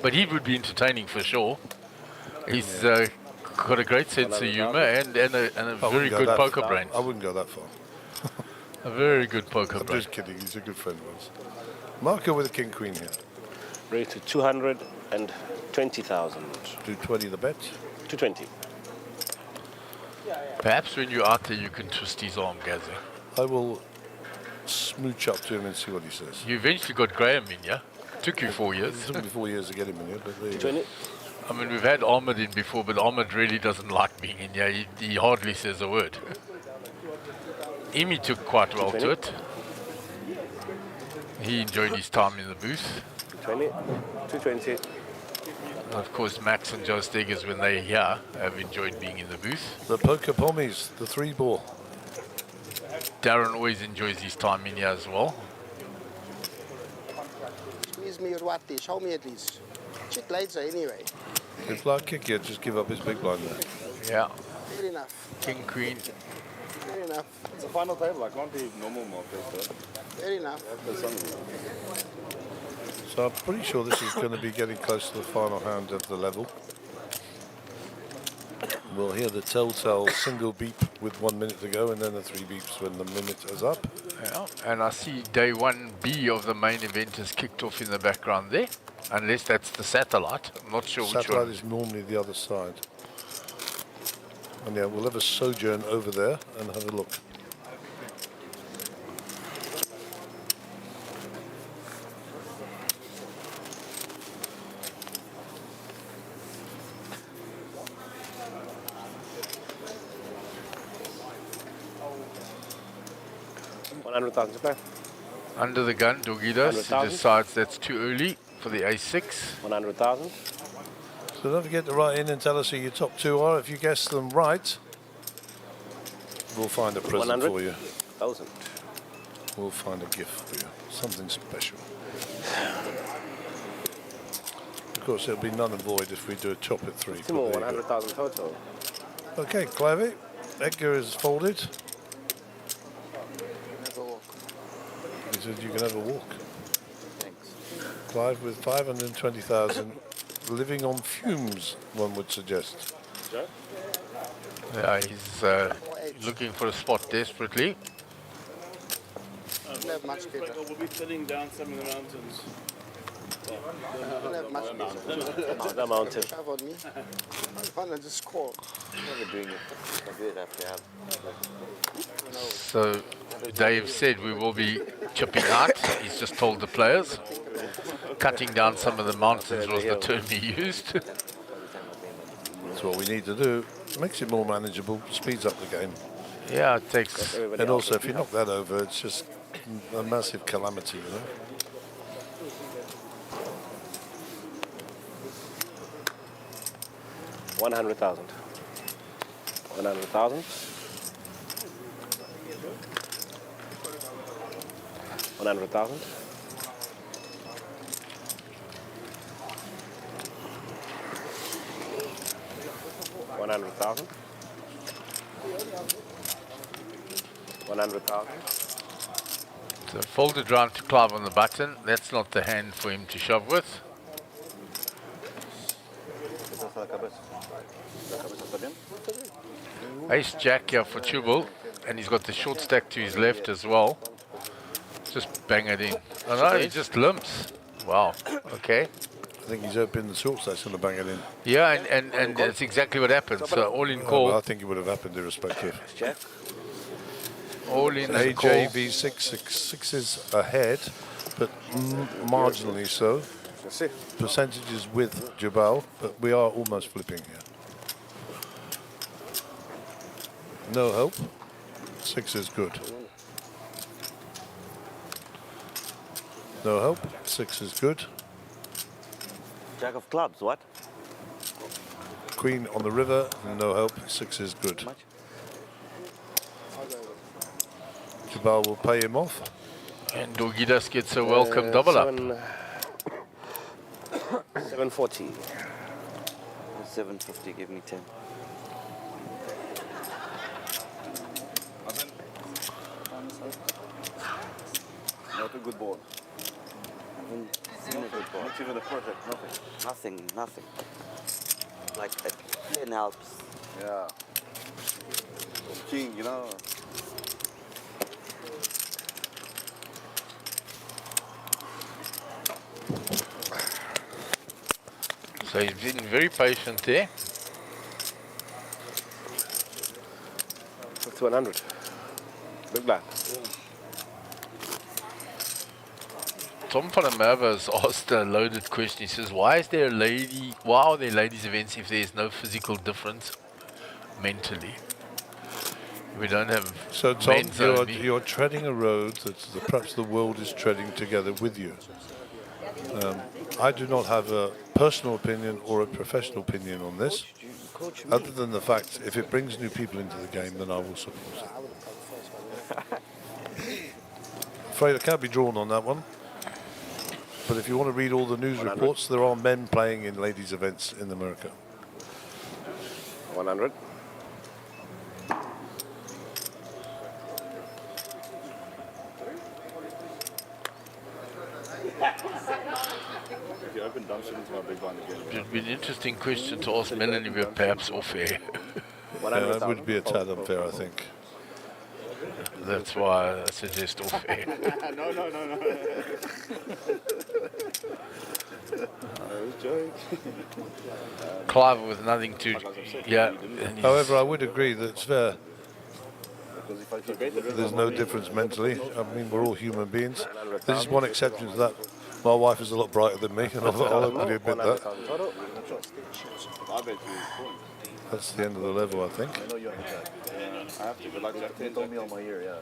But he would be entertaining for sure. He's got a great sense of humor and a very good poker brain. I wouldn't go that far. A very good poker brain. I'm just kidding. He's a good friend of ours. Marco with a king queen here. Raised to 220,000. 220 the bet. 220. Perhaps when you're out there, you can twist his arm, Gazzy. I will smooch up to him and see what he says. You eventually got Graham in, yeah? Took you 4 years. It took me 4 years to get him in here, but there you go. I mean, we've had Ahmed in before, but Ahmed really doesn't like being in here. He hardly says a word. Emi took quite well to it. He enjoyed his time in the booth. 220. And of course, Max and Joe Stegers, when they're here, have enjoyed being in the booth. The poker pommies, the 3-ball. Darren always enjoys his time in here as well. Squeeze me or what? Show me at least. Check later anyway. If like kick here, just give up his big blind there. Yeah. Fair enough. King, queen. Fair enough. It's a final table. I can't do normal markers, though. Fair enough. So I'm pretty sure this is going to be getting close to the final hand of the level. We'll hear the telltale single beep with 1 minute to go, and then the 3 beeps when the minute is up. Yeah. And I see day 1B of the main event has kicked off in the background there, unless that's the satellite. I'm not sure which one. Satellite is normally the other side. And yeah, we'll have a sojourn over there and have a look. $100,000 to play. Under the gun, Dorgidas decides that's too early for the A6. 100,000. So don't forget to write in and tell us who your top 2 are. If you guess them right, we'll find a present for you. 1,000. We'll find a gift for you. Something special. Of course, there'll be none and void if we do a chop at 3. 2 more, 100,000 total. Okay, Clive. Edgar is folded. He said you can have a walk. Thanks. Clive with 520,000, living on fumes, one would suggest. Yeah, he's looking for a spot desperately. Don't have much better. We'll be sitting down some in the mountains. Don't have much better. The mountain. Shove on me. I want to just score. Never doing it. I do it after I have. So Dave said we will be chipping out. He's just told the players. Cutting down some of the mountains was the term he used. That's what we need to do. Makes it more manageable, speeds up the game. Yeah, it takes. And also, if you knock that over, it's just a massive calamity, you know. $100,000. 100,000. 100,000. 100,000. 100,000. So fold it round to Clive on the button. That's not the hand for him to shove with. Ace Jack here for Tubal, and he's got the short stack to his left as well. Just bang it in. Oh no, he just limps. Wow. Okay. I think he's opened the short stack's going to bang it in. Yeah, and that's exactly what happened. So all in call. Well, I think it would have happened irrespective. All in as a call. AJV6 is ahead, but marginally so. Percentages with Jabal, but we are almost flipping here. No help. 6 is good. No help. 6 is good. Jack of clubs, what? Queen on the river, no help. 6 is good. Jabal will pay him off. And Dorgidas gets a welcome double up. 740. 750, give me 10. Not a good board. Seen a good board. Not even a project, nothing. Nothing. Like a 10 helps. Yeah. King, you know. So he's been very patient there. That's 100. Big blind. Tom van der Merwe has asked a loaded question. He says, why are there ladies events if there's no physical difference mentally? We don't have So Tom, men's only. you're treading a road that perhaps the world is treading together with you. I do not have a personal opinion or a professional opinion on this, other than the fact if it brings new people into the game, then I will support it. Afraid I can't be drawn on that one. But if you want to read all the news reports, there are men playing in ladies' events in America. 100. If you open Dunson into my big blind again. It would be an interesting question to ask Melanie, but perhaps off air. It would be a tad unfair, I think. That's why I suggest off air. No. I was joking. Clive with nothing to, yeah. However, I would agree that it's fair. There's no difference mentally. I mean, we're all human beings. There's just one exception to that. My wife is a lot brighter than me, and I'll openly admit that. That's the end of the level, I think. I know you're on the track. I have to, but like Jack 10 told me on my ear, yeah.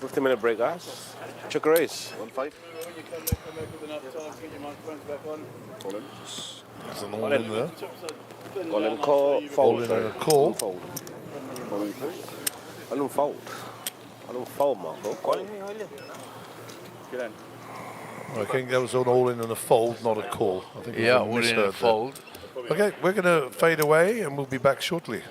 50-minute break, guys. Check a race. 1-5. When you come back with enough time to get your microphones back on. Call him. There's an all in there. Call and call, fold. All in and a call. Fold. I don't fold. I don't fold, Marco. Call. Get in. I think that was an all in and a fold, not a call. I think Yeah, all in and a fold. Okay, we're going to fade away and we'll be back shortly.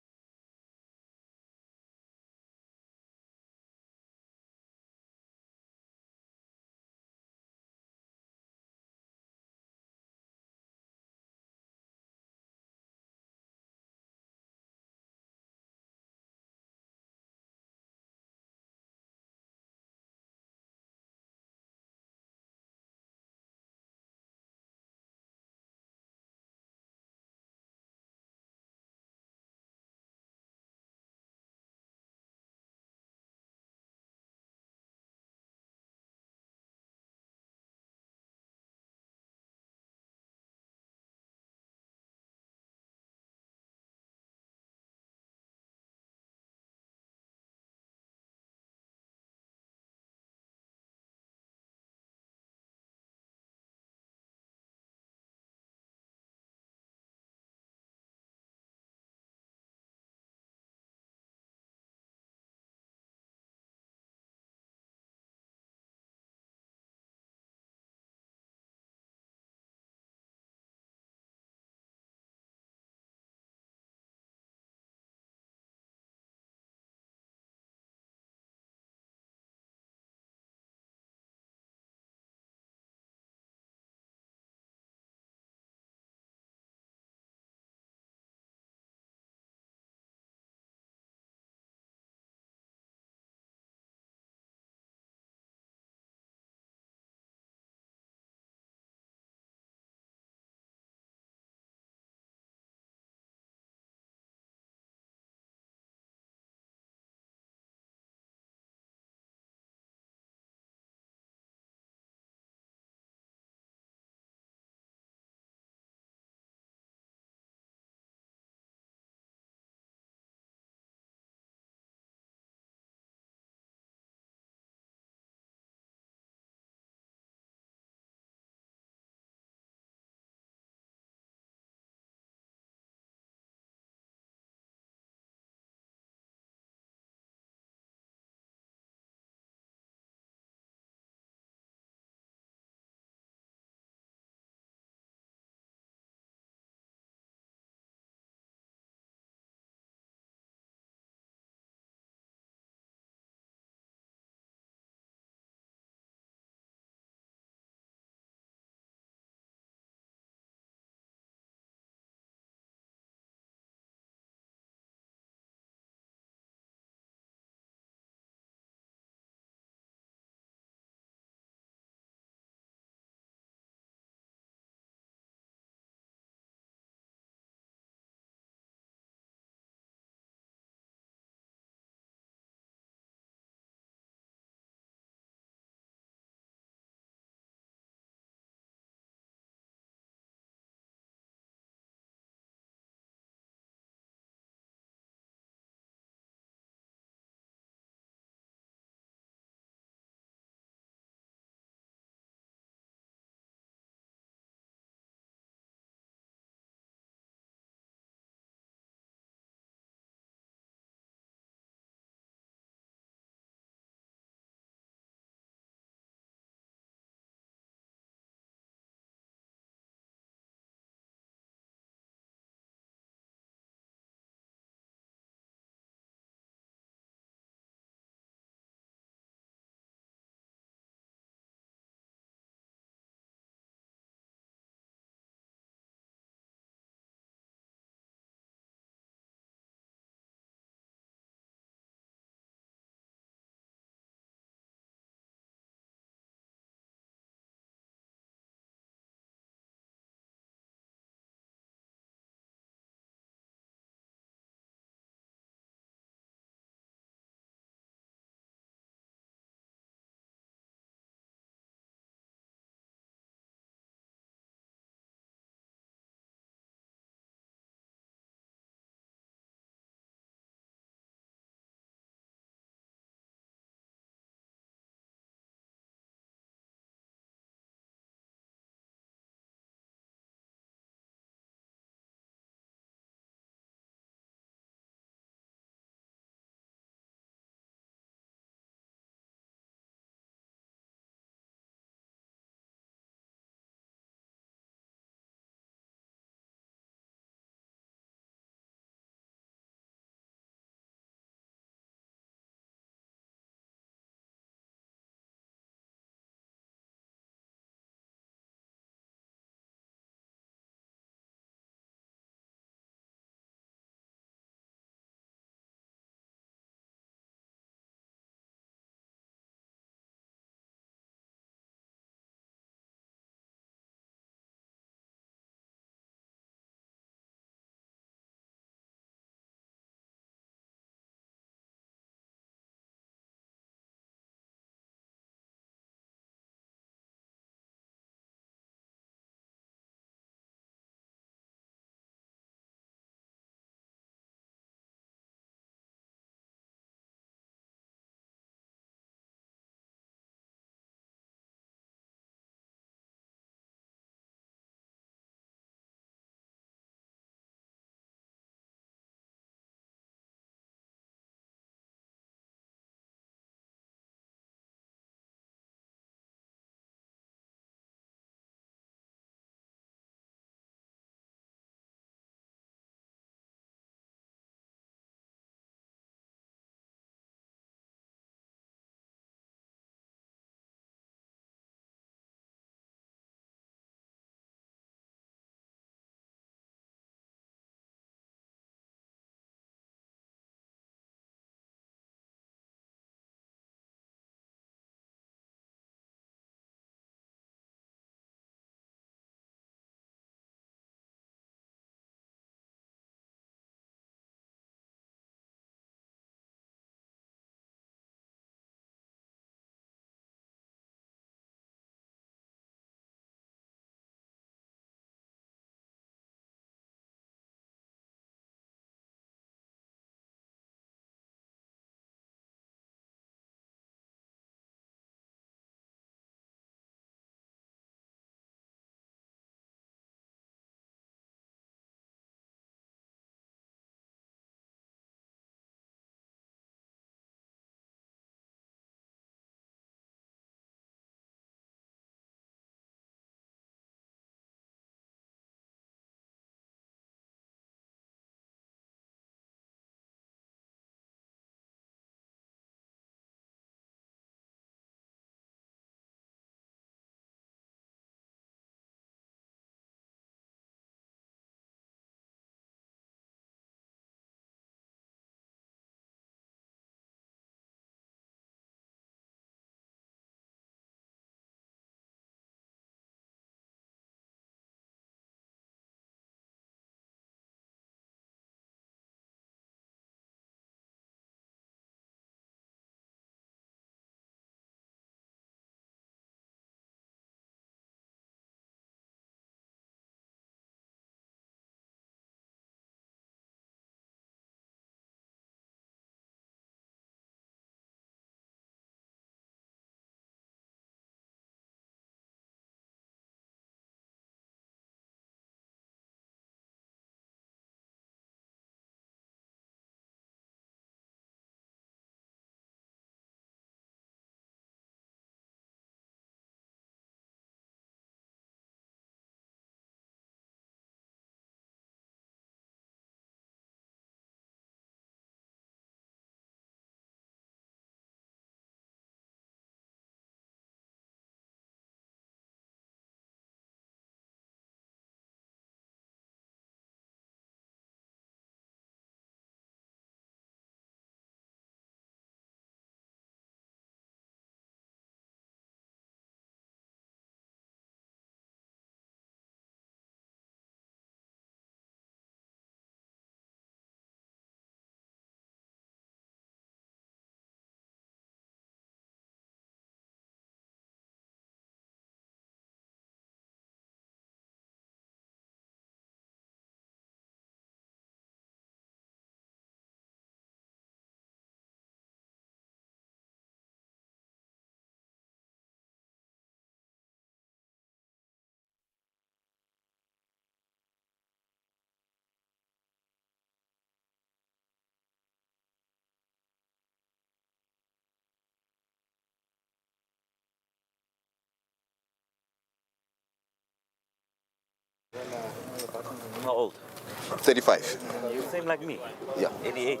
How old? 35. You same like me. Yeah. 88.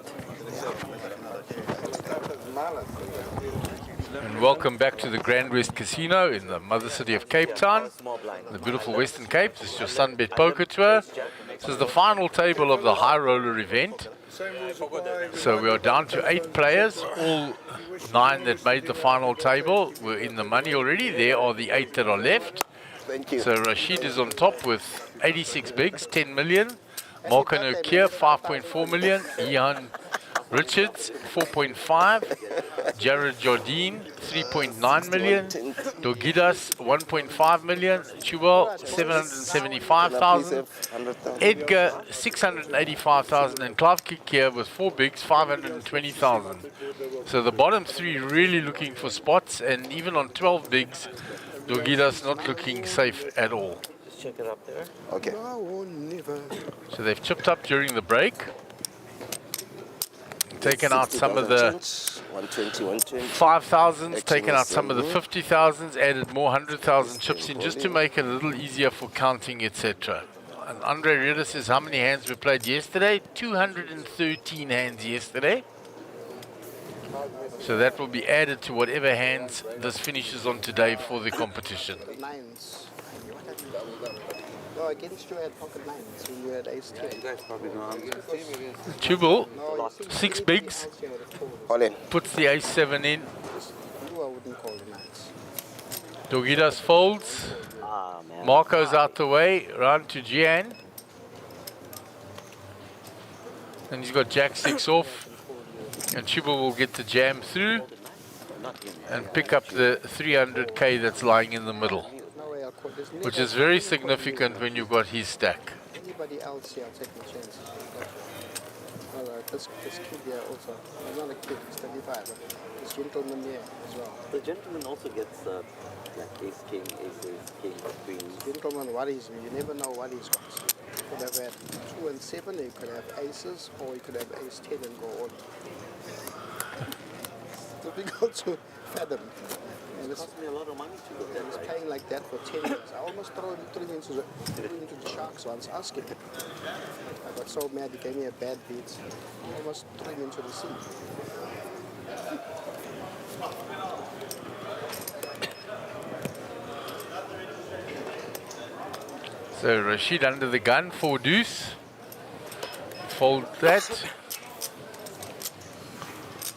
And welcome back to the GrandWest Casino in the mother city of Cape Town, the beautiful Western Cape. This is your SunBet Poker Tour. This is the final table of the high roller event. So we are down to 8 players. All 9 that made the final table were in the money already. There are the 8 that are left. Thank you. So Rashid is on top with 86 bigs, 10 million. Marco Nokia, 5.4 million. Ian Richards, 4.5. Jared Jardine, 3.9 million. Dogidas, 1.5 million. Chubal, 775,000. Edgar, 685,000. And Clive Kikia with 4 bigs, 520,000. So the bottom 3 really looking for spots, and even on 12 bigs, Dogidas not looking safe at all. Just check it up there. Okay. So they've chipped up during the break. Taken out some of the 5,000s, taken out some of the 50,000s, added more 100,000 chips in just to make it a little easier for counting, etc. And Andre Reda says how many hands were played yesterday? 213 hands yesterday. So that will be added to whatever hands this finishes on today for the competition. Nines. No, against you had pocket nines when you had ace 10. You guys probably know Chubal, 6 bigs, All in. puts the ace 7 in. You I wouldn't call the nines. Dogidas folds. Ah, man. Marco's out the way, round to Gian. And he's got Jack 6 off. And Chubal will get the jam through and pick up the 300k that's lying in the middle, which is very significant when you've got his stack. Anybody else here, I'll take my chance. Alright, this kid here also. He's not a kid, he's 35, but this gentleman here as well. The gentleman also gets like ace king, aces, king, queens. Gentleman worries me, you never know what he's got. He could have had 2 and 7, he could have aces, or he could have ace 10 and go on. It's difficult to fathom. And It cost me a lot of money to do that. he's playing like that for 10 years. I almost threw him into the Sharks once, asking him. I got so mad, he gave me a bad beat. I almost threw him into the sea. So Rashid under the gun, 4 deuce. Fold that.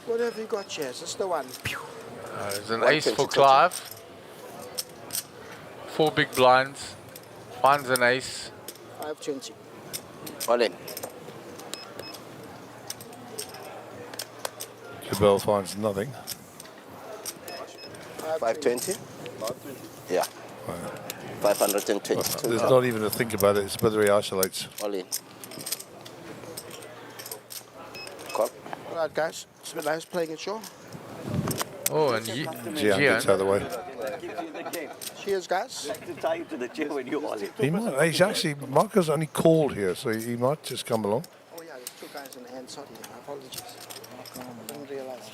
What have you got, Chaz? It's the one. There's an ace for Clive. 4 big blinds. Finds an ace. 520. All in. Jabel finds nothing. 520? Yeah. 522. There's not even a think about it. It's whether he isolates. All in. Call. Alright, guys. It's been nice playing it, sure. Oh, and Gian Gian. gets out of the way. Cheers, guys. To tie you to the chair when you all in. He might. He's actually Marco's only called here, so he might just come along. Oh yeah, there's 2 guys in the hand. Sorry, I apologize. I didn't realize.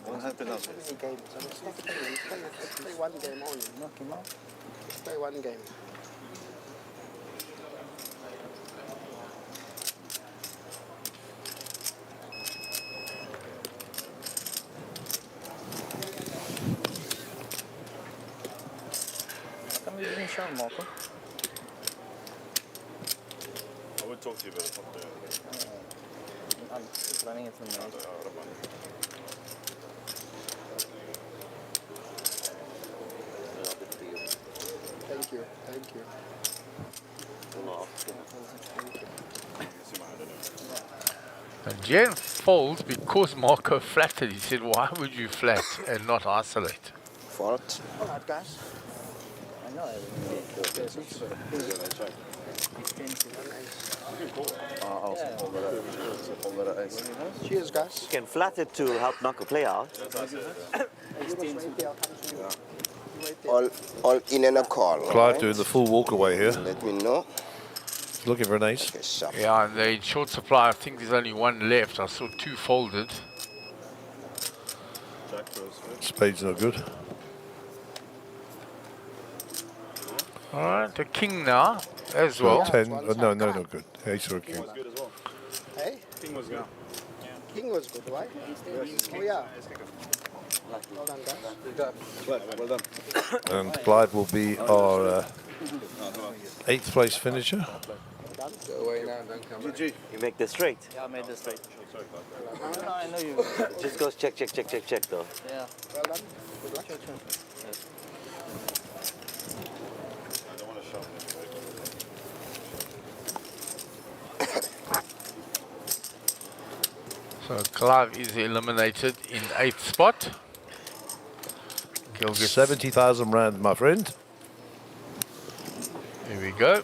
What happened now? So many games. I mean, stop playing. Let's play one game only. Knock him out. Let's play one game. Come you didn't show Marco. I would talk to you about it. I'm just running it from there. Thank you. Thank you. And Gian folds because Marco flattered. He said, why would you flat and not isolate? Fault. Alright, guys. I know Cheers, guys. You can flat it to help knock a player out. All in and a call. Clive doing the full walk away here. Let me know. He's looking for an ace. Yeah, and they're in short supply. I think there's only 1 left. I saw 2 folded. Spade's no good. All right, the king now as well. 10. No, good. Ace or a king. Hey? King was good. King was good, right? Oh, yeah. Well done, guys. Well done. And Clive will be our 8th place finisher. Go away now, don't come back. You make this straight. Yeah, I made this straight. No, I know you. Just goes check though. Yeah. Well done. Good luck. So Clive is eliminated in 8th spot. He'll get 70,000 rand, my friend. Here we go.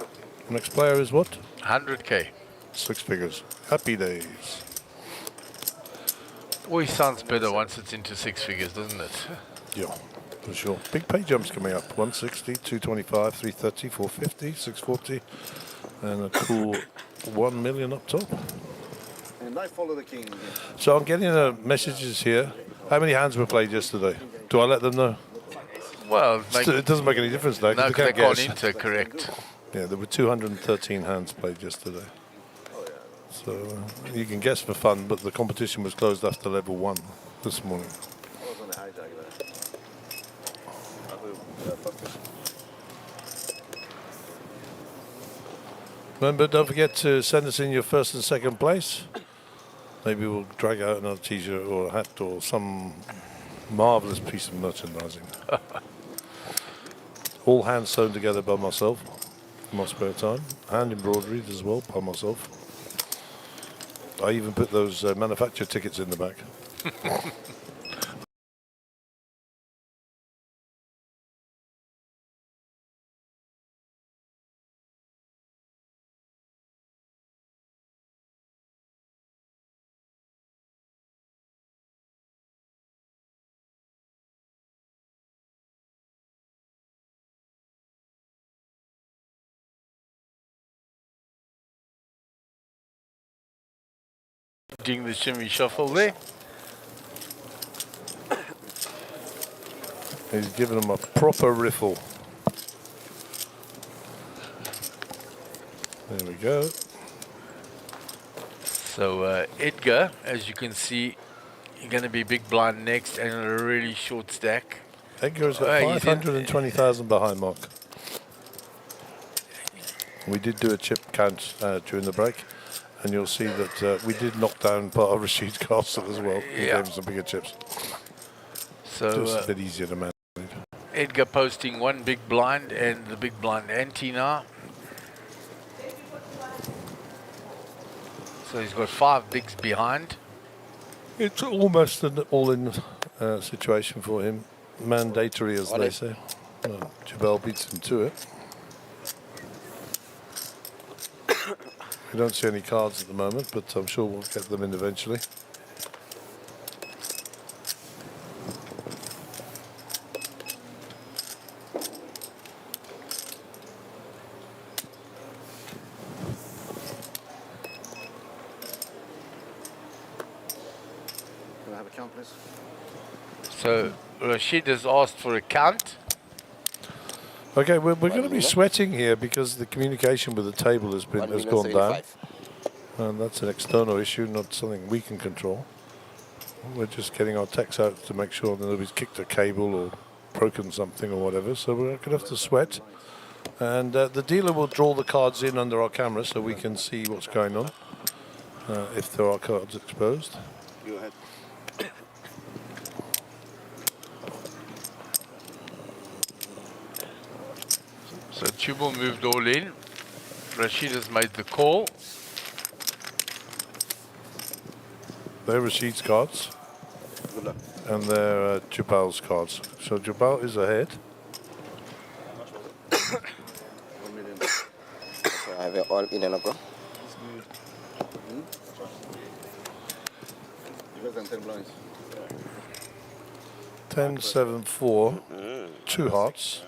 Next player is what? 100k. 6 figures. Happy days. Always sounds better once it's into 6 figures, doesn't it? Yeah, for sure. Big pay jumps coming up. 160, 225, 330, 450, 640. And a cool 1 million up top. And I follow the king. So I'm getting messages here. How many hands were played yesterday? Do I let them know? Well, It doesn't make any difference now. No, They they can't can't guess. enter, correct. Yeah, there were 213 hands played yesterday. So you can guess for fun, but the competition was closed after level 1 this morning. I was on the hijack there. Remember, don't forget to send us in your 1st and 2nd place. Maybe we'll drag out another t-shirt or a hat or some marvellous piece of merchandising. All hands sewn together by myself in my spare time. Hand embroidered as well by myself. I even put those manufacturer tickets in the back. Doing the shimmy shuffle there. He's given them a proper riffle. There we go. So Edgar, as you can see, you're going to be big blind next and a really short stack. Edgar's got 520,000 behind Mark. We did do a chip count during the break, and you'll see that we did knock down part of Rashid's castle as well. We gave him some bigger chips. So just a bit easier to manage. Edgar posting 1 big blind and the big blind ante now. So he's got 5 bigs behind. It's almost an all-in situation for him. Mandatory, as they say. Well, Jabal beats him to it. We don't see any cards at the moment, but I'm sure we'll get them in eventually. Can I have a count, please? So Rashid has asked for a count. Okay, we're going to be sweating here because the communication with the table has gone down, and that's an external issue, not something we can control. We're just getting our techs out to make sure that nobody's kicked a cable or broken something or whatever. So we're going to have to sweat, and the dealer will draw the cards in under our camera so we can see what's going on if there are cards exposed. Go ahead. So Tubal moved all in. Rashid has made the call. They're Rashid's cards. Good luck. And they're Jabal's cards. So Jabal is ahead. 1 million. So I have it all in and bro. Less than 10 blinds. 10, 7, 4, 2 hearts.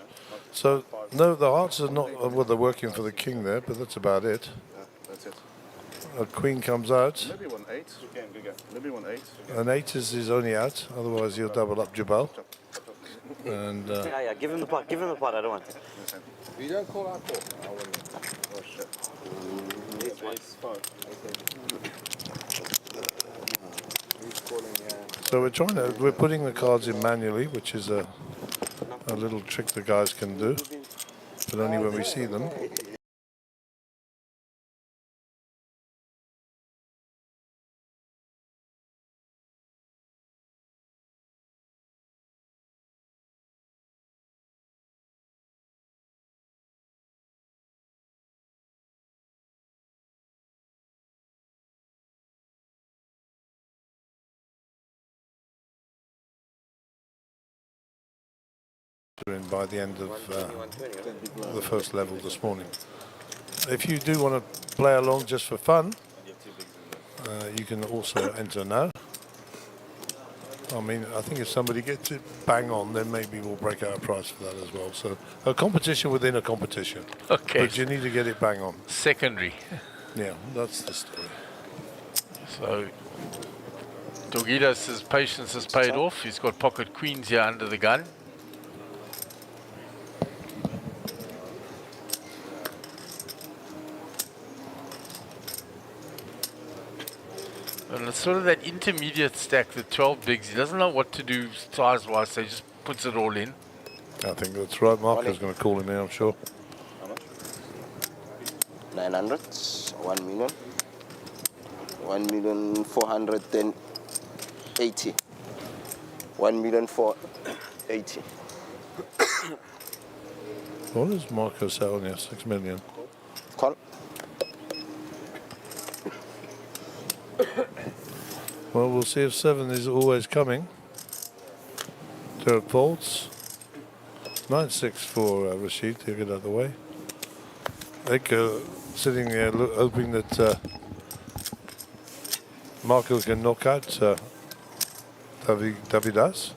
So, no, the hearts are not, well, they're working for the king there, but that's about it. Yeah, that's it. A queen comes out. Maybe 1-8. Maybe 1-8. An 8 is only out, otherwise he'll double up Jabal. And Yeah, give him the pot. Give him the pot. I don't want it. You don't call out call. I wouldn't. Oh shit. It's fine. He's calling. so we're putting the cards in manually, which is a little trick the guys can do, but only when we see them. In by the end of the first level this morning. If you do want to play along just for fun, you can also enter now. I mean, I think if somebody gets it bang on, then maybe we'll break out a prize for that as well. So a competition within a competition. Okay. But you need to get it bang on. Secondary. Yeah, that's the story. So Dorgidas' patience has paid off. He's got pocket queens here under the gun. And it's sort of that intermediate stack, the 12 bigs. He doesn't know what to do size-wise, so he just puts it all in. I think that's right. Marco's going to call him in, I'm sure. 900, 1 million, 1,480,000, 1,480,000. What is Marco selling here? 6 million. Call. Well, we'll see if 7 is always coming. Derek folds. 9-6 for Rashid to get out of the way. Edgar sitting there hoping that Marco can knock out Davidas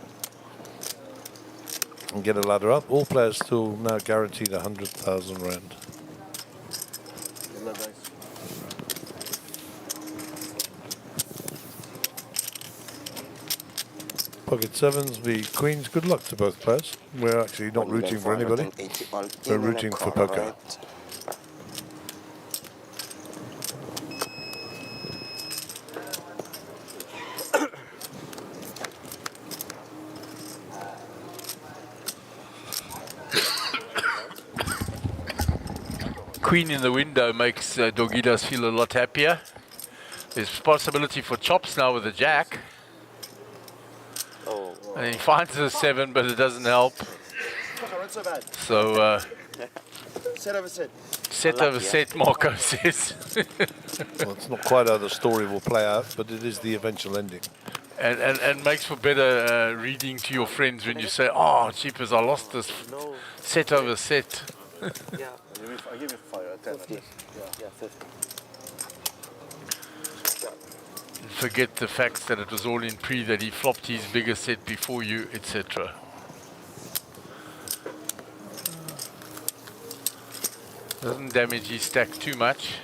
and get a ladder up. All players still now guaranteed 100,000 rand. Pocket 7s, the queens. Good luck to both players. We're actually not rooting for anybody. We're rooting for poker. Queen in the window makes Dorgidas feel a lot happier. There's possibility for chops now with the jack. And he finds a 7, but it doesn't help. So, set over set. Set over set, Marco says. Well, it's not quite how the story will play out, but it is the eventual ending. And makes for better reading to your friends when you say, oh, cheapers, I lost this set over set. Yeah. I give you 50. Yeah, 50. Forget the fact that it was all in pre, that he flopped his bigger set before you, etc. Doesn't damage his stack too much.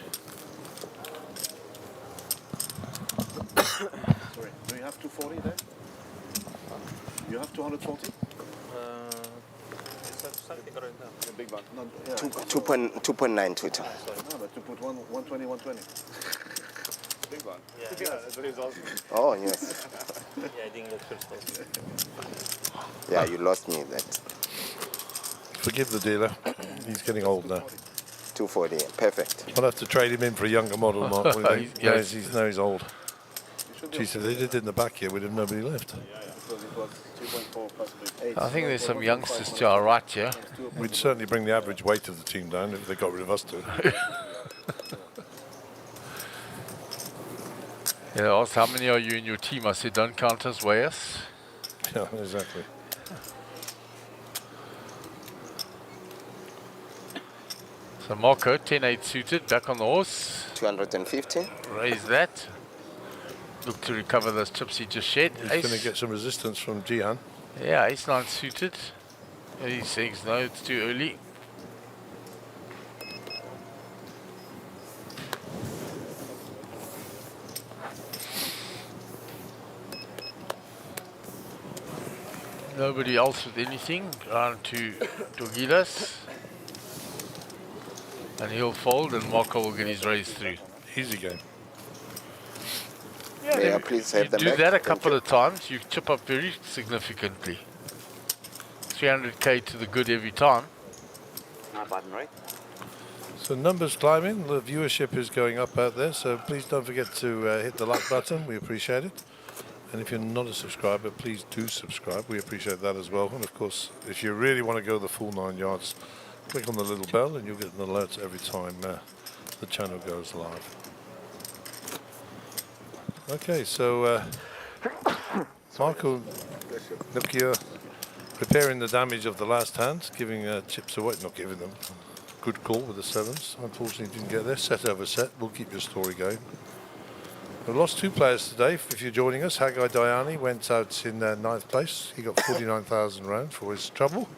Sorry, do you have 240 there? You have 240? The big one. No, yeah. 2.9 total. No, but to put 120, 120. Big one. Yeah, that's what he's asking. Oh, yes. Yeah, I didn't get first. Yeah, you lost me that. Forgive the dealer. He's getting old now. 240, perfect. I'll have to trade him in for a younger model, Mark. When now he's old. She said they did it in the back here. We'd have nobody left. Because it was 2.4 plus 8. I think there's some youngsters to our right here. We'd certainly bring the average weight of the team down if they got rid of us too. They asked, how many are you in your team? I said, don't count us, weigh us. Yeah, exactly. So Marco, 10-8 suited, back on the horse. 250. Raise that. Look to recover those chips he just shed. He's going to get some resistance from Jihan. Yeah, ace-9 suited. He says, no, it's too early. Nobody else with anything. Round to Dogilas. And he'll fold and Marco will get his raise through. Easy game. Yeah, May I then please you have them do back? that a Thank couple you. of times, you chip up very significantly. 300k to the good every time. My button, right? So numbers climbing, the viewership is going up out there, so please don't forget to hit the like button, we appreciate it. And if you're not a subscriber, please do subscribe, we appreciate that as well. And of course, if you really want to go the full 9 yards, click on the little bell and you'll get an alert every time the channel goes live. Okay, so Marco, look here, repairing the damage of the last hand, giving chips away, not giving them. Good call with the sevens. Unfortunately, didn't get there. Set over set. We'll keep your story going. We've lost 2 players today. If you're joining us, Hagai Dayani went out in 9th place. He got 49,000 rand for his trouble.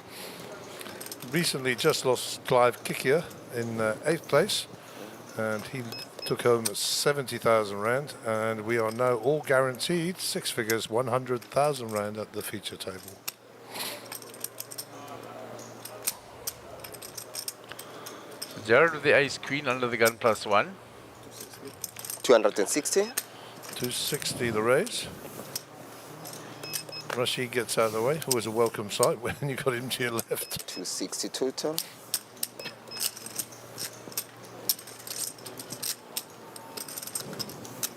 Recently, just lost Clive Kikia in 8th place, and he took home 70,000 rand. And we are now all guaranteed 6 figures, 100,000 rand at the feature table. Jared with the ace queen under the gun +1. 260. 260 the raise. Rashid gets out of the way. Always a welcome sight when you got him to your left. 260 total.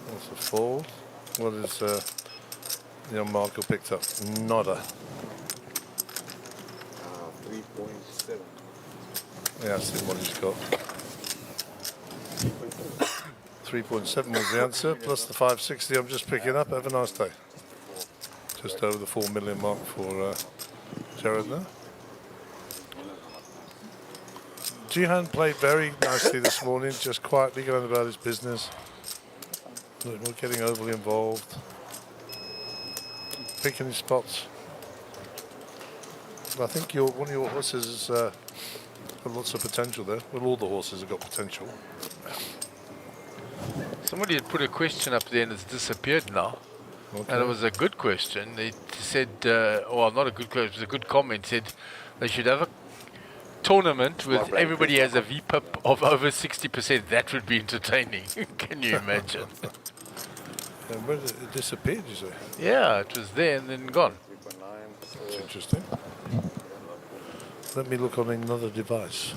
That's a fold. What is young Marco picked up? Nada. 3.7. Yeah, I see what he's got. 3.7 was the answer, plus the 560 I'm just picking up. Have a nice day. Just over the 4 million mark for Jared now. Jihan played very nicely this morning, just quietly going about his business. Not getting overly involved. Picking his spots. I think one of your horses is got lots of potential there. Well, all the horses have got potential. Somebody had put a question up there and it's disappeared now. Okay. And it was a good question. It said, well, not a good question, it was a good comment. It said they should have a tournament with everybody has a VPIP of over 60%. That would be entertaining. Can you imagine? And where did it disappeared, you say? Yeah, it was there and then gone. That's interesting. Let me look on another device.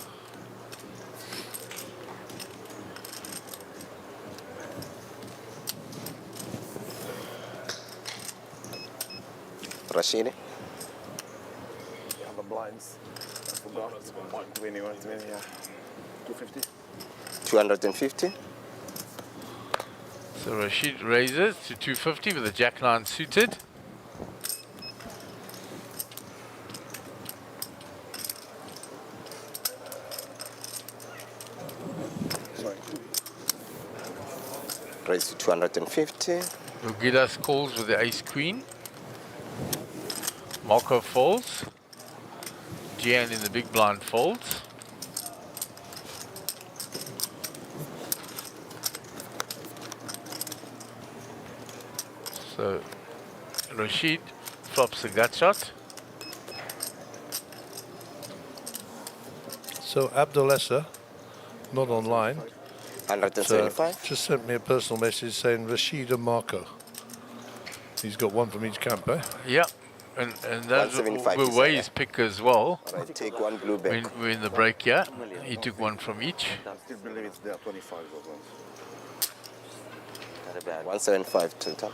Rashid. Yeah, the blinds. I forgot. It's 120, 120, yeah. 250. 250. So Rashid raises to 250 with a jack 9 suited. Sorry. Raise to 250. Rugidas calls with the ace queen. Marco folds. Gian in the big blind folds. So Rashid flops a gut shot. So Abdulessa, not online, 175. just sent me a personal message saying Rashid and Marco. He's got one from each camp, eh? Yeah, and those 175 were is Way's pick as well. I take one blue back. When we're in the break, yeah. He took one from each. I still believe it's there, 25 of them. Not a bad 175 total.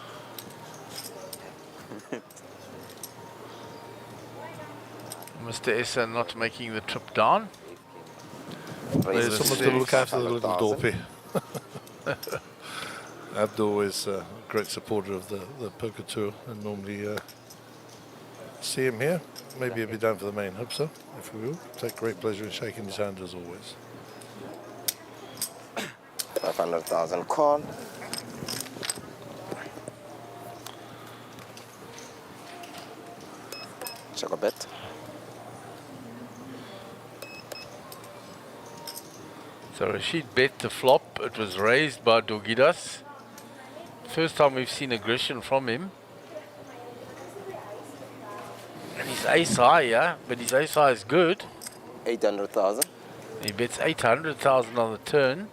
Mr. Essa not making the trip down. There's someone to look after the little dopey. Abdul is a great supporter of the poker tour and normally see him here. Maybe he'll be down for the main. Hope so, if we will. Take great pleasure in shaking his hand as always. 500,000 call. Check a bet. So Rashid bet the flop. It was raised by Dogidas. First time we've seen aggression from him. And his ace high, yeah? But his ace high is good. 800,000. He bets 800,000 on the turn.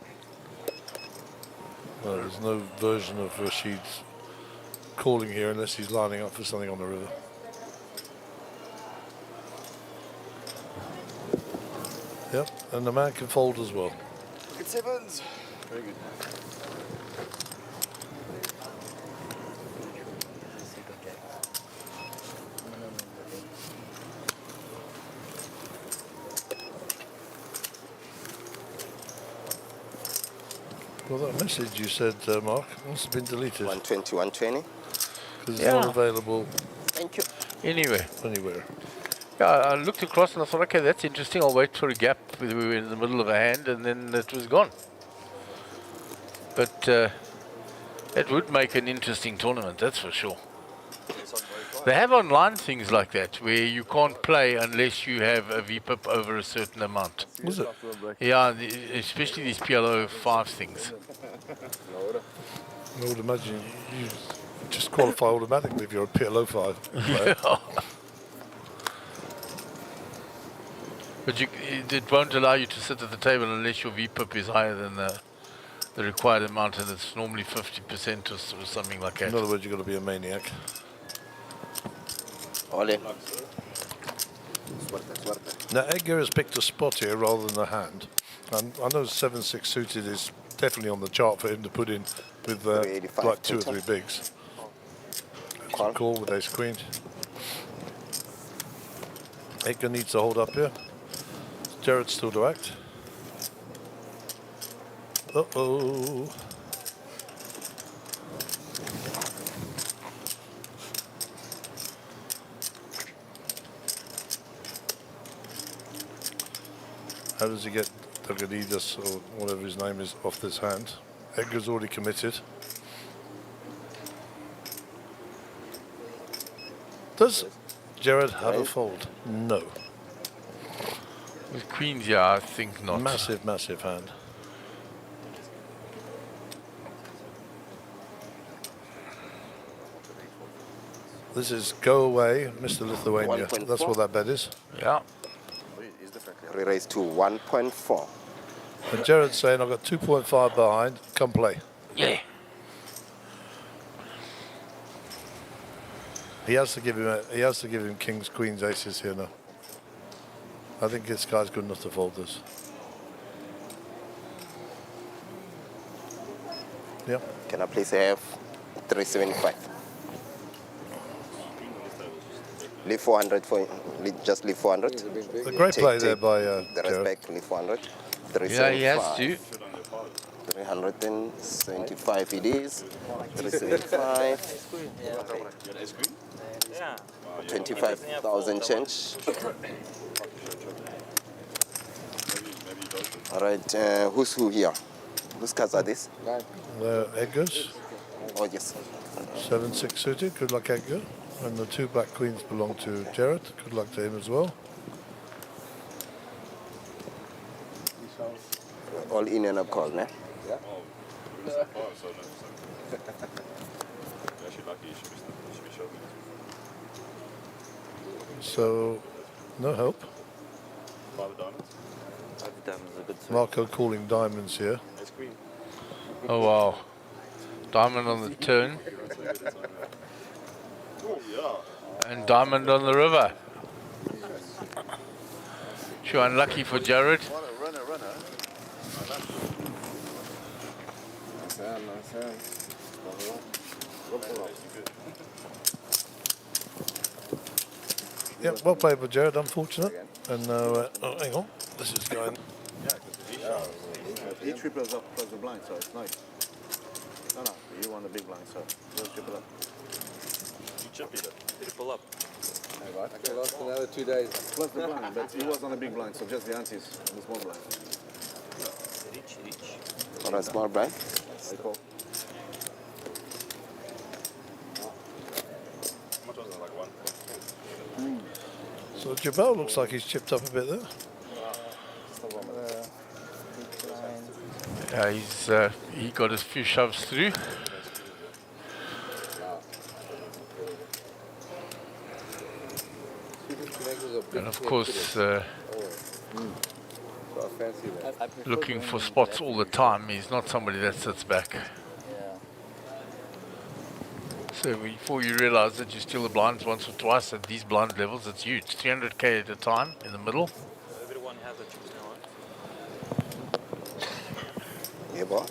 Well, there's no version of Rashid's calling here unless he's lining up for something on the river. Yep, and the man can fold as well. Good sevens. Very good. Well, that message you said, Mark, must have been deleted. 120, 120. Because it's not available. Thank you. Anywhere. Anywhere. Yeah, I looked across and I thought, okay, that's interesting. I'll wait for a gap. We were in the middle of a hand and then it was gone. But it would make an interesting tournament, that's for sure. They have online things like that where you can't play unless you have a VPIP over a certain amount. Was it? Yeah, especially these PLO 5 things. I would imagine you just qualify automatically if you're a PLO 5 player. Yeah. But it won't allow you to sit at the table unless your VPIP is higher than the required amount, and it's normally 50% or something like that. In other words, you've got to be a maniac. All in. Now, Edgar has picked a spot here rather than a hand. And I know 7-6 suited is definitely on the chart for him to put in with like 2 or 3 bigs. Call with ace queen. Edgar needs to hold up here. Jared still to act. Uh-oh. How does he get Dagadidas or whatever his name is off this hand? Edgar's already committed. Does Jared have a fold? No. With queens, yeah, I think not. Massive, massive hand. This is go away, Mr. Lithuania. That's what that bet is. Yeah. Re-raise to 1.4. And Jared's saying I've got 2.5 behind. Come play. Yeah. He has to give him kings, queens, aces here now. I think this guy's good enough to fold this. Yeah. Can I please have 375? Leave 400 for just leave 400. A great play there by the rest Jared. back, leave 400. Yeah, he has to. 375 it is. 375. 25,000 change. All right, who's who here? Whose cards are these? Edgar's. Oh, yes. 7-6 suited. Good luck, Edgar. And the 2 black queens belong to Jared. Good luck to him as well. All in and up call, ne? Yeah. So, no help. 5 of diamonds. 5 of diamonds is a good swing. Marco calling diamonds here. Oh, wow. Diamond on the turn. And diamond on the river. Sure, unlucky for Jared. Runner. Nice hand. Yep, well played by Jared, unfortunate. And oh, hang on, this is going. He triples up plus the blind, so it's nice. No, you want the big blind, so just triple up. You chippy that. Triple up. Hey, right. Okay, lost another 2 days. Plus the blind, but he was on the big blind, so just the antes and the small blind. All right, small blind. They call. How much was it? Like 1? So Jabal looks like he's chipped up a bit there. Yeah, he got his few shoves through. And of course, So I fancy that. looking for spots all the time. He's not somebody that sits back. So before you realize that you steal the blinds once or twice at these blind levels, it's huge. 300k at a time in the middle. Everyone has a choose now, right? Yeah, boy.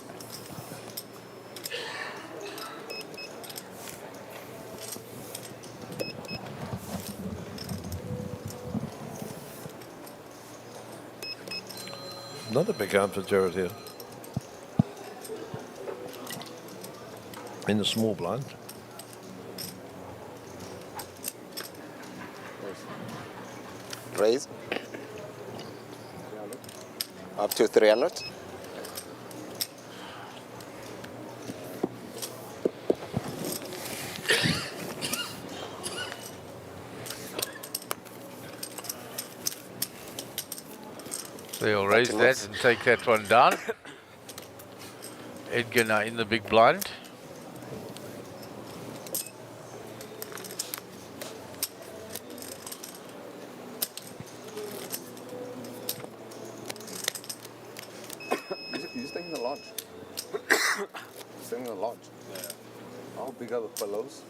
Another big hand for Jared here. In the small blind. Raise. Up to 300. They'll raise that and take that one down. Edgar now in the big blind. You're staying in the lodge. Staying in the lodge. Yeah. How big are the pillows?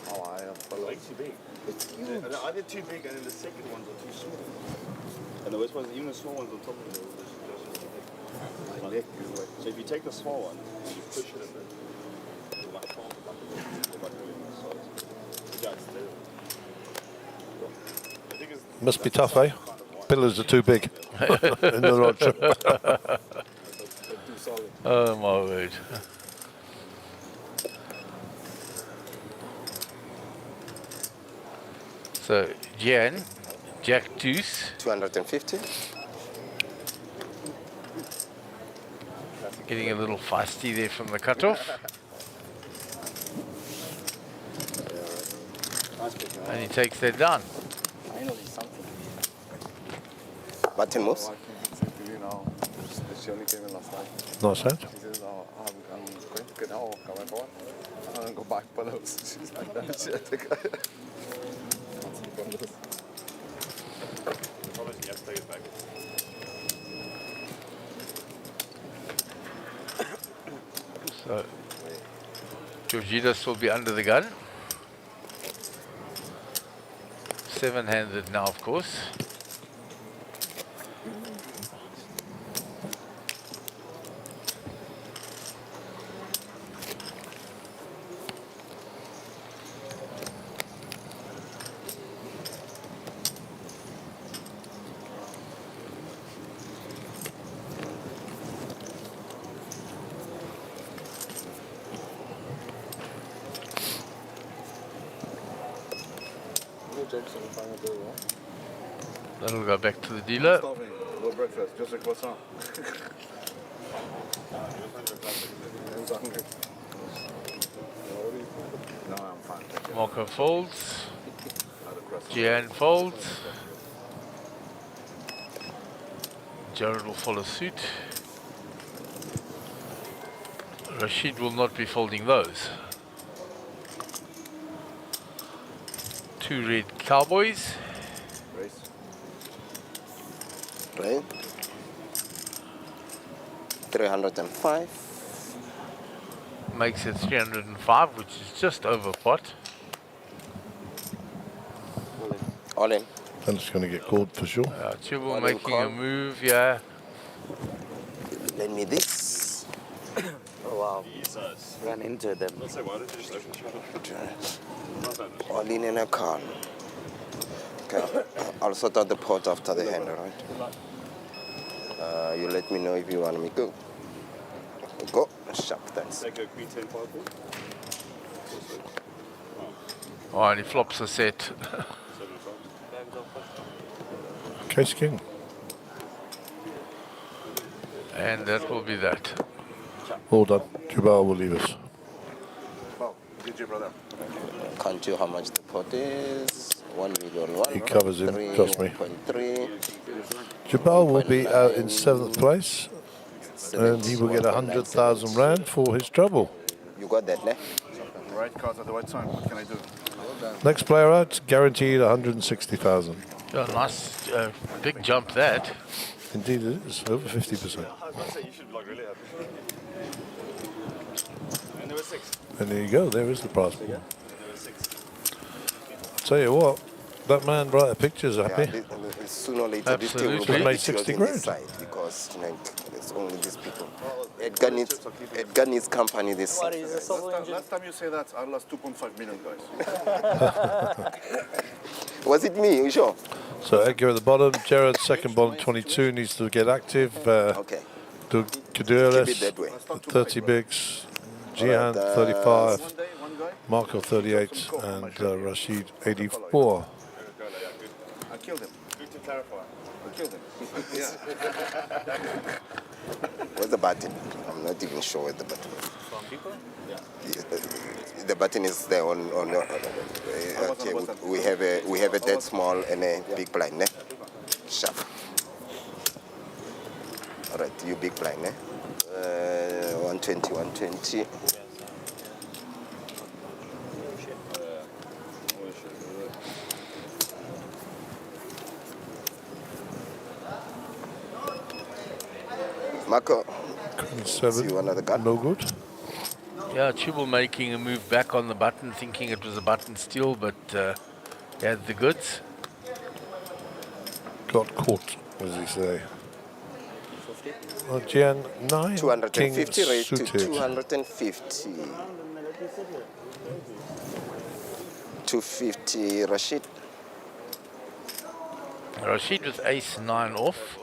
How high are the pillows? Way too big. It's huge. They're either too big and then the second ones are too small. And the worst ones, even the small ones on top of it, My neck is like... so if you take the small one and you push it a bit, you might fall the bucket about doing this size. Yeah, it's terrible. The thing is, Must be tough, eh? Pillars are too big in the lodge. Oh my word. So Jan, Jack Deuce. 250. Getting a little feisty there from the cutoff. And he takes that down. Finally, something. Button moves. You know, she only came in last night. Nice hand. She says, oh, I'm going to get out. Come on, boy. I'm going to go back pillows. She's like, that shit. obviously you have to take it back. So Georgitas will be under the gun. Seven-handed now, of course. That'll go back to the dealer. No breakfast, just a croissant. Who's hungry? No, I'm fine. Thank you. Marco folds. Gian folds. Jared will follow suit. Rashid will not be folding those. Two red cowboys. Race. Right. 305. Makes it 305, which is just over pot. All in. And it's going to get called for sure. Chibble making a move, yeah. Lend me this. Oh wow. Jesus. Ran into them. Let's say, why did you just open the All in and a con. Okay. I'll sort out the pot after the hand, alright? You let me know if you want me to. Go. Sharp, thanks. Take a queen 10 5. Oh, and he flops a set. Case king. And that will be that. All done. Jubal will leave us. Well, did you, brother? Can't you how much the pot is? 1,000,001. He covers him, trust me. 3.3. Jabal will be out in 7th place. And he will get 100,000 rand for his trouble. You got that, ne? Right cards at the right time. What can I do? Next player out, guaranteed 160,000. Yeah, nice big jump that. Indeed it is, over 50%. I was about to say, you should be like really happy. And there were 6. And there you go, there is the prize pool. And there were 6. Tell you what, that man right the picture's happy. Yeah, sooner or later, this thing will Absolutely. get Made yours 60 in grand. this side because it's only these people. Edgar needs company this What is a solo engine? Last time you say that, I lost 2.5 million, guys. Was it me? You sure? So Edgar at the bottom, Jared second bottom, 22, needs to get active. Okay. Do Keep Caduelis, it that way. 30 bigs, Jihan, 35, Marco, 38, and Rashid, 84. I killed him. Good to clarify. I killed him. Where's the button? I'm not even sure where the button is. The button is there on okay, we have a dead small and a big blind, ne? Sharp. All right, you big blind, ne? 120, 120. Marco, see you another gun. No good. Yeah, Chibble making a move back on the button, thinking it was a button still, but he had the goods. Got caught, as he say. Well, Jian, 9, 250 king raised to suited. 250. 250 Rashid. Rashid with ace 9 off.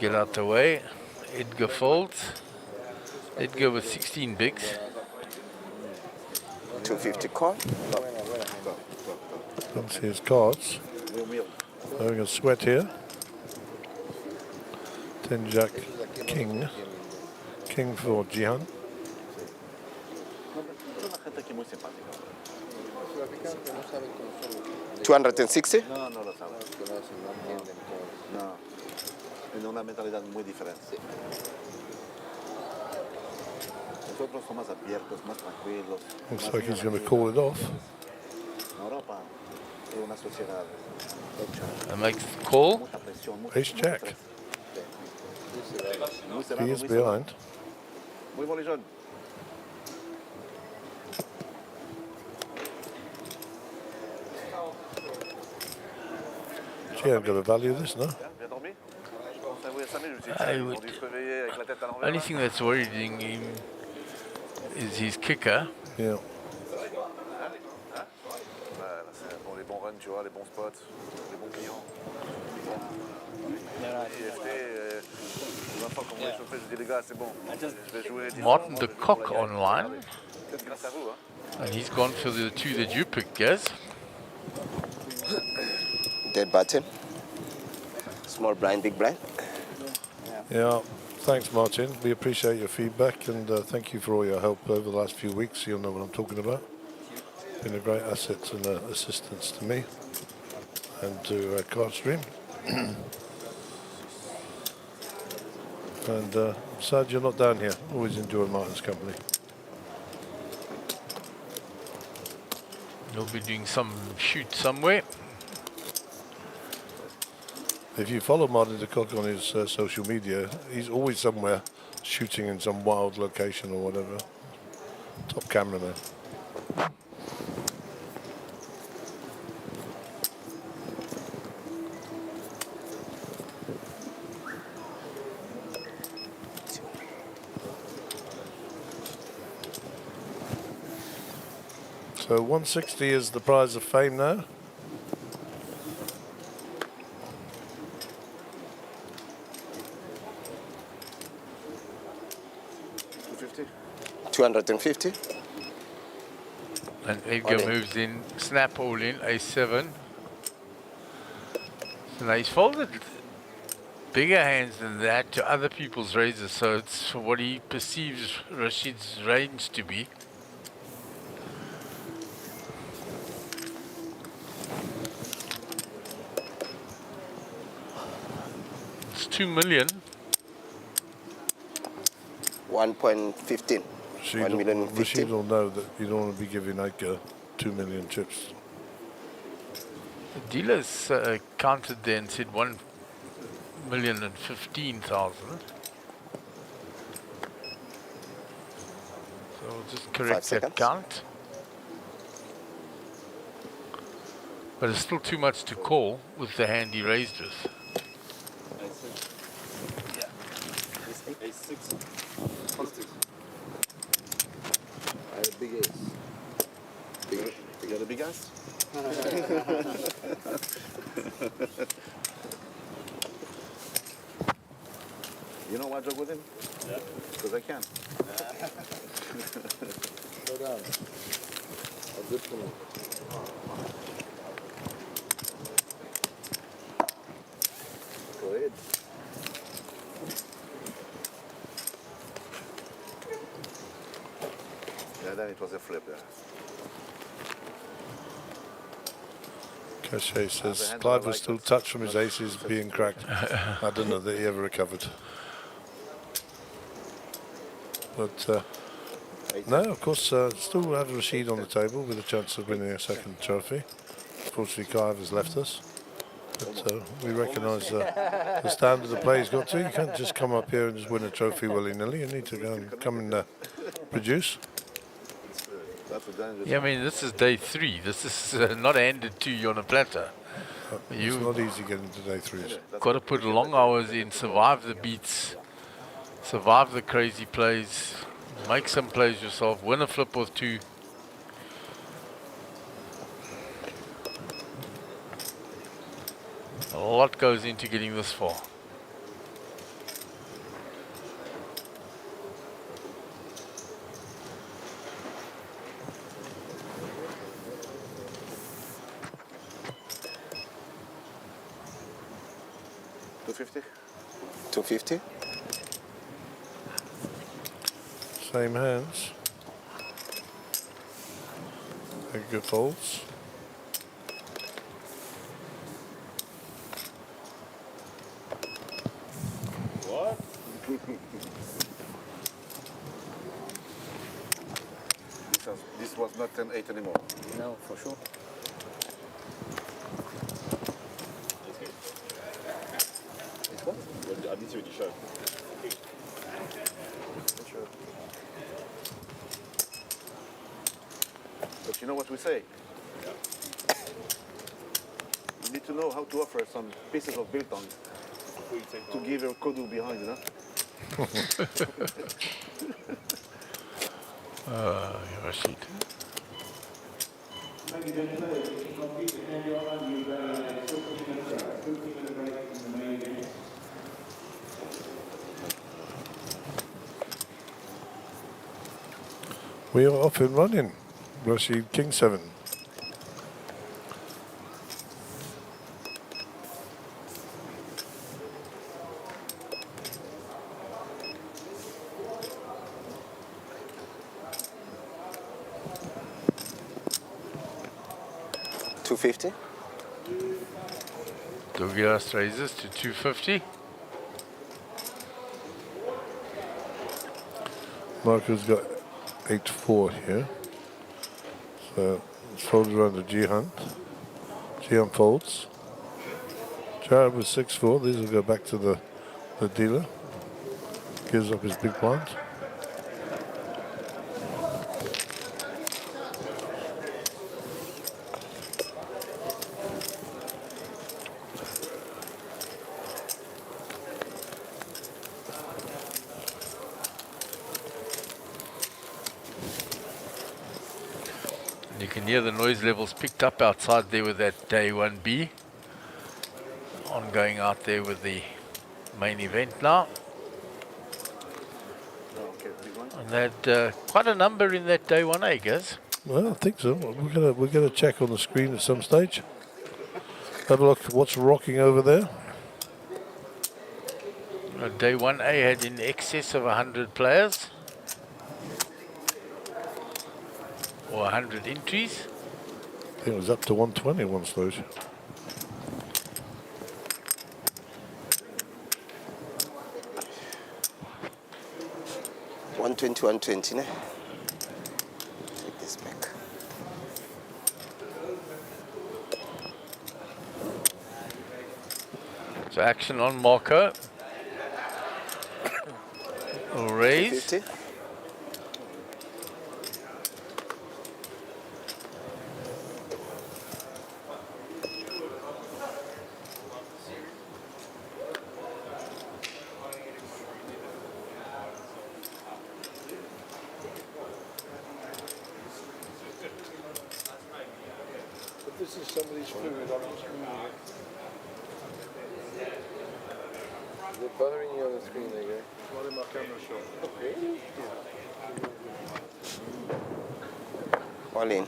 Get out the way. Edgar folds. Edgar with 16 bigs. 250 call. Don't see his cards. Having a sweat here. 10 Jack King. King for Jihan. $260? No, no lo saben. No. Tiene una mentalidad muy diferente. Nosotros somos más abiertos, más tranquilos. Looks like he's going to call it off. En Europa es una sociedad hecha. And makes the call. Mucha presión, mucho Ace Jack. muy cerrado, He is muy cerrado. behind. Muy bolillón. Jihan got to value this, no? Bien dormi? Ça vous 5 minutes. I Ils would- ont dû se réveiller avec la tête à l'envers. Only thing that's worrying him is his kicker. Yeah. Ouais, c'est bon, les bons runs, tu vois, les bons spots, les bons clients. IFT, la fois qu'on m'a échauffé, je dis les gars, c'est bon. Je vais jouer 10 Martin ans, the je vais Cock jouer pour la online. gagne. Peut-être grâce à vous, hein. And he's gone for the two that you picked, guys. Dead button. Small blind, big blind. Yeah. Thanks, Martin. We appreciate your feedback and thank you for all your help over the last few weeks. You'll know what I'm talking about. Been a great asset and assistance to me and to Cardstream. And I'm sad you're not down here. Always enjoy Martin's company. He'll be doing some shoot somewhere. If you follow Martin de Kock on his social media, he's always somewhere shooting in some wild location or whatever. Top cameraman. So 160 is the prize of fame now. 250. And Edgar moves in, snap all in, A7. So now he's folded bigger hands than that to other people's raises, so it's what he perceives Rashid's range to be. It's 2 million. 1.15. 1,015,000 will know that you don't want to be giving Edgar 2 million chips. The dealers counted there and said 1,015,000. So we'll just correct that count. But it's still too much to call with the hand he raised with. A6. Positive. I have a big ace. Big, you got a big ass? You know why I joke with him? Yeah. Because I can. Slow down. A good for me. Go ahead. Yeah, then it was a flip there. Cachet says Clive was still touched from his aces being cracked. I don't know that he ever recovered. But no, of course, still have Rashid on the table with a chance of winning a second trophy. Unfortunately, Clive has left us. But we recognise the standard of play he's got to. You can't just come up here and just win a trophy willy-nilly. You need to go and come and produce. Yeah, I mean, this is day 3. This is not handed to you on a platter. It's not easy getting to day 3s. Got to put long hours in, survive the beats, survive the crazy plays, make some plays yourself, win a flip or 2. A lot goes into getting this far. $250. Same hands. Edgar folds. What? This was not 10-8 anymore. No, for sure. It's what? I didn't see what you showed. But you know what we say? Yeah. You need to know how to offer some pieces of biltong to give your kodu behind, you know? Rashid. We are off and running. Rashid, King 7. $250. Douglas raises to 250. Marco's got 8-4 here. So it's folded around to G-Hunt. G-Hunt folds. Jared with 6-4. These will go back to the dealer. Gives up his big blind. You can hear the noise levels picked up outside there with that day 1B. I'm going out there with the main event now. And they had quite a number in that day 1A, guys. Well, I think so. We're gonna check on the screen at some stage. Have a look at what's rocking over there. Day 1A had in excess of 100 players. Or 100 entries. I think it was up to 120 one stage. $120, ne? Take this back. So action on Marco. Raise. 50. But this is somebody's food on the screen. Is it bothering you on the screen there, Gary? Not in my camera shot. Really? All in.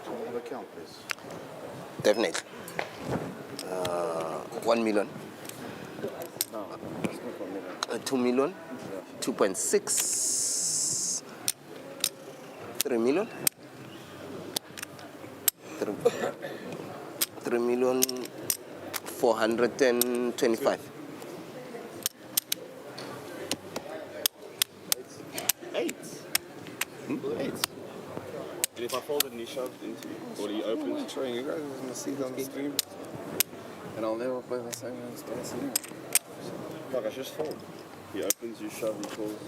Can we have a count, please? Definitely. 1 million. No, that's not 1 million. 2 million. 2.6. 3 million. 3 million 425. 8. 8. And if I fold it and he shoves into or he opens. I'm showing you guys going to see it on the stream. And I'll never play the same as twice anyway. Like I just fold. He opens, you shove, he pulls.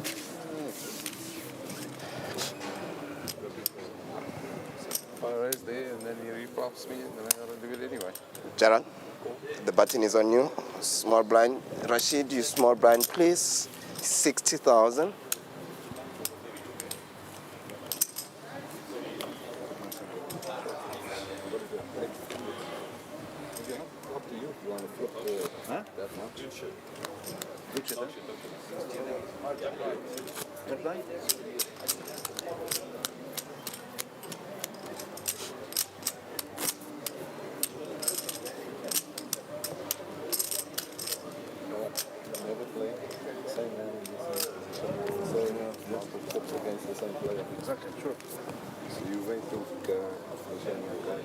If I raise there and then he replops me, then I gotta do it anyway. Jaran, the button is on you. Small blind. Rashid, you small blind, please. 60,000. Up to you if you want to flip the, that much. Which is that? That line? Never play the same man in the same amount of flips against the same player. Exactly, true. So you wait till the guy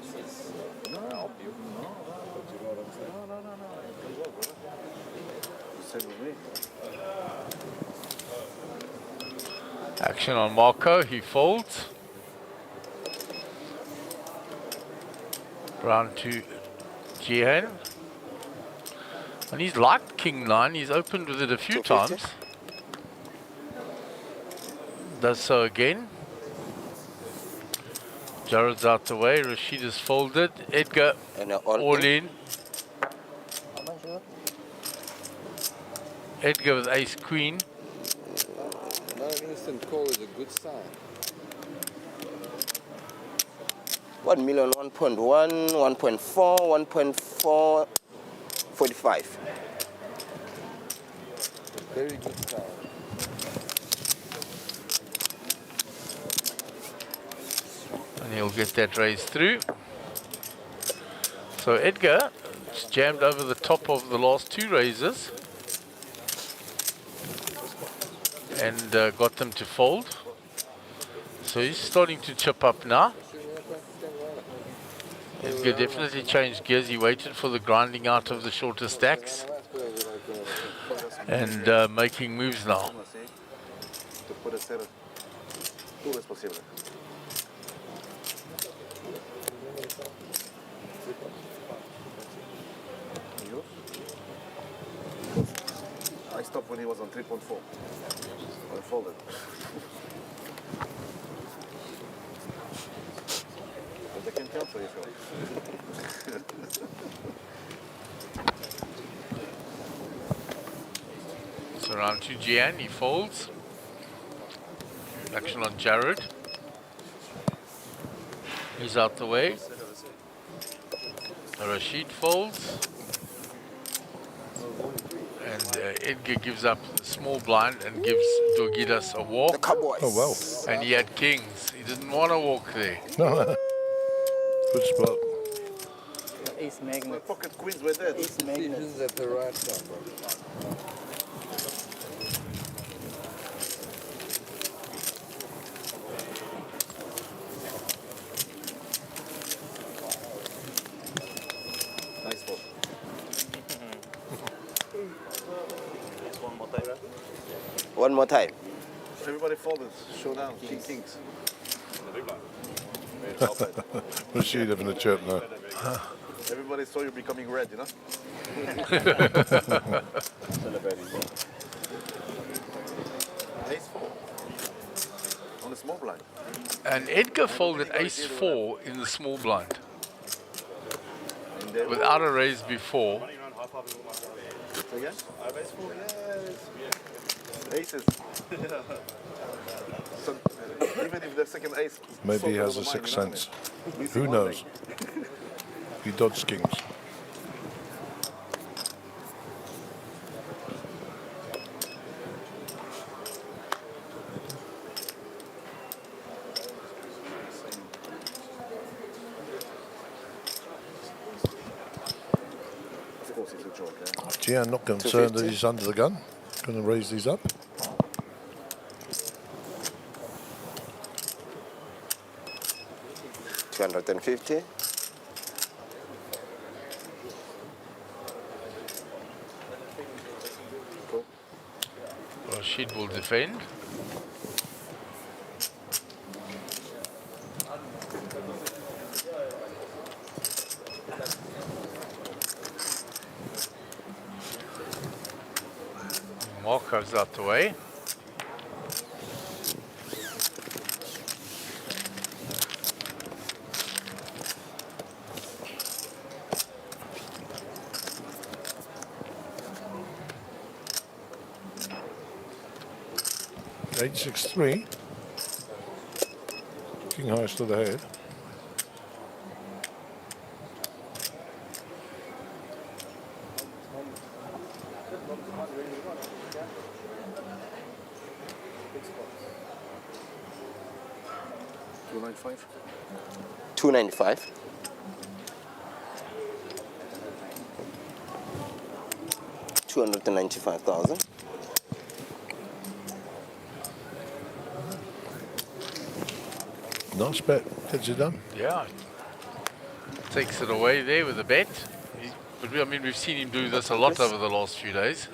says, I'll help you. No. But you know what I'm saying? No. The same with me. Action on Marco. He folds. Round to Jihan. And he's liked King 9. He's opened with it a few times. Does so again. Jared's out the way. Rashid is folded. Edgar And all in. How much you got? Edgar with ace queen. No instant call is a good sign. 1 million, 1.1, 1.4, 1.4, 45. Very good sign. And he'll get that raise through. So Edgar jammed over the top of the last two raises and got them to fold. So he's starting to chip up now. Edgar definitely changed gears. He waited for the grinding out of the shorter stacks and making moves now. Tú puedes ser, tú es posible. I stopped when he was on 3.4. I folded. But they can count for you if you want. So round to Gian, he folds. Action on Jared. He's out the way. Rashid folds. And Edgar gives up the small blind and gives Dorgidas a walk. The Cowboys. Oh, well. And he had kings. He didn't want to walk there. No. Good spot. Ace magnet. Pocket queens were dead. Ace magnet. Decisions at the right time, bro. Nice fold. One more time. One more time. Everybody folded. Showdown. King kings. Rashid having a chirp now. Everybody saw you becoming red, you know? Celebrating. Ace 4. On the small blind. And Edgar folded ace 4 in the small blind. Without a raise before. Again? I have ace 4, yes. Aces. So, even if the second ace... Maybe he has a sixth sense. Who knows? He dodged kings. Gee, I'm not concerned that he's under the gun. Going to raise these up. $250. Rashid will defend. Marco's out the way. Eight, 6, 3. King high stood ahead. $295. $295,000. Nice bet. Gets it done. Yeah. Takes it away there with a bet. But I mean, we've seen him do this a lot over the last few days.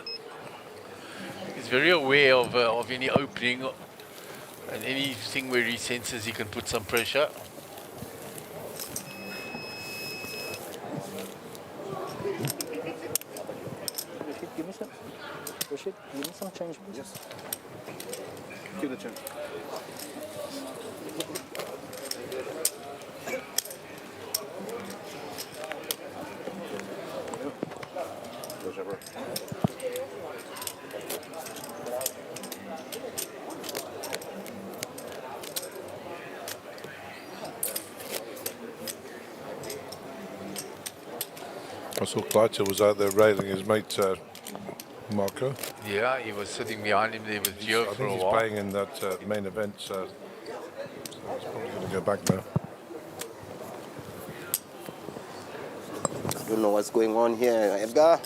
He's very aware of any opening and anything where he senses he can put some pressure. Rashid, give me some. Rashid, give me some change, please. Yes. Give the change. Whichever. I saw Clive was out there railing his mate Marco. Yeah, he was sitting behind him there with Gio I for think a he's while. playing in that main event, so he's probably going to go back now. I don't know what's going on here, Edgar.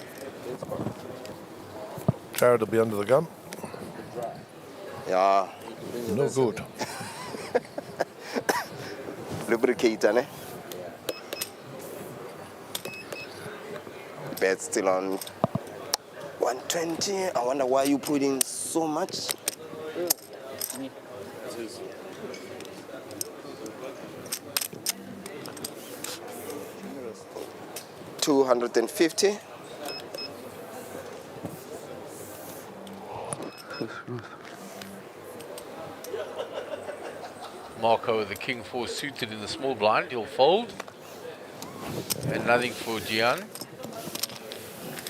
Jared will be under the gun. Yeah. No good. Lubricator, eh? Bet still on 120. I wonder why you put in so much. $250. Marco with the king 4 suited in the small blind. He'll fold. And nothing for Gian.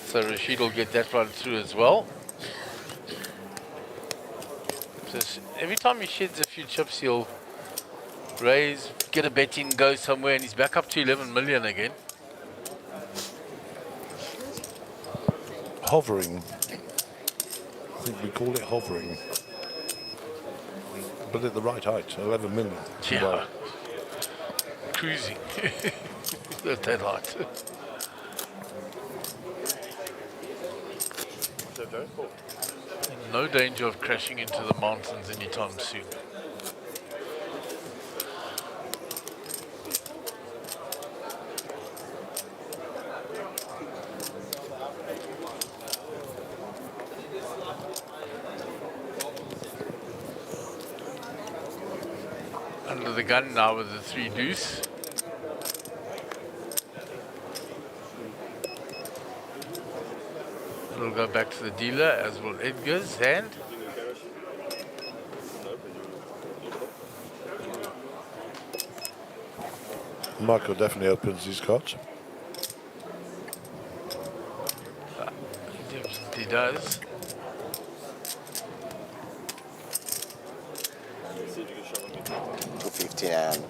So Rashid will get that one through as well. So every time he sheds a few chips, he'll raise, get a bet in, go somewhere, and he's back up to 11 million again. Hovering. I think we call it hovering. But at the right height, 11 million. Yeah. Wow. Cruising. At that height. No danger of crashing into the mountains anytime soon. Under the gun now with the 3 deuce. It'll go back to the dealer, as will Edgar's hand. Michael definitely opens his cards. He does. $250 and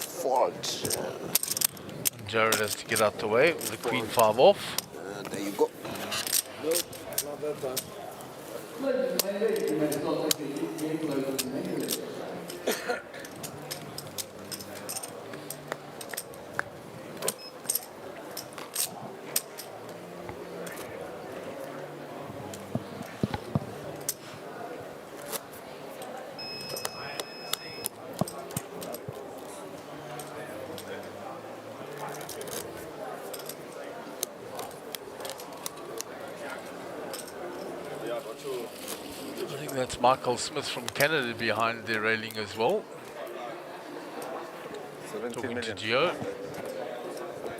fault. Jared has to get out the way with the queen 5 off. There you go. I think that's Michael Smith from Canada behind the railing as well. 17 Talking million. to Gio.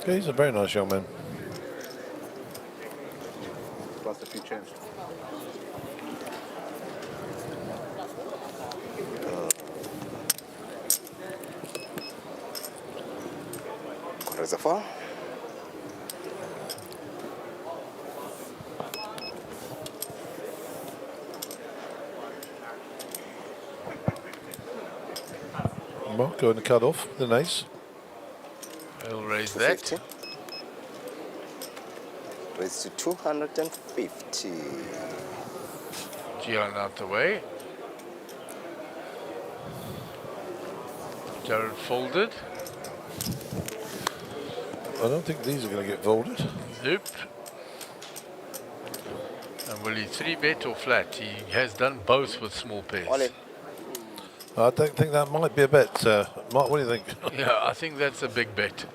Yeah, he's a very nice young man. Plus a few change. Reservoir. Mark going to cut off the ace. He'll raise that. 250. Raise to 250. Gian out the way. Jared folded. I don't think these are going to get folded. Nope. And will he 3-bet or flat? He has done both with small pairs. I don't think that might be a bet. Mark, what do you think? Yeah, I think that's a big bet.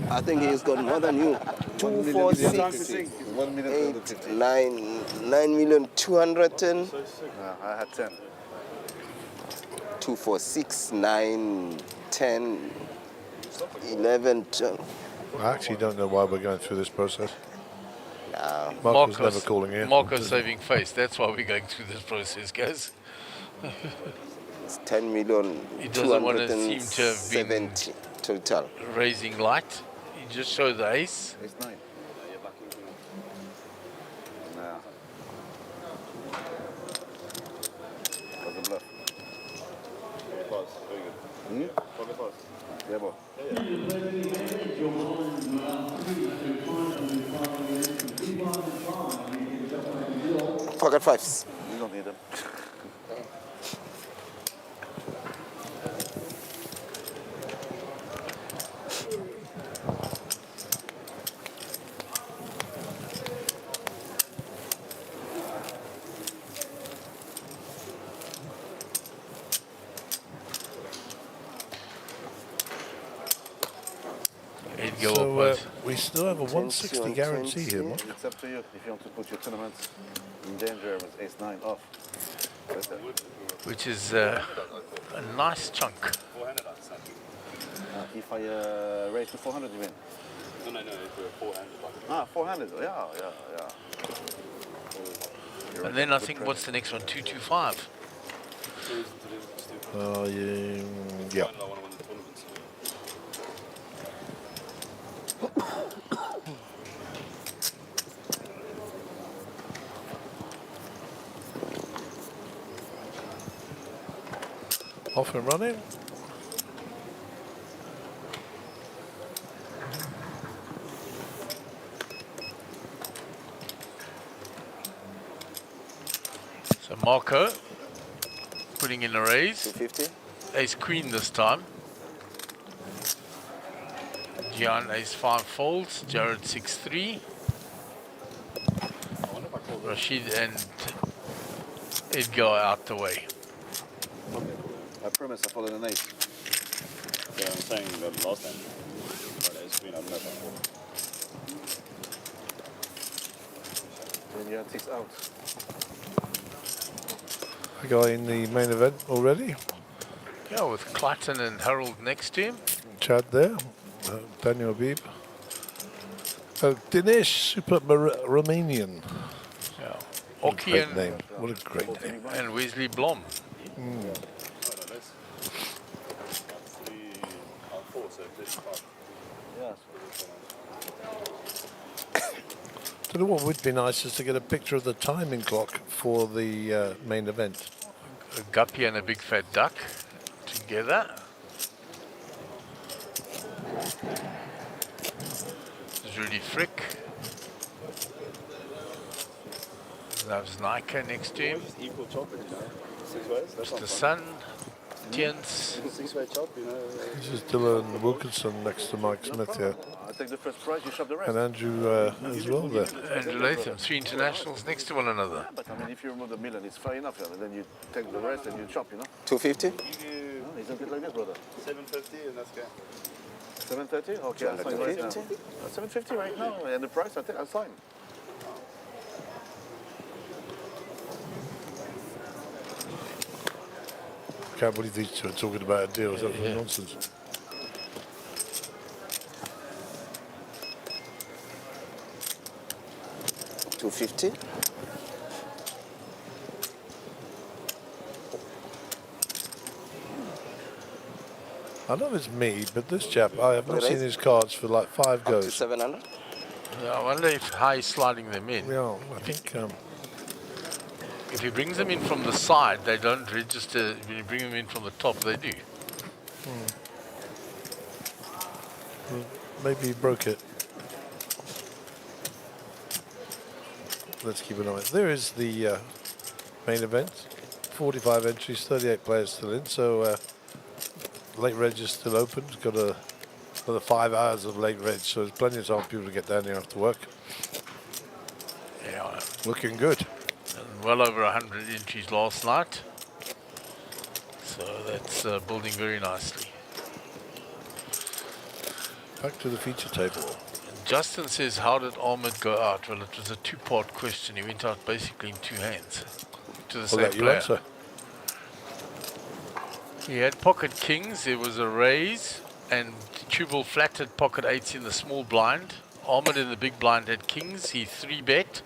I think he's got more than you. 2, 4, 6, 8, 9,210,000. I had 10. 2, 4, 6, 9, 10, 11, 12. I actually don't know why we're going through this process. No. Marco's never calling in. Marco's saving face. That's why we're going through this process, guys. It's 10 million. He doesn't want to seem to have been 270 total. raising light. He just showed the ace. Ace 9. Nah. That's a bluff. Hmm? Yeah, boy. Pocket fives. You don't need them. So we still have a 160 guarantee here, Mark. It's up to you if you want to put your tournaments in danger with ace 9 off. Which is a nice chunk. If I raise to 400, you win? No, if we're 400. Ah, 400, yeah. And then I think, what's the next one? 225. Yeah. Off and running. So Marco putting in a raise. 250. Ace queen this time. Gian ace 5 folds. Jared 6-3. Rashid and Edgar out the way. I promise I followed an ace. Yeah, I'm saying that last time. But ace queen, I've never. Then you had 6 out. A guy in the main event already. Yeah, with Clayton and Harold next to him. Chad there. Daniel Beeb. Dinesh Super Romanian. Yeah. What a Oki great and, name. What a great name. and Wesley Blom. Don't know what would be nice is to get a picture of the timing clock for the main event. A guppy and a big fat duck together. This is Rudy Frick. Loves Nika next to him. Equal chopping, you know. 6 ways. That's Mr. Sun, Tiens. 6-way chop, you know. This is Dylan Wilkinson next to Mike Smith here. I take the first prize, you shop the rest. And Andrew as well there. Andrew Latham, 3 internationals next to one another. But I mean, if you remove the million, it's fair enough, and then you take the rest and you chop, you know. 250? No, isn't it like this, brother? 750 and that's good. 730? Okay, I'll sign right now. 750 right now, and the price, I'll sign. Can't believe these two are talking about a deal. Is that for nonsense? $250. I don't know if it's me, but this chap, I have not seen his cards for like 5 goes. 700. Yeah, I wonder if High is sliding them in. Yeah, I think. If he brings them in from the side, they don't register. When you bring them in from the top, they do. Maybe he broke it. Let's keep an eye. There is the main event. 45 entries, 38 players still in. So late reg is still open. It's got another 5 hours of late reg, so there's plenty of time for people to get down here after work. Yeah. Looking good. And well over 100 entries last night. So that's building very nicely. Back to the feature table. Justin says, how did Ahmed go out? Well, it was a 2-part question. He went out basically in 2 hands to the same player. Answer. He had pocket kings, there was a raise, and Tubal flattered pocket 8s in the small blind. Ahmed in the big blind had kings, he 3-bet.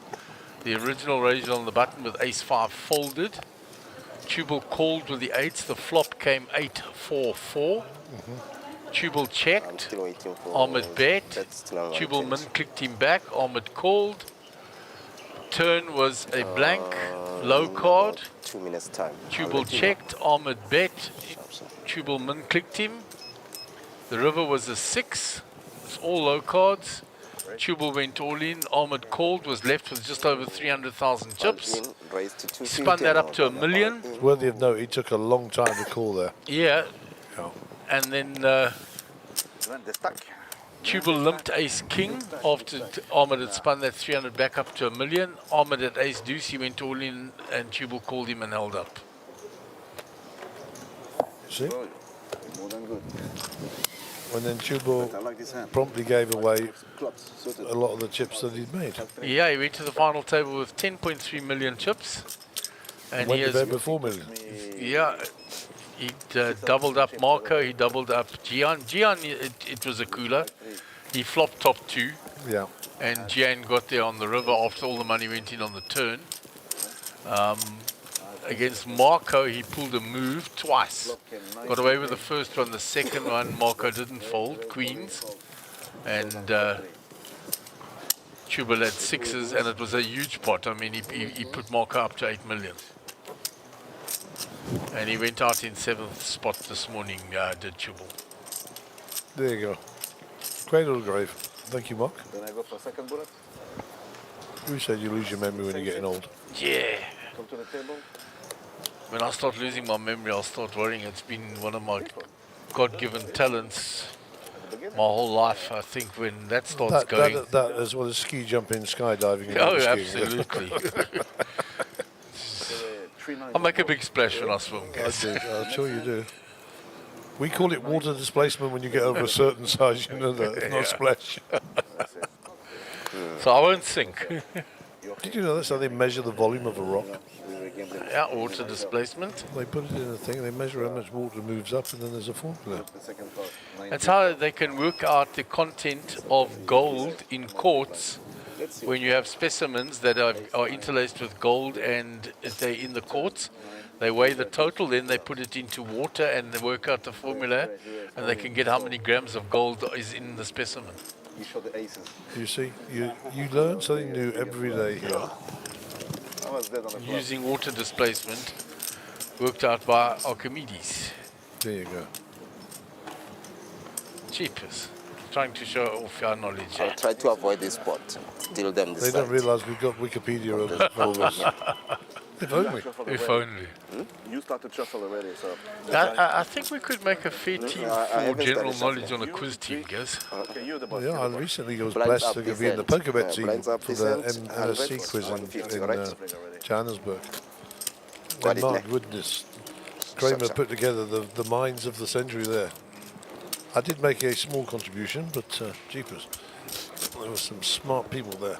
The original raise on the button with ace-5 folded. Tubal called with the 8s, the flop came 8-4-4. Tubal checked, Ahmed bet, Tubal min clicked him back, Ahmed called. Turn was a blank, low card. 2 minutes time. Tubal checked, Ahmed bet, Tubal min clicked him. The river was a 6, it's all low cards. Tubal went all in, Ahmed called, was left with just over 300,000 chips. Spun that up to $1 million. It's worthy of note, he took a long time to call there. Yeah. And then Tubal limped ace king after Ahmed had spun that 300 back up to $1 million. Ahmed at ace deuce, he went all in and Tubal called him and held up. See? More than good. And then Tubal promptly gave away a lot of the chips that he'd made. Yeah, he went to the final table with 10.3 million chips. And went he to has, bed with 4 million. Yeah, he doubled up Marco, he doubled up Gian. Gian, it was a cooler. He flopped top 2. Yeah. And Gian got there on the river after all the money went in on the turn. Against Marco, he pulled a move twice. Got away with the first one, the second one, Marco didn't fold, queens. And Tubal had 6s, and it was a huge pot. I mean, he put Marco up to 8 million. And he went out in 7th spot this morning, did Tubal. There you go. Cradle to grave. Thank you, Mark. Then I go for a second bullet. Who said you lose your memory when you're getting old? Yeah. Come to the table. When I start losing my memory, I'll start worrying. It's been one of my God-given talents my whole life. I think when that starts going... That as well as ski jumping, skydiving. And Oh, skiing. absolutely. I make a big splash when I swim, guys. I do. I'm sure you do. We call it water displacement when you get over a certain size, you know that, not splash. So I won't sink. Did you know that's how they measure the volume of a rock? Yeah, water displacement. They put it in a thing, they measure how much water moves up, and then there's a formula. That's how they can work out the content of gold in quartz when you have specimens that are interlaced with gold and they're in the quartz. They weigh the total, then they put it into water and they work out the formula, and they can get how many grams of gold is in the specimen. You show the aces. You see, you learn something new every day here. I was dead on the flop. Using water displacement, worked out by Archimedes. There you go. Cheapest. Trying to show off our knowledge. I'll try to avoid this spot. Steal them this They don't side. realise we've got Wikipedia over us. If only. If only. You started shuffle already, so. I think we could make a fair team I for haven't general started knowledge on a quiz team, guys. Okay, you're the boss. Yeah, I recently was Blinds blessed up to this be in the end. poker bet Blinds team up for this the end, MSC 100, quiz 150, in right? Johannesburg. Got And it, my ne? goodness, Kramer put together the minds of the century there. I did make a small contribution, but jeepers, there were some smart people there.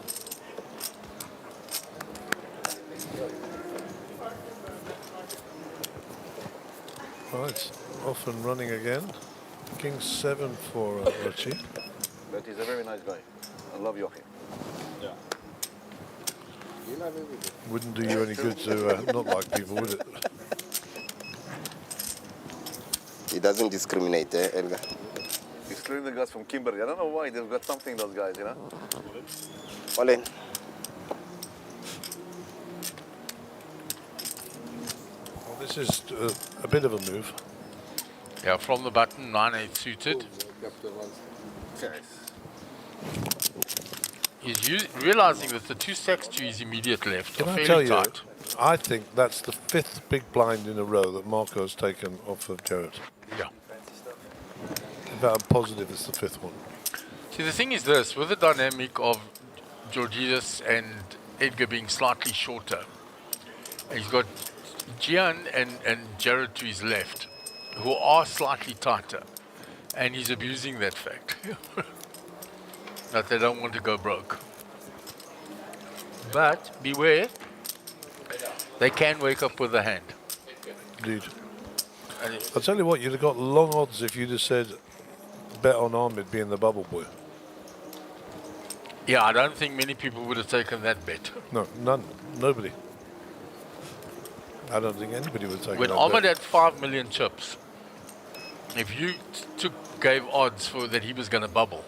Right, off and running again. King 7 for Rashid. But he's a very nice guy. I love Joachim. Yeah. Wouldn't do you any good to not like people, would it? He doesn't discriminate, Edgar? He's clearing the guys from Kimberley. I don't know why. They've got something, those guys, you know? All in. Well, this is a bit of a move. Yeah, from the button, 9-8 suited. He's realizing that the two stacks to his immediate left Can are I fairly tell you, tight. I think that's the 5th big blind in a row that Marco has taken off of Jared. Yeah. In fact, I'm positive it's the 5th one. See, the thing is this, with the dynamic of Georgides and Edgar being slightly shorter, he's got Gian and Jared to his left, who are slightly tighter, and he's abusing that fact. That they don't want to go broke. But beware, they can wake up with a hand. Indeed. I'll tell you what, you'd have got long odds if you'd have said bet on Ahmed being the bubble boy. Yeah, I don't think many people would have taken that bet. No, none. Nobody. I don't think anybody would take When that Ahmed bet. had 5 million chips, if you gave odds for that he was going to bubble,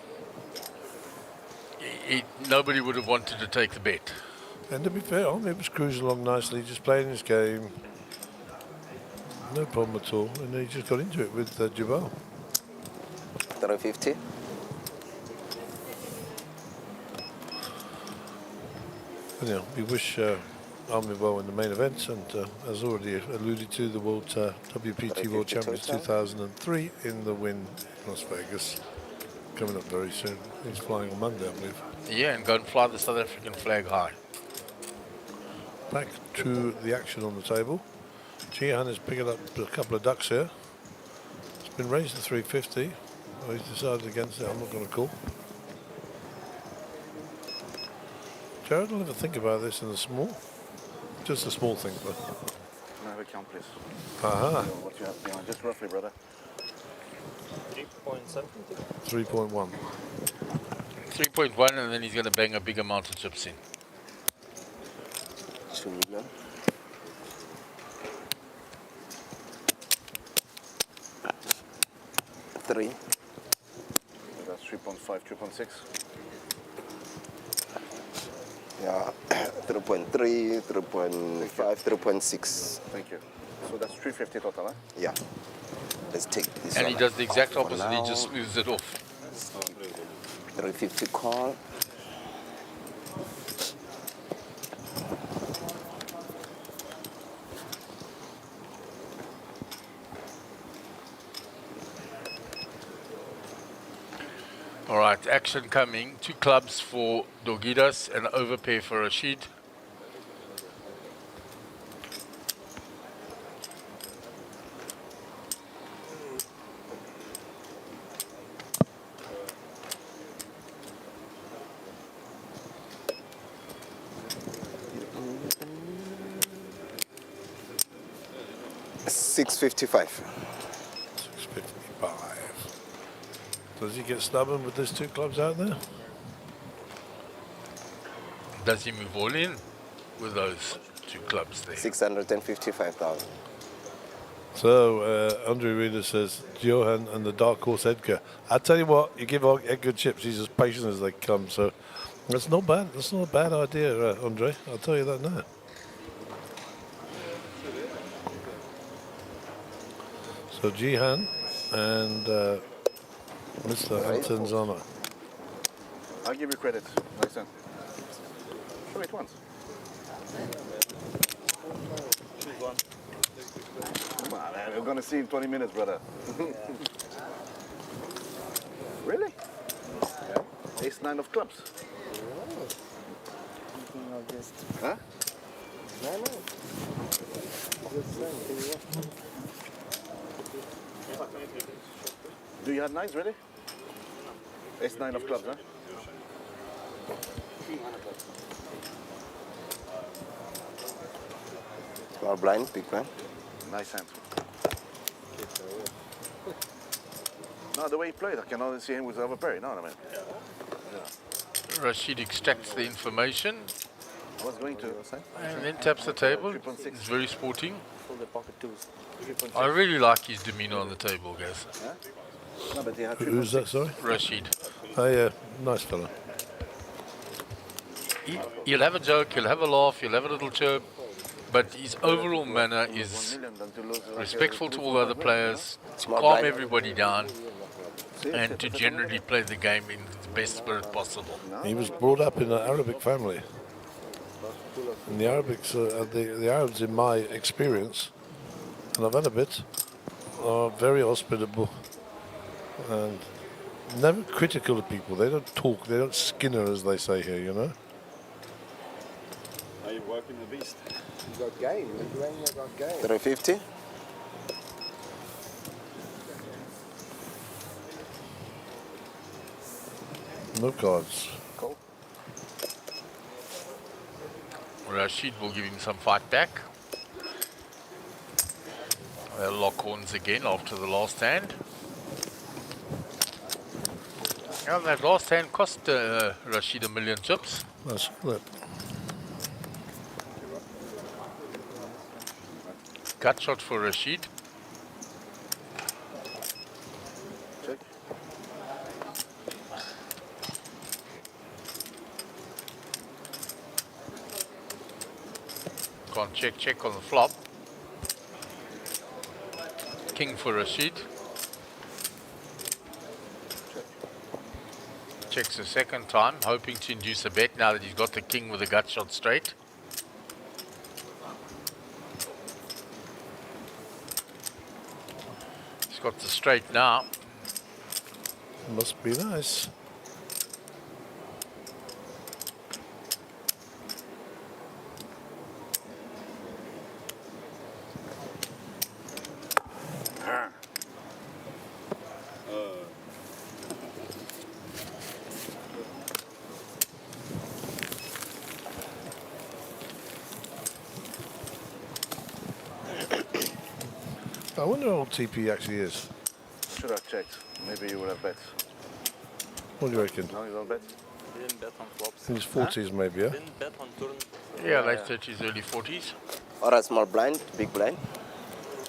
nobody would have wanted to take the bet. And to be fair, Ahmed was cruising along nicely, just playing his game. No problem at all. And he just got into it with Jabal. 350. Anyhow, we wish Ahmed well in the main events, and as already alluded to, the World WPT World Champions 2003 in the win in Las Vegas. Coming up very soon. He's flying on Monday, I believe. Yeah, and go and fly the South African flag high. Back to the action on the table. Gian is picking up a couple of ducks here. It's been raised to 350. Well, he's decided against it. I'm not going to call. Jared will have a think about this in the small. Just a small thing, but. Can I have a count, please? Aha. What you have behind? Just roughly, brother. 3.1. 3.1, and then he's going to bang a big amount of chips in. 2 million. Three. So that's 3.5, 3.6. Yeah, 3.3, 3.5, 3.6. Thank you. So that's 350 total, huh? Yeah. Let's take this And one he does the exact off for opposite, he now. just smooths it off. 350 call. All right, action coming. 2 clubs for Dorgidas and overpay for Rashid. 655. 655. Does he get stubborn with those two clubs out there? Does he move all in with those two clubs there? 655,000. So, Andre Reader says, Johan and the dark horse Edgar. I tell you what, you give Edgar chips, he's as patient as they come. So, that's not bad. That's not a bad idea, Andre. I'll tell you that now. So, Jihan and Mr. Antonzano. I'll give you credit. Listen. Show it once. Come on, man. We're going to see in 20 minutes, brother. Really? Yeah. Ace 9 of clubs. Huh? Do you have nines ready? Ace 9 of clubs, huh? Small blind, big blind. Nice hand. No, the way he played, I can only see him with overpair, you know what I mean? Yeah. Rashid extracts the information I was going to. and then taps the table. He's very sporting. Full the pocket twos. I really like his demeanor on the table, guys. No, but he had Who's that, sorry? Rashid. Oh, yeah, nice fella. He'll have a joke, he'll have a laugh, he'll have a little chirp, but his overall manner is respectful to all other players, to calm everybody down, and to generally play the game in the best spirit possible. He was brought up in an Arabic family. And the Arabics, the Arabs, in my experience, and I've had a bit, are very hospitable and never critical of people. They don't talk, they don't skinner, as they say here, you know. Are you working the beast? You got game. Lithuania got game. 350. No cards. Cool. Rashid will give him some fight back. They'll lock horns again after the last hand. And that last hand cost Rashid 1 million chips. That's it. Gut shot for Rashid. Check. Can't check on the flop. King for Rashid. Checks a second time, hoping to induce a bet now that he's got the king with a gut shot straight. He's got the straight now. Must be nice. I wonder how old TP actually is. Should have checked. Maybe you would have bet. What do you reckon? No, you don't bet? Didn't bet on flops. In his 40s maybe, yeah? Didn't bet on turn. Yeah, late 30s, early 40s. Or a small blind, big blind.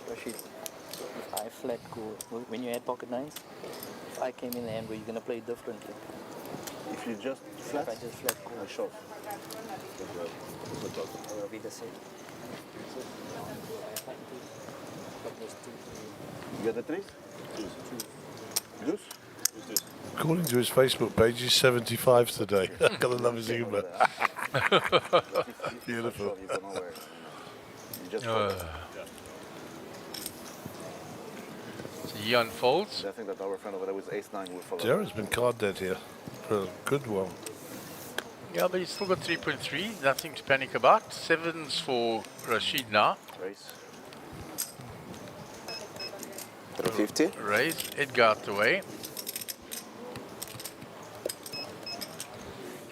Rashid, if I flat go, when you had pocket nines, if I came in the hand, were you going to play differently? If you just flat, If I just flat go, I shove. or be the same. You get the threes? Deuce? According to his Facebook page, he's 75 today. Gotta love his humour. Beautiful. So he unfolds. I think that our friend over there with ace-9 will follow. Jared's been card dead here for a good while. Yeah, but he's still got 3.3, nothing to panic about. Sevens for Rashid now. Raise. 350. Raise, Edgar out the way.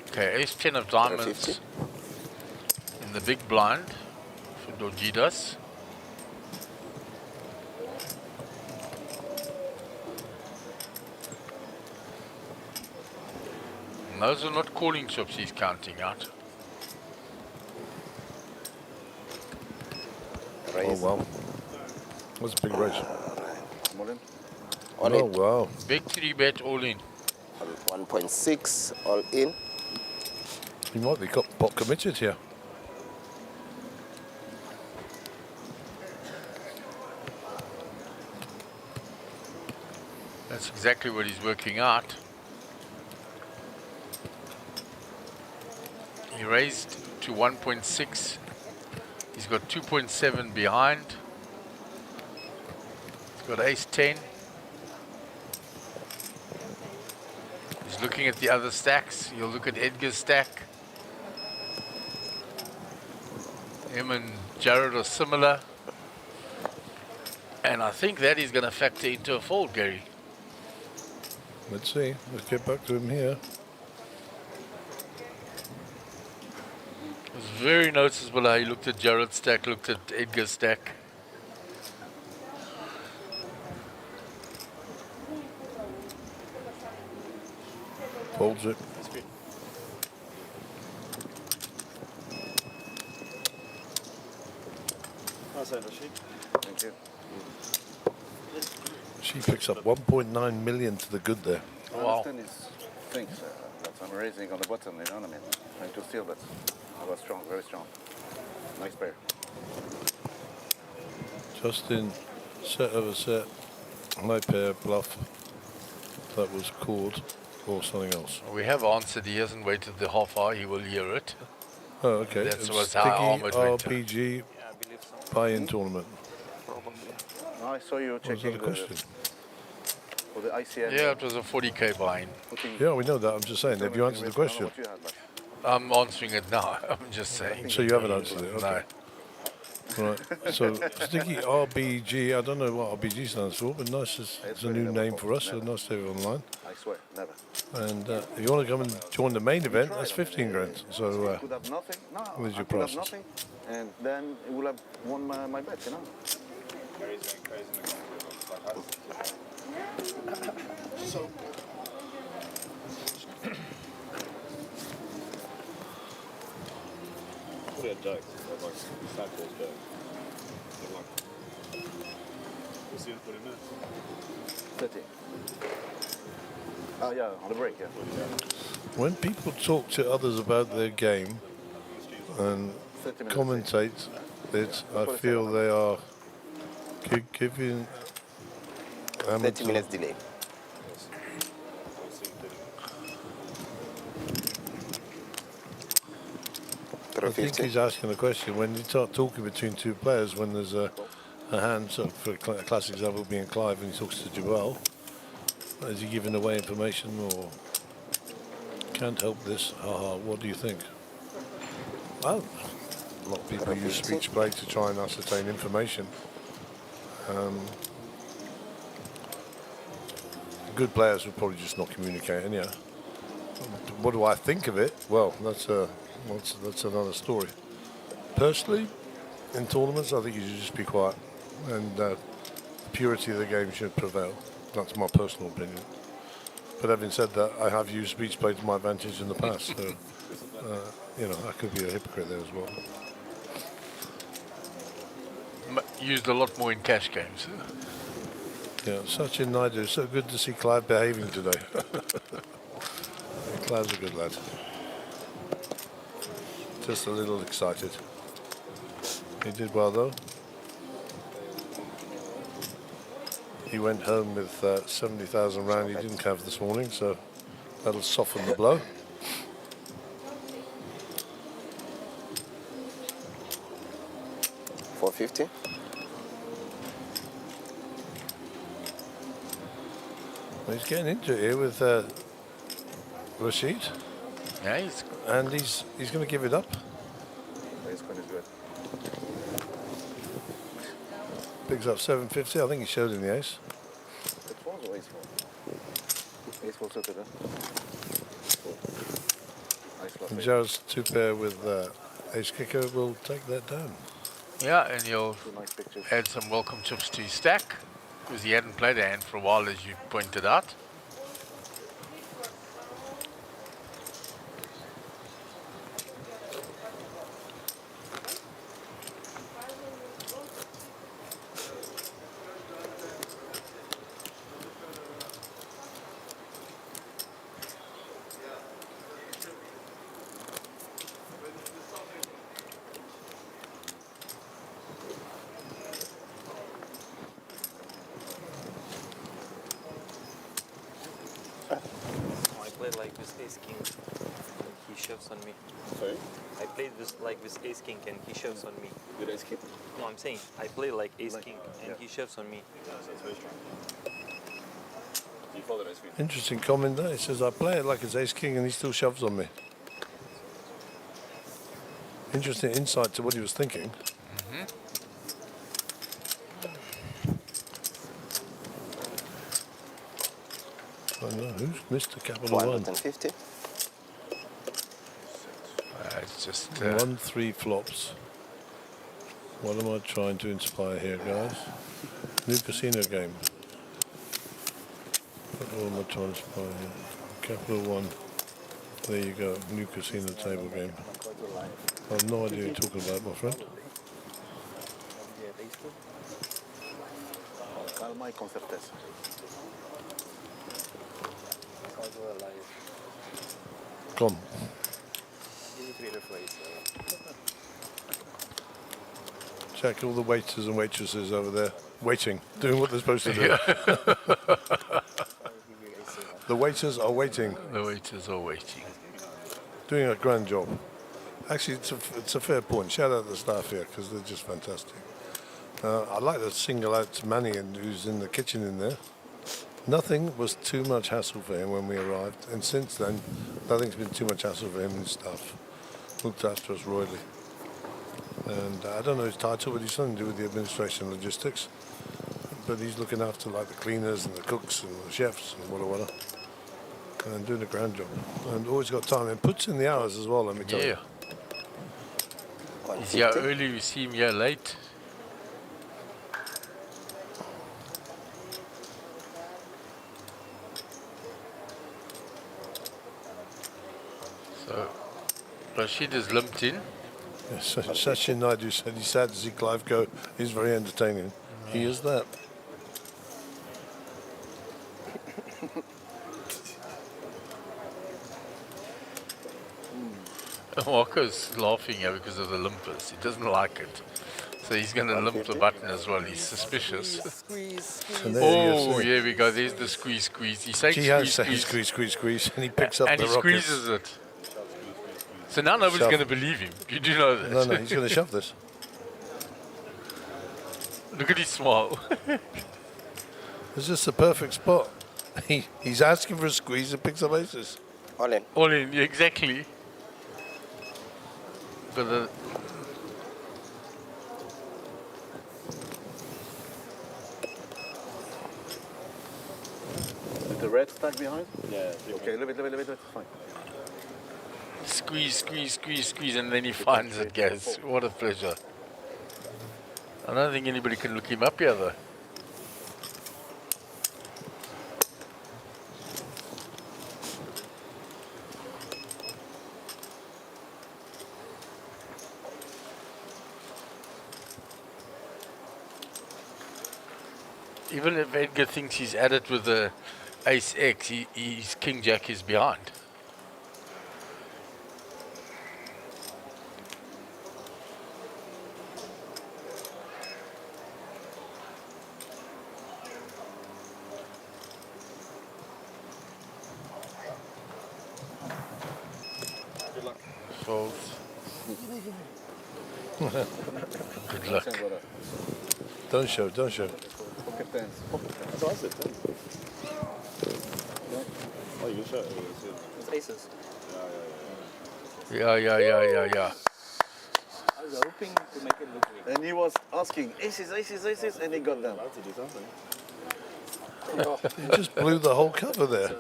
Okay, ace 10 of diamonds in the big blind for Dorjidas. And those are not calling chips he's counting out. Oh, wow. That's a big raise. On Oh, it. wow. Big 3-bet all in. 1.6 all in. He might be pot committed here. That's exactly what he's working out. He raised to 1.6. He's got 2.7 behind. He's got ace 10. He's looking at the other stacks. He'll look at Edgar's stack. Him and Jared are similar. And I think that is going to factor into a fold, Gary. Let's see. Let's get back to him here. It was very noticeable how he looked at Jared's stack, looked at Edgar's stack. Folds it. How's that, Rashid? Thank you. She picks up 1.9 million to the good there. I understand these things that I'm raising on the bottom, you know what I mean? Trying to steal, but I was strong, very strong. Nice pair. Justin, set over set, my pair, bluff. That was called, or something else. We have answered. He hasn't waited the half hour. He will hear it. Oh, okay. That's It was how Ahmed went. RPG buy-in tournament. No, I saw you Was checking that a question? for the ICN. Yeah, it was a 40k buy-in. Yeah, we know that. I'm just saying. Have you answered the question? I'm answering it now. I'm just saying. So you haven't answered it? Okay. No. Right. So Sticky RBG. I don't know what RBG stands for, but nice. It's a new name for us. So nice to have it online. I swear, never. And if you want to come and join the main event, that's 15 grand. So could have nothing. No, there's your I could have prices. nothing, and then it would have won my bet, you know. So, What are jokes? Like Sackball's joke. We'll see in 40 minutes. 30. Oh, yeah, on the break, yeah. when people talk to others about their game and commentate it, I feel they are giving 30 minutes delay. I think he's asking the question, when you start talking between two players, when there's a hand, so for a classic example being Clive, and he talks to Jabal, is he giving away information or can't help this? Haha, what do you think? Well, a lot of people use speech play to try and ascertain information. Good players would probably just not communicate anyhow. What do I think of it? Well, that's another story. Personally, in tournaments, I think you should just be quiet, and the purity of the game should prevail. That's my personal opinion. But having said that, I have used speech play to my advantage in the past, so you know, I could be a hypocrite there as well. Used a lot more in cash games. Yeah, such a Naidu. So good to see Clive behaving today. Clive's a good lad. Just a little excited. He did well though. He went home with 70,000 rand he didn't have this morning, so that'll soften the blow. $450. Well, he's getting into it here with Rashid. Yeah, and he's going to give it up. Ace queen is good. Picks up 750. I think he showed in the ace. It falls or ace four? Ace four suited, huh? Nice flush. And Jared's two pair with ace kicker will take that down. Yeah, and he'll add some welcome chips to his stack, because he hadn't played a hand for a while, as you pointed out. played like with Ace King. And he shoves on me. Sorry? I played like with Ace King and he shoves on me. With Ace King? No, I'm saying I play like Ace King and he shoves on me. Yeah, so it's very strong. You follow Ace King? Interesting comment there. He says, I play it like it's ace king and he still shoves on me. Interesting insight to what he was thinking. I don't know, who's Mr. Capital One? 150. It's just 1-3 flops. What am I trying to inspire here, guys? New casino game. What am I trying to inspire here? Capital One. There you go. New casino table game. I have no idea what you're talking about, my friend. Calma y con certeza. Come. Check all the waiters and waitresses over there waiting, doing what they're supposed to do. The waiters are waiting. The waiters are waiting. Doing a grand job. Actually, it's a fair point. Shout out to the staff here because they're just fantastic. I'd like to single out Manny, who's in the kitchen in there. Nothing was too much hassle for him when we arrived, and since then, nothing's been too much hassle for him and staff. Looked after us royally. And I don't know his title, but he's something to do with the administration and logistics. But he's looking after like the cleaners and the cooks and the chefs and whatever. And doing a grand job. And always got time and puts in the hours as well, let me tell you. He's here early, we see him here late. So, Rashid is limped in. Yes, Sachin Naidu said he's sad to see Clive go. He's very entertaining. He is that. Marco's laughing here because of the limpers. He doesn't like it. So he's going to limp the button as well. He's suspicious. Oh, here we go. There's the squeeze, squeeze. He's saying squeeze, and he picks up and the he rockets. squeezes it. So now nobody's going to believe him. You do know that. No, he's going to shove this. Look at his smile. It's just the perfect spot. He's asking for a squeeze and picks up aces. All in. All in, yeah, exactly. But With the red stack behind? Yeah. Okay, leave it, fine. Squeeze, squeeze, squeeze, squeeze, and then he finds it, guys. What a pleasure. I don't think anybody can look him up here, though. Even if Edgar thinks he's at it with the ace X, his king jack is behind. Good luck. Folds. Good luck. Don't show. Pocket tens. That's what I said, tens. Oh, you show it. It's aces. Yeah. I was hoping to make it look weak. And he was asking, aces, and he got them. To do something. He just blew the whole cover there.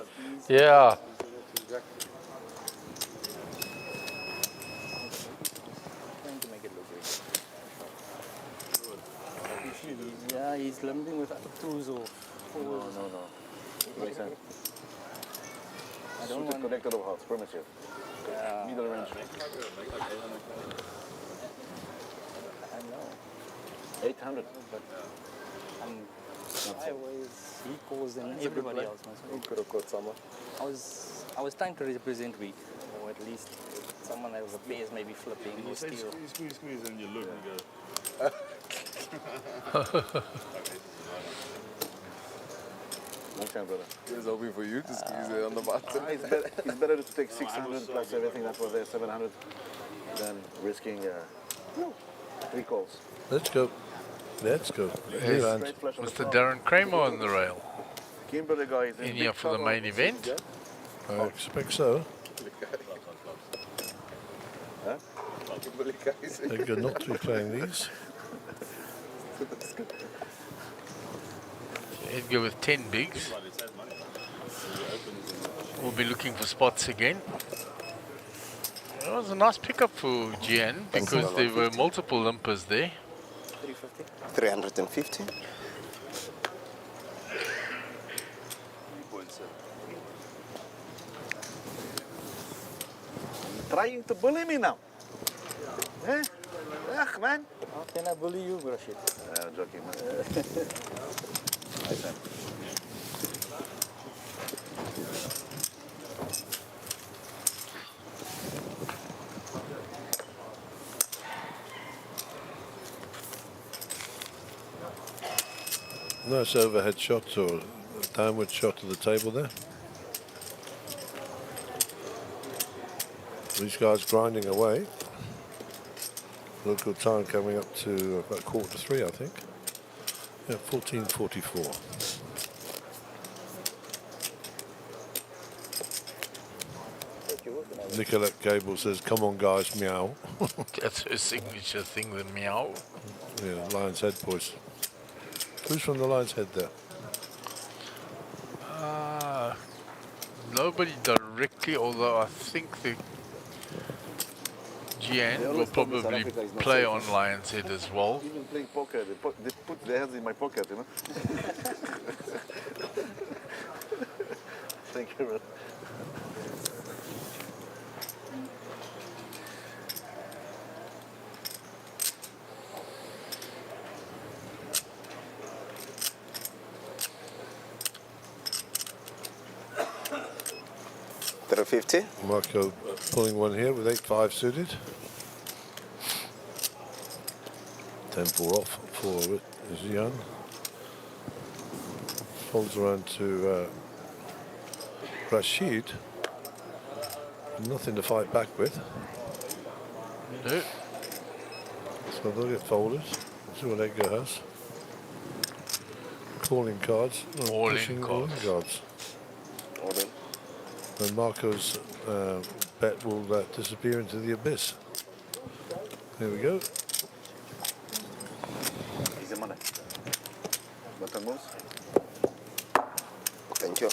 Yeah. Trying to make it look weak. Yeah, he's lumping with twos or fours. No. Makes sense. I don't Suited want connected of hearts, primitive. Yeah. Middle range. I know. 800. But I always he calls them everybody else. He could have caught someone. I was trying to represent weak, or at least someone that was a pairs maybe flipping or steal. Squeeze, and you look and you go. Okay, brother. He's hoping for you to squeeze it on the button. It's better to take 600 plus everything that was there, 700, than risking 3 calls. Let's go. Let's go. Yes. Straight flush on the Mr. flop. Darren Kramer on the rail. Kimberly guys In here for the main event. I expect so. Huh? Edgar not to be playing these. Edgar with 10 bigs. We'll be looking for spots again. It was a nice pickup for GN because there were multiple limpers there. 350. Trying to bully me now. Eh? Ugh, man. How can I bully you, Rashid? I'm joking, man. Nice, man. Nice overhead shot or downward shot to the table there. These guys grinding away. Local time coming up to about 2:45, I think. Yeah, 14:44. Nicolette Gable says, "Come on, guys, meow." That's her signature thing, the meow. Yeah, Lion's Head boys. Who's from the Lion's Head there? Nobody directly, although I think the GN will probably play on Lion's Head as well. Even playing poker, they put their hands in my pocket, you know. Thank you, brother. $350. Marco pulling one here with 8-5 suited. 10-4 off for it is Jan. Folds around to Rashid. Nothing to fight back with. No. So they'll get folded. See what Edgar has. Calling cards. All in pushing cards. cards. All in. And Marco's bet will disappear into the abyss. There we go. Easy money. Button moves. Thank you.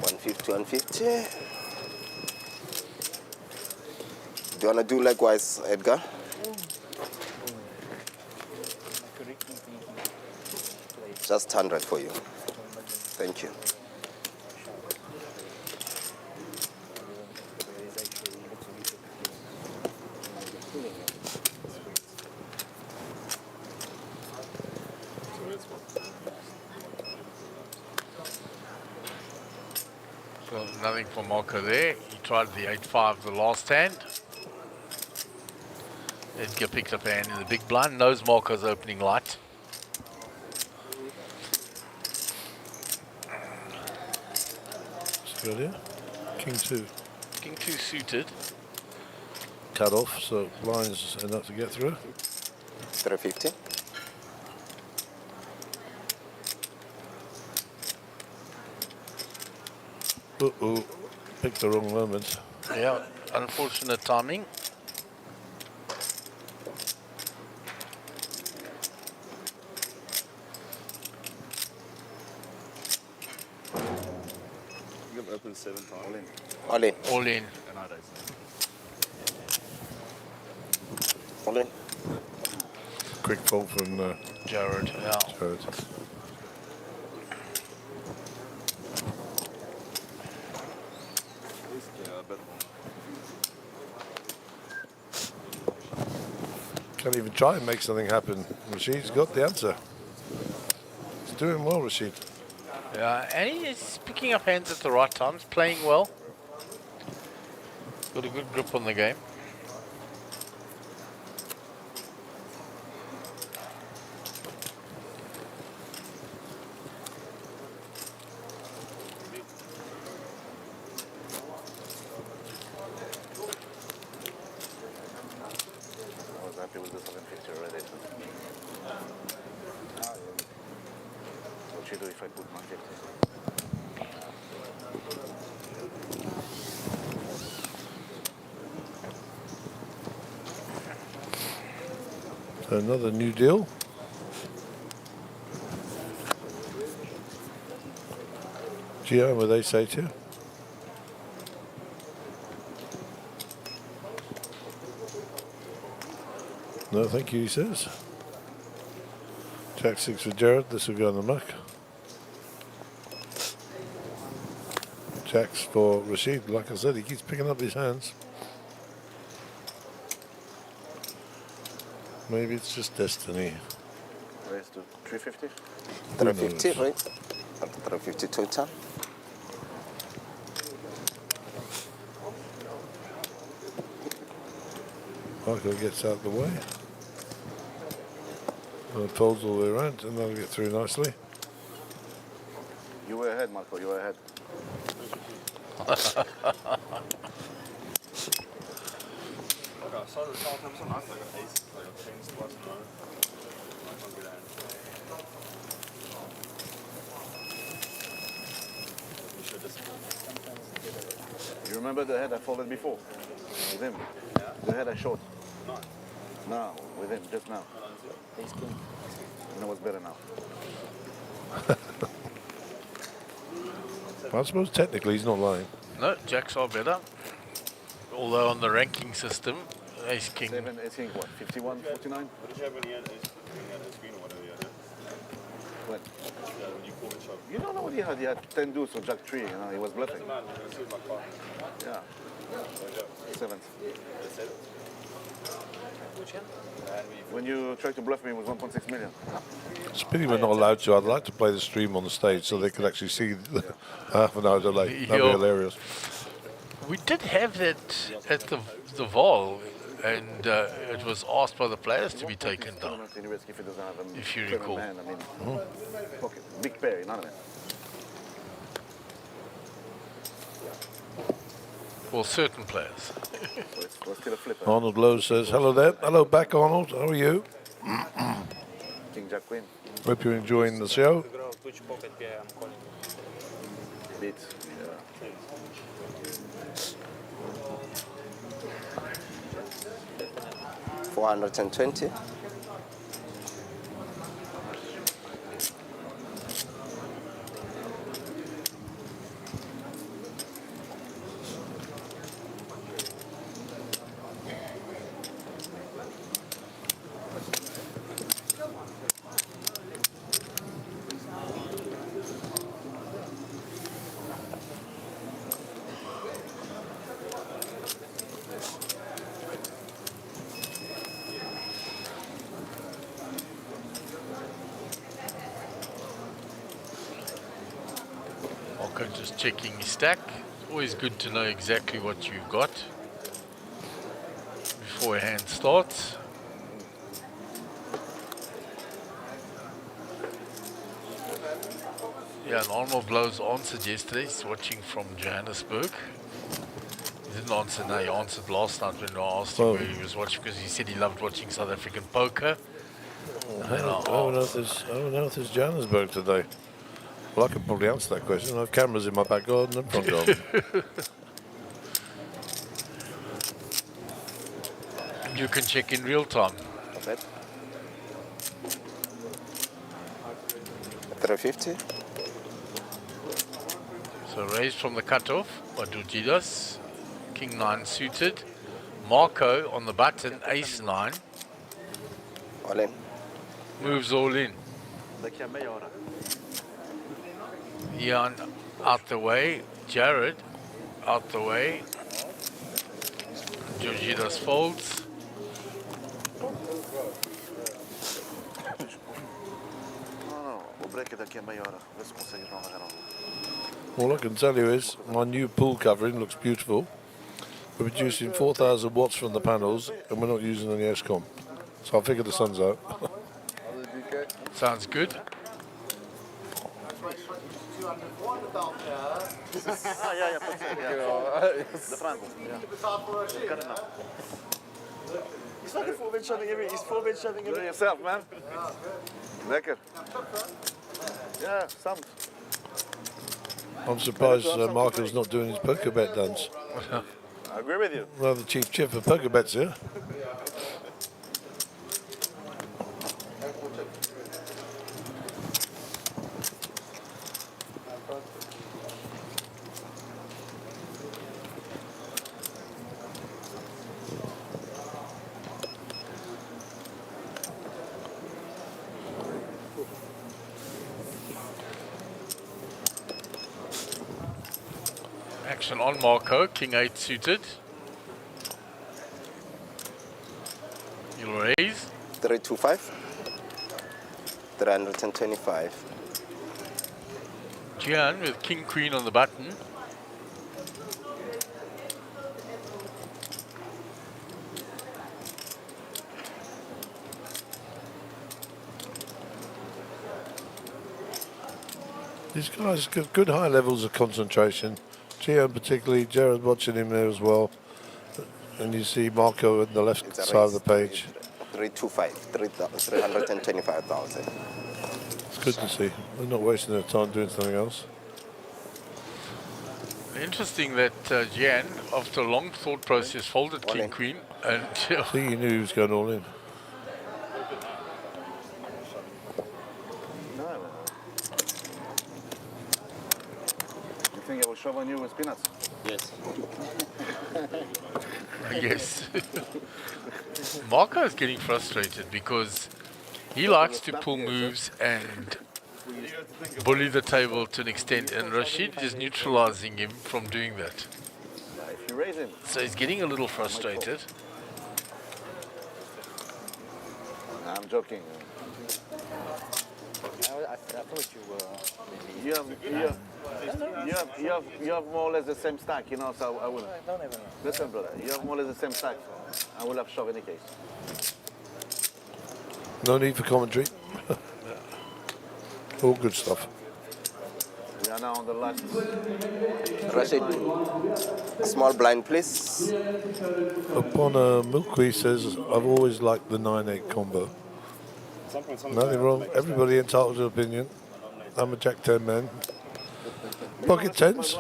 $150. Do you want to do likewise, Edgar? Just 100 for you. Thank you. So nothing for Marco there. He tried the 8-5 the last hand. Edgar picked up a hand in the big blind. Knows Marco's opening light. Still here. King 2. King 2 suited. Cut off, so blinds enough to get through. 350. Uh-oh. Picked the wrong moment. Yeah, unfortunate timing. You have opened 7 times. All in. All in. All in. And I don't. All in. Quick fold from Jared. Yeah. Jared. Can't even try and make something happen. Rashid's got the answer. He's doing well, Rashid. Yeah, and he's picking up hands at the right times, playing well. Got a good grip on the game. I was happy with the 750 already. What you do if I put 950? Another new deal. Gio, what they say to you? No, thank you, he says. Jack 6 for Jared. This will go in the muck. Jacks for Rashid. Like I said, he keeps picking up his hands. Maybe it's just destiny. Raise to 350? 350, right? 350 total. Michael gets out the way. And it folds all the way around, and that'll get through nicely. You were ahead, Marco, you were ahead. You remember the head I folded before? With him? The head I showed? No, with him, just now. You know what's better now? I suppose technically he's not lying. No, Jacks are better. Although on the ranking system, Ace King. 7, Ace King, what, 51, 49? What did you have when he had his screen or whatever he had? When? Yeah, when you called the shot. You don't know what he had. He had 10 deuce or Jack 3, you know, he was bluffing. Yeah. 7th. When you tried to bluff me, it was 1.6 million. It's a pity we're not allowed to. I'd like to play the stream on the stage so they could actually see the half an hour delay. That'd be hilarious. We did have that at the Vol, and it was asked by the players to be taken down, if you recall. Pocket, big pair, none of it. Well, certain players. We're still a flipper. Arnold Lowe says, hello there. Hello back, Arnold. How are you? King Jack Queen. Hope you're enjoying the show. Beats. 420. Just checking his stack. Always good to know exactly what you got before a hand starts. Yeah, and Arnold Lowe's answered yesterday. He's watching from Johannesburg. He didn't answer now. He answered last night when I asked him where he was watching, because he said he loved watching South African poker. I don't know if there's Johannesburg today. Well, I can probably answer that question. I have cameras in my back garden and front garden. You can check in real time. 350. So raised from the cutoff by Dujidas. King 9 suited. Marco on the button, ace 9. All in. Moves all in. Ian out the way. Jared out the way. Dujidas folds. No, we'll break it daqui a meia hora. Vê se consegues não agarrar All I can tell you is my new pool covering looks beautiful. We're producing 4,000 watts from the panels and we're not using any ESCOM. So I figure the sun's out. Sounds good. ja, precies. De Franco. He's fucking 4-bit shoving every. He's 4-bit shoving Do it every. yourself, man. Lekker. Yeah, some. I'm surprised Marco's not doing his poker bet dance. I agree with you. Rather chief chip for poker bets here. Action on Marco, King 8 suited. You'll raise. 325. 325. Gian with King Queen on the button. These guys got good high levels of concentration. Gian particularly, Jared watching him there as well. And you see Marco on the left side of the page. 325. 325,000. It's good to see. They're not wasting their time doing something else. Interesting that Gian, after a long thought process, folded King Queen. And I think he knew he was going all in. You think I will shove on you with peanuts? Yes. Yes. Marco is getting frustrated because he likes to pull moves and bully the table to an extent, and Rashid is neutralizing him from doing that. If you raise him. So he's getting a little frustrated. I'm joking. I thought you were maybe. You have more or less the same stack, you know, so I will. Don't even know. Listen, brother, you have more or less the same stack. I will have shove in any case. No need for commentary. All good stuff. We are now on the last. Rashid, small blind, please. Upon Milkweed says, I've always liked the 9-8 combo. Nothing wrong. Everybody entitled to opinion. I'm a Jack 10 man. Pocket tens.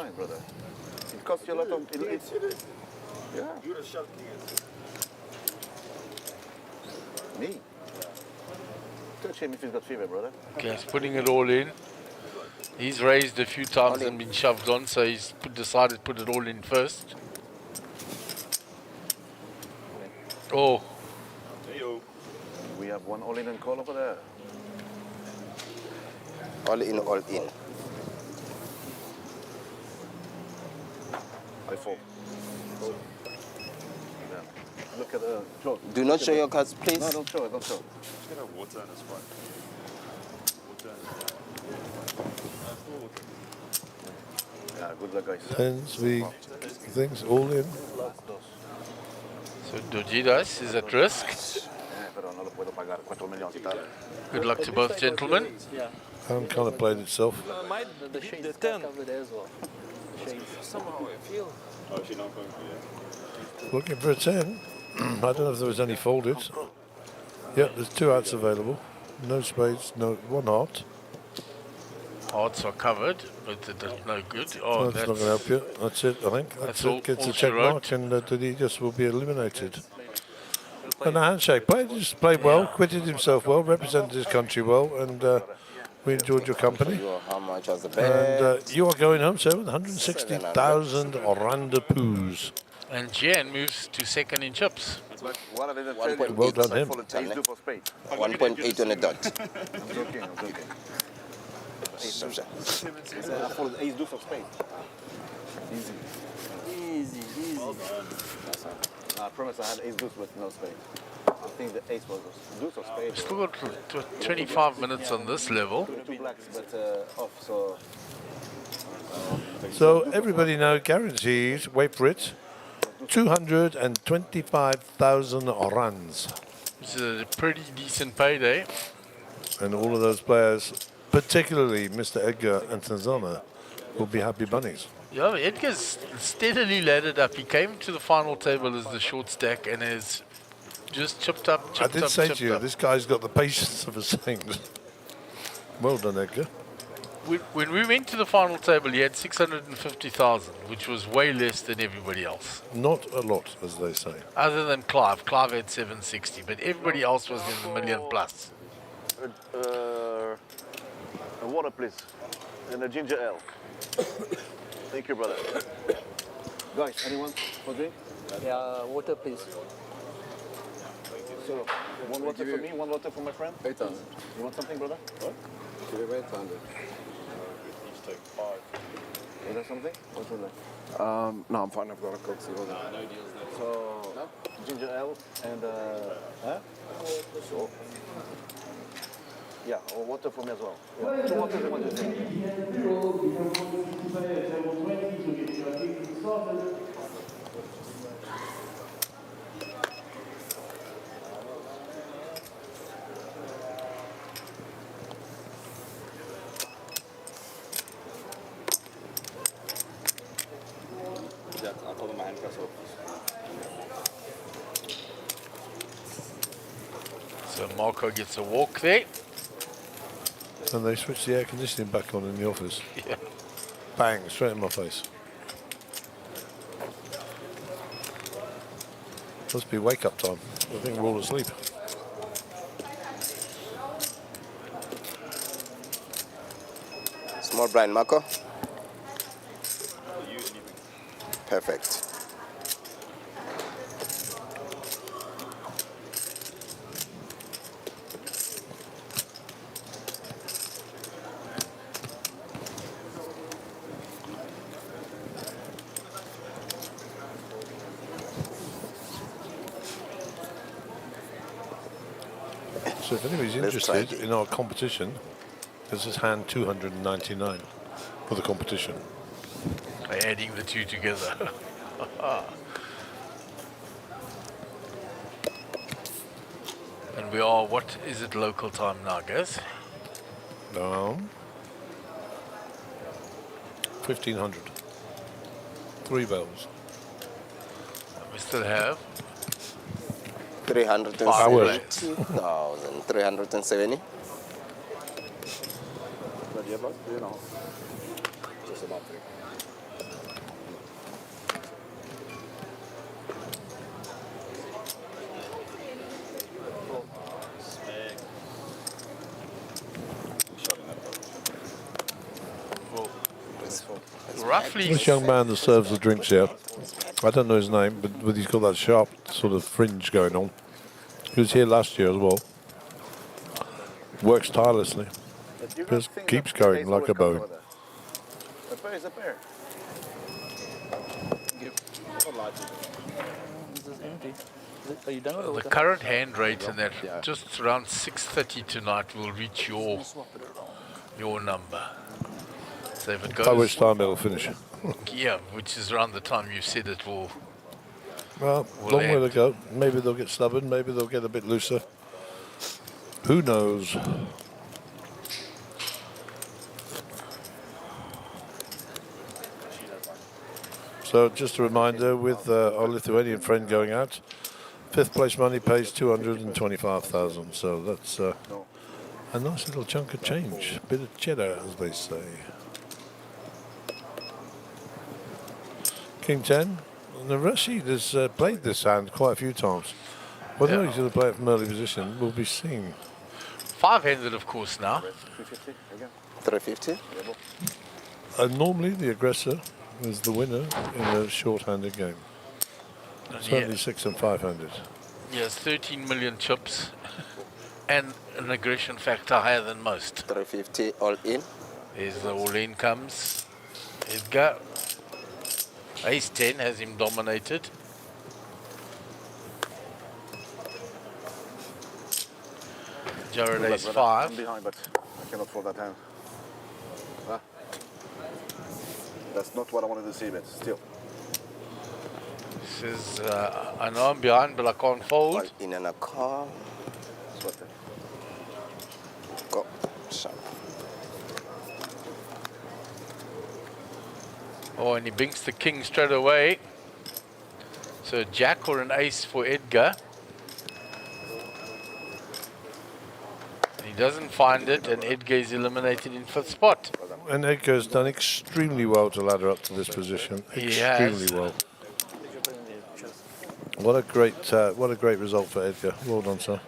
It costs you a lot of. Yeah. Me? Touch him if he's got fever, brother. Okay, he's putting it all in. He's raised a few times and been shoved on, so he's decided to put it all in first. Oh. We have one all in and call over there. All in, all in. I fall. Look at the clock. Do not show your cards, please. No, don't show it, don't show it. Just get a water and a Sprite. Yeah, good luck, guys. Tens, we things all in. So Dojidas is at risk. Pero no lo puedo pagar 4 millones y tal. Good luck to both gentlemen. Yeah. Hand kind of played itself. The shades are covered as well. Shades. Somehow I feel. Oh, is she not going for you? Looking for a 10. I don't know if there was any folded. Yeah, there's 2 outs available. No spades, no one heart. Hearts are covered, but that's no good. Oh, That's not going to help you. That's it, I think. That's all- it. Gets all a she check wrote. mark and Didi will be eliminated. And a handshake. Just played well, quitted himself well, represented his country well, and we enjoyed your company. How much was the bet? And you are going home, sir, with 160,000 Orlando poos. And Gian moves to second in chips. What I didn't tell you. Well done, him. Ace due for spade. 1.8 on the dot. I'm joking, I'm joking. I followed ace due for spade. Easy. Easy, easy. I promise I had ace deuce with no spade. think the ace was deuce or spade. Still got 25 minutes on this level. Two blacks, but off, so... So everybody now guarantees, wait for it, 225,000 rands. It's a pretty decent payday. And all of those players, particularly Mr. Edgar and Tanzana, will be happy bunnies. Yeah, Edgar's steadily laddered up. He came to the final table as the short stack and has just chipped up. I did say to you, this guy's got the patience of a saint. Well done, Edgar. When we went to the final table, he had 650,000, which was way less than everybody else. Not a lot, as they say. Other than Clive. Clive had 760, but everybody else was in the million plus. A water, please. And a ginger ale. Thank you, brother. Guys, anyone for drink? Yeah, water, please. So, one water for me, one water for my friend? 800. You want something, brother? What? Give him 800. Each take 5. Is that something? What's in there? No, I'm fine. I've got a Coke Zero. No deals there. So, ginger ale and, huh? Sure. Yeah, or water for me as well. Yeah. 2 waters and 1 ginger ale. I'll put my handcuffs off. So Marco gets a walk there. And they switched the air conditioning back on in the office. Yeah. Bang, straight in my face. Must be wake up time. I think we're all asleep. Small blind, Marco. Perfect. So if anybody's interested in our competition, this is hand 299 for the competition. Adding the two together. And we are, what is it local time now, guys? No. 1500. 3 bells. We still have 370,370. But yeah, but, you know, just about 3. roughly. This young man that serves the drinks here, I don't know his name, but he's got that sharp sort of fringe going on. He was here last year as well. Works tirelessly. Just keeps going like a bow. A pair is a pair. Are you done with The it? current hand rate in that just around 6:30 tonight will reach your number. So if it goes, By which time it'll finish. yeah, which is around the time you said it will. Well, will long way end. to go. Maybe they'll get stubborn. Maybe they'll get a bit looser. Who knows? So just a reminder, with our Lithuanian friend going out, 5th place money pays 225,000. So that's a nice little chunk of change, bit of cheddar, as they say. King 10. Now Rashid has played this hand quite a few times. Whether he's going to play it from early position will be seen. 5-handed, of course, now. 350. And normally the aggressor is the winner in a short-handed game. Certainly 6 and 5-handed. Yes, 13 million chips and an aggression factor higher than most. 350 all in. There's the all-in comes. Edgar. Ace 10 has him dominated. Jared Good luck, ace brother. 5. I'm behind, but I cannot fold that hand. Ah. That's not what I wanted to see, but still. Says, I know I'm behind, but I can't fold. All in and a call. Sweater. Go. Sharp. Oh, and he binks the king straight away. So a jack or an ace for Edgar. And he doesn't find it, and Edgar is eliminated in 5th spot. And Edgar's done extremely well to ladder up to this position. He has. Extremely well. What a great result for Edgar. Well done, sir.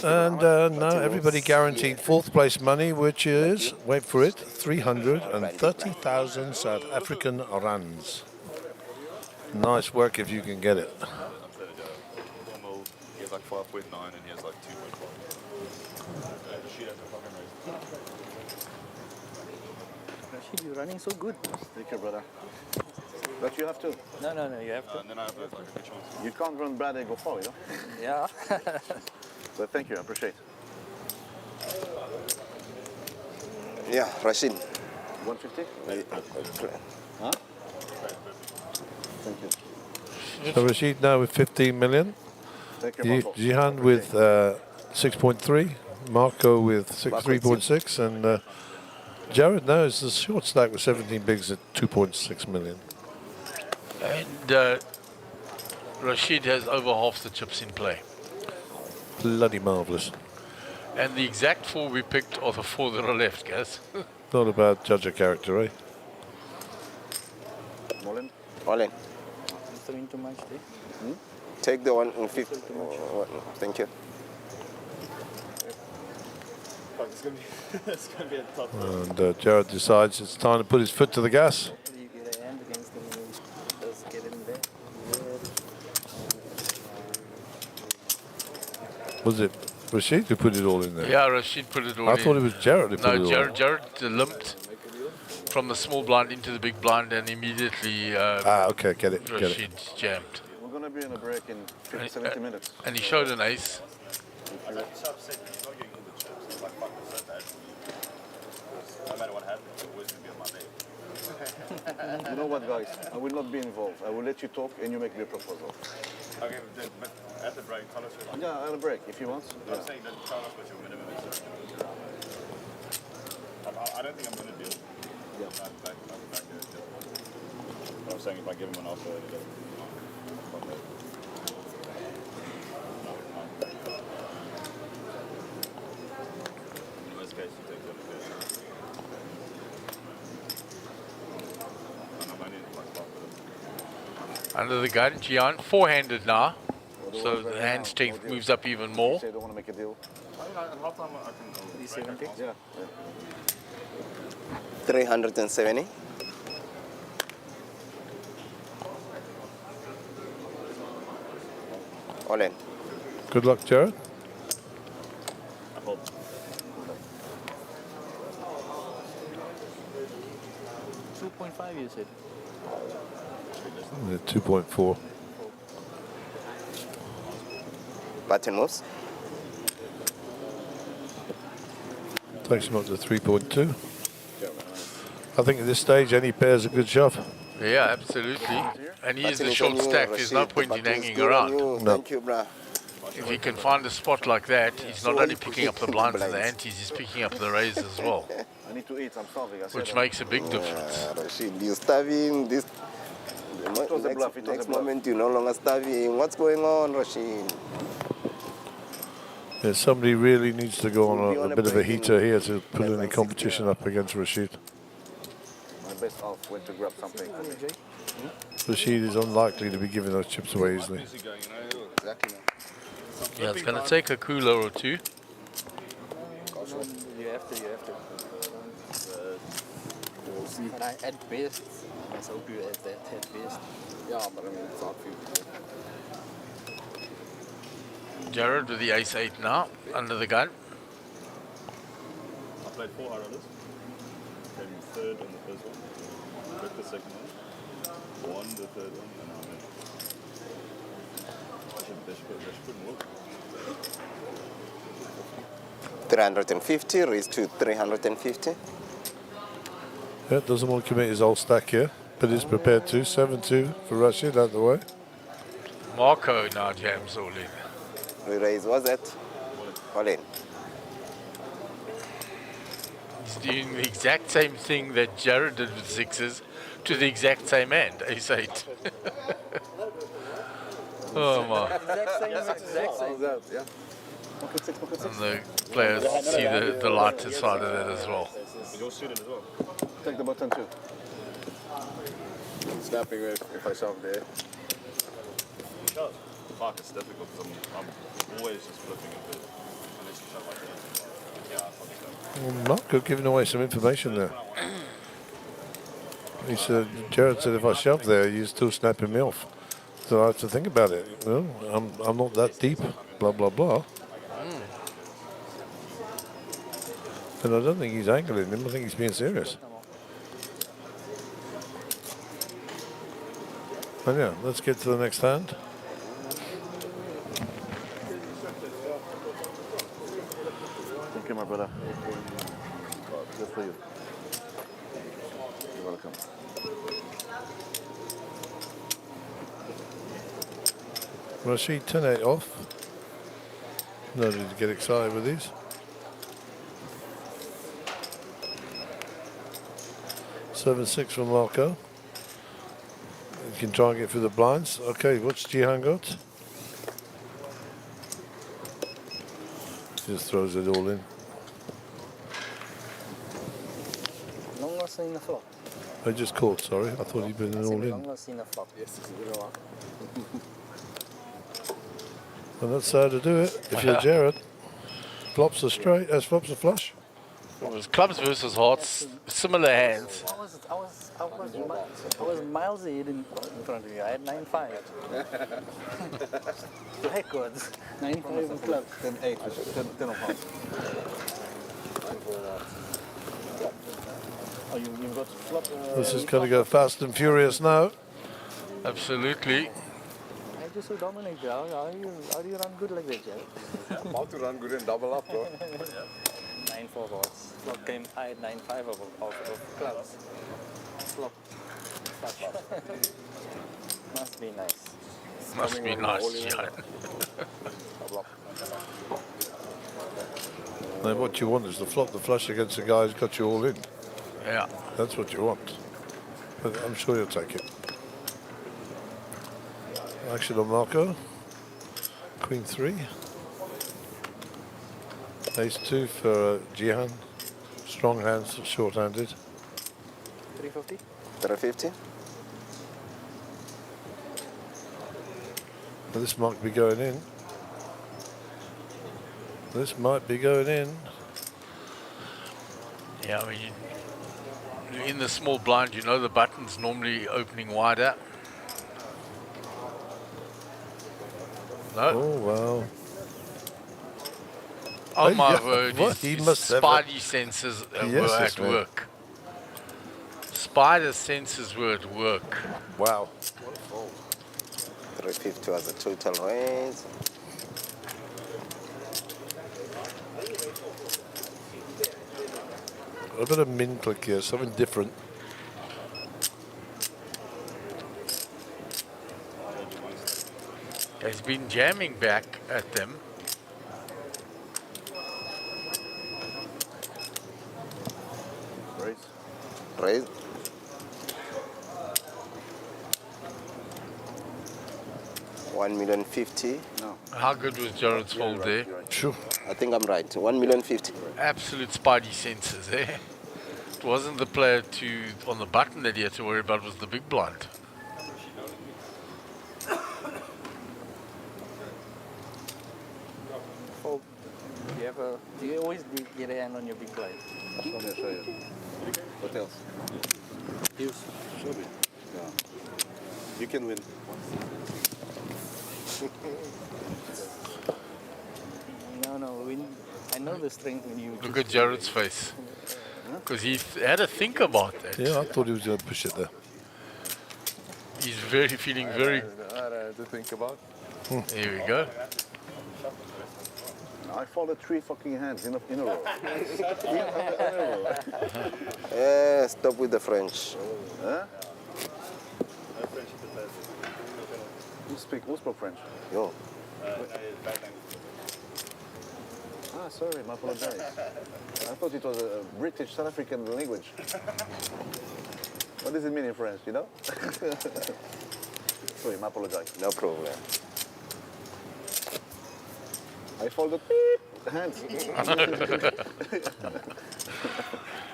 And now everybody guaranteed 4th place money, which is, wait for it, 330,000 South African rands. Nice work if you can get it. He has like 5.9 and he has like 2.5. Rashid, you're running so good. Thank you, brother. But you have to. No, you have to. And then I have like a good chance. You can't run bad and go far, you know? Yeah. But thank you, I appreciate it. Yeah, Rashid. 150? Huh? Thank you. So Rashid now with 15 million. Thank you, Marco. Jihan with 6.3. Marco with 3.6. And Jared now is the short stack with 17 bigs at 2.6 million. And Rashid has over half the chips in play. Bloody marvellous. And the exact 4 we picked are the 4 that are left, guys. Not a bad judge of character, eh? All in? All in. Throwing too much there. Take the one in 50. Thank you. It's going to be a tough one. And Jared decides it's time to put his foot to the gas. You get a hand against him, just get it in there. Was it Rashid who put it all in there? Yeah, Rashid put it all in. I thought it was Jared who put it all in. No, Jared limped from the small blind into the big blind and immediately okay, get it. Rashid jammed. We're going to be in a break in 50, 70 minutes. And he showed an ace. No matter what happens, it's always going to be on my name. You know what, guys? I will not be involved. I will let you talk and you make me a proposal. Okay, but at the break, tell us what. Yeah, at a break, if you want. I'm saying that tell us what your minimum is. I don't think I'm going to deal. Yeah. I'll back there. But I'm saying if I give him an offer, it doesn't. In worst case, you take the other person. And I'm only like half of them. Under the gun, Gian, 4-handed now. So the hand strength moves up even more. Say I don't want to make a deal. At half time, I can go. 370? Yeah. 370. All in. Good luck, Jared. I hope. 2.5 you said. 2.4. Button moves. Takes him up to 3.2. I think at this stage, any pair's a good shove. Yeah, absolutely. And he is Button a is short on you, stack. There's no Rashid. point in Button is hanging good on around. you. No. Thank you, brah. If he can find a spot like that, he's not So only you picking up the pick blinds and the blinds. antes, he's picking up the raise as well, I need to eat, I'm starving. I said which that. makes a big difference. Rashid, you starving. This was a bluff, it was next a bluff. moment you're no longer starving. What's going on, Rashid? Yeah, somebody really needs to go We'll be on on a a bit of a break in heater here to put less any than competition 60. up against Rashid. My best half went to grab something for me. Rashid is unlikely to be giving those chips away easily. Exactly. Yeah, it's going to take a cooler or two. You have to. And at best, let's hope you have that at best. Yeah, but I mean, it's hard for you. Jared with the ace-8 now, under the gun. I played 4 hard rollers. Came third on the first one. Took the second one. Won the third one, and I'm in. $350, raised to $350. Yeah, doesn't want to commit his whole stack here, but is prepared to. 7-2 for Rashid out the way. Marco now jams all in. Re-raise was it? All in. He's doing the exact same thing that Jared did with sixes to the exact same hand, ace-8. Oh my. And the players see the lighter side of that as well. Take the button too. Snapping if I shove there. Fuck, it's difficult because I'm always just flipping a bit. Unless you shove like that. Yeah, I'll probably shove. Well, Marco giving away some information there. He said, Jared said, if I shove there, you're still snapping me off. So I have to think about it. Well, I'm not that deep, blah, blah, blah. And I don't think he's angling him. I think he's being serious. And yeah, let's get to the next hand. Thank you, my brother. Just for you. You're welcome. Rashid 10-8 off. No need to get excited with these. 7-6 from Marco. You can try and get through the blinds. Okay, what's Jihan got? Just throws it all in. Long loss in the flop. I just caught, sorry. I thought he'd been all in. Long loss in the flop. Yes, And that's how to do it. If you're Jared, flops are straight, flops are flush. It was clubs versus hearts, similar hands. I was miles ahead in front of you. I had 9-5. Records. 9-5 in club. 10-8, 10 of hearts. Oh, you've got flop. This is going to go fast and furious now. Absolutely. I just so dominate you. How do you run good like that, Jared? I'm about to run good and double up, bro. 9-4 hearts. Flop came. I had 9-5 of clubs. Flop. Must be nice. Must be nice, John. Now what you want is to flop the flush against the guy who's got you all in. Yeah. That's what you want. But I'm sure you'll take it. Action on Marco. Queen 3. Ace 2 for Jihan. Strong hands, short-handed. 350? 350. Well, this might be going in. This might be going in. Yeah, I mean, in the small blind, you know the button's normally opening wider. No. Oh, wow. Oh my yeah, word, what? his He must have spidey senses were at work. Spider senses were at work. Wow. 350 was the total raise. A bit of min click here, something different. He's been jamming back at them. Raise. Raise. $1,050,000. No. How good was Jared's hold there? Sure. I think I'm right. $1,050,000. Absolute spidey senses, eh? It wasn't the player on the button that he had to worry about, it was the big blind. Fold. Do you always get a hand on your big blind? Let me show you. What else? Use. Show me. Yeah. You can win. No, I know the strength when you... Look at Jared's face. Because he had to think about that. Yeah, I thought he was going to push it there. He's feeling very... To think about. Here we go. I folded 3 fucking hands in a row. Yeah, stop with the French. Huh? Who spoke French? Yo. Ah, sorry, I apologize. I thought it was a British South African language. What does it mean in French, you know? Sorry, I apologize. No problem. I folded beep hands.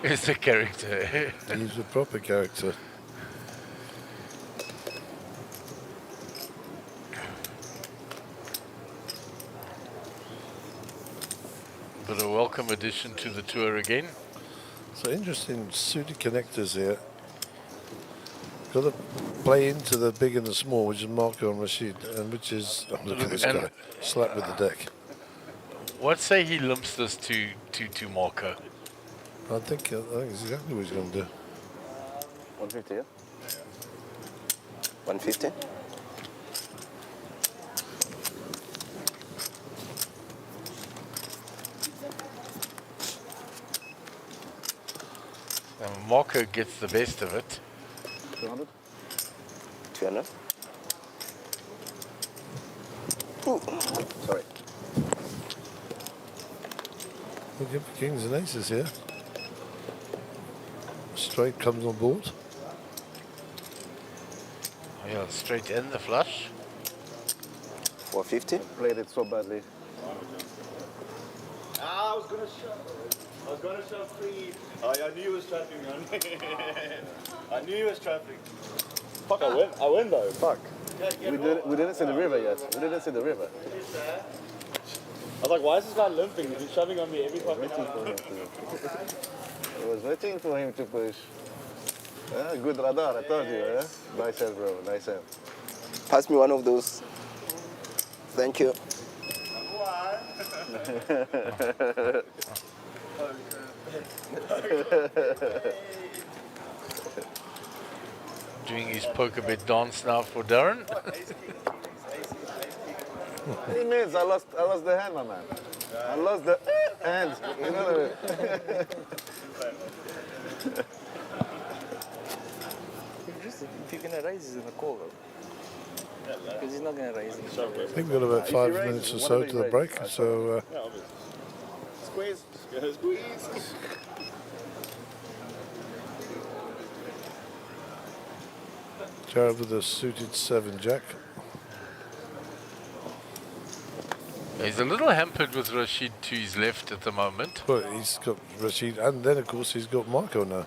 It's a character. He's a proper character. But a welcome addition to the tour again. So interesting suited connectors here. Got to play into the big and the small, which is Marco and Rashid, and which is, oh, look at this guy, slap with the deck. What say he limps this to Marco? I think it's exactly what he's going to do. 150, yeah? 150? And Marco gets the best of it. 200? 200? Sorry. We'll give the kings and aces here. Straight comes on board. Yeah, straight in the flush. 450? Played it so badly. I was gonna shove 3. I knew he was trapping, man. I knew he was trapping. Fuck, I win though. Fuck. We didn't see the river yet. We didn't see the river. I was like, why is this guy limping? He's been shoving on me every fucking time. I was waiting for him to push. Good radar, I told you. Eh? Nice hand, bro. Nice hand. Pass me one of those. Thank you. Doing his poker bet dance now for Darren. It means I lost the hand, my man. I lost the hand. You know what I mean? If you're gonna raise, he's gonna call. Because he's not gonna raise. I think we've got about 5 minutes or so to the break, so Squeeze. Squeeze. Jared with a suited 7 jack. He's a little hampered with Rashid to his left at the moment. But he's got Rashid, and then of course he's got Marco now.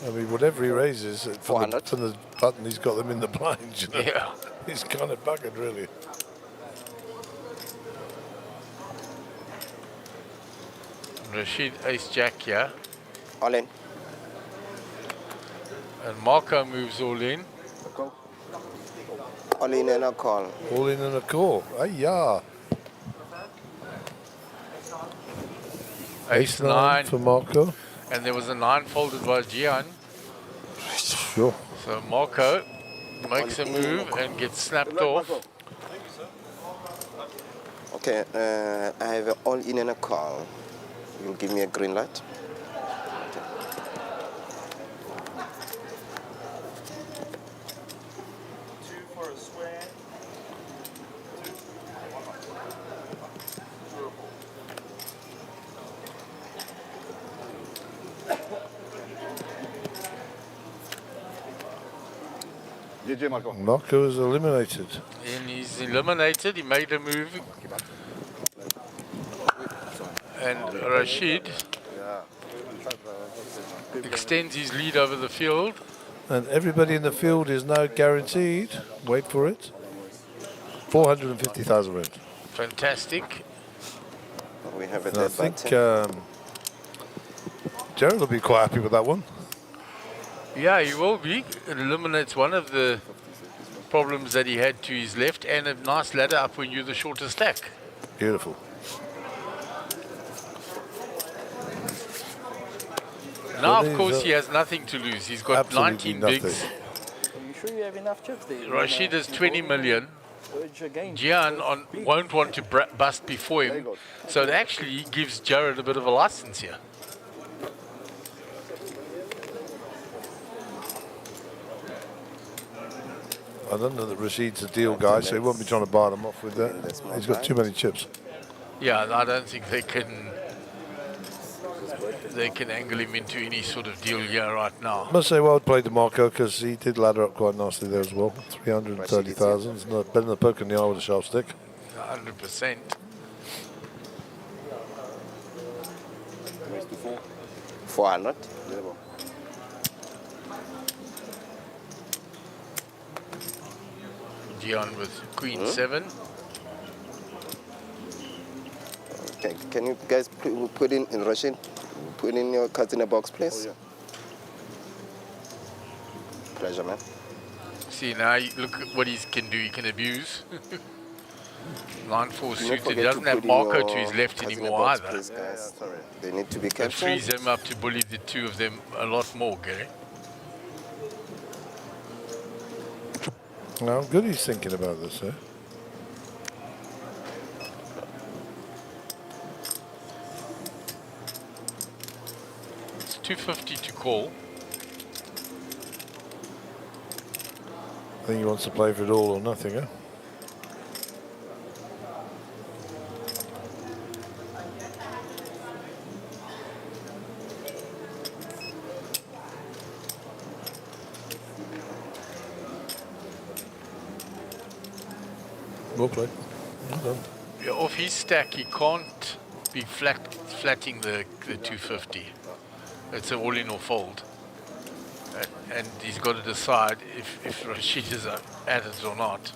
I mean, whatever he raises from the button, he's got them in the blind. You know? Yeah. He's kind of buggered, really. Rashid ace jack here. All in. And Marco moves all in. All in and a call. All in and a call. Ay-ya. Ace 9 for Marco. And there was a 9 folded by Gian. Sure. So Marco makes a move and gets snapped off. Okay, I have an all in and a call. You'll give me a green light. GG, Marco. Marco is eliminated. And he's eliminated. He made a move. And Rashid extends his lead over the field. And everybody in the field is now guaranteed, wait for it, 450,000 rand. Fantastic. We have a And I dead think button. Jared will be quite happy with that one. Yeah, he will be. It eliminates one of the problems that he had to his left, and a nice ladder up when you're the shorter stack. Beautiful. Now, Well, of course, he's, he has nothing to lose. He's got absolutely 19 nothing. bigs. Are you sure you have enough chips there? Rashid has 20 million. Gian won't want to bust before him, so it actually gives Jared a bit of a license here. I don't know that Rashid's a deal guy, so he won't be trying to bar them off with that. He's got too many chips. Yeah, I don't think they can angle him into any sort of deal here right now. Must say well played to Marco, because he did ladder up quite nicely there as well. 330,000, better than the poke in the eye with a sharp stick. 100%. Raise to 400. Gian with Queen 7. Okay, can you guys put in Rashid? Put in your cards in a box, please. Pleasure, man. See, now look at what he can do. He can abuse. 9-4 suited. He doesn't have Marco to his left anymore either. Please, guys. They need to be That careful. frees him up to bully the two of them a lot more, Gary. Now, good he's thinking about this, eh? It's 250 to call. I think he wants to play for it all or nothing, eh? Well played. Well done. Yeah, off his stack, he can't be flatting the 250. It's an all-in or fold. And he's got to decide if Rashid is at it or not.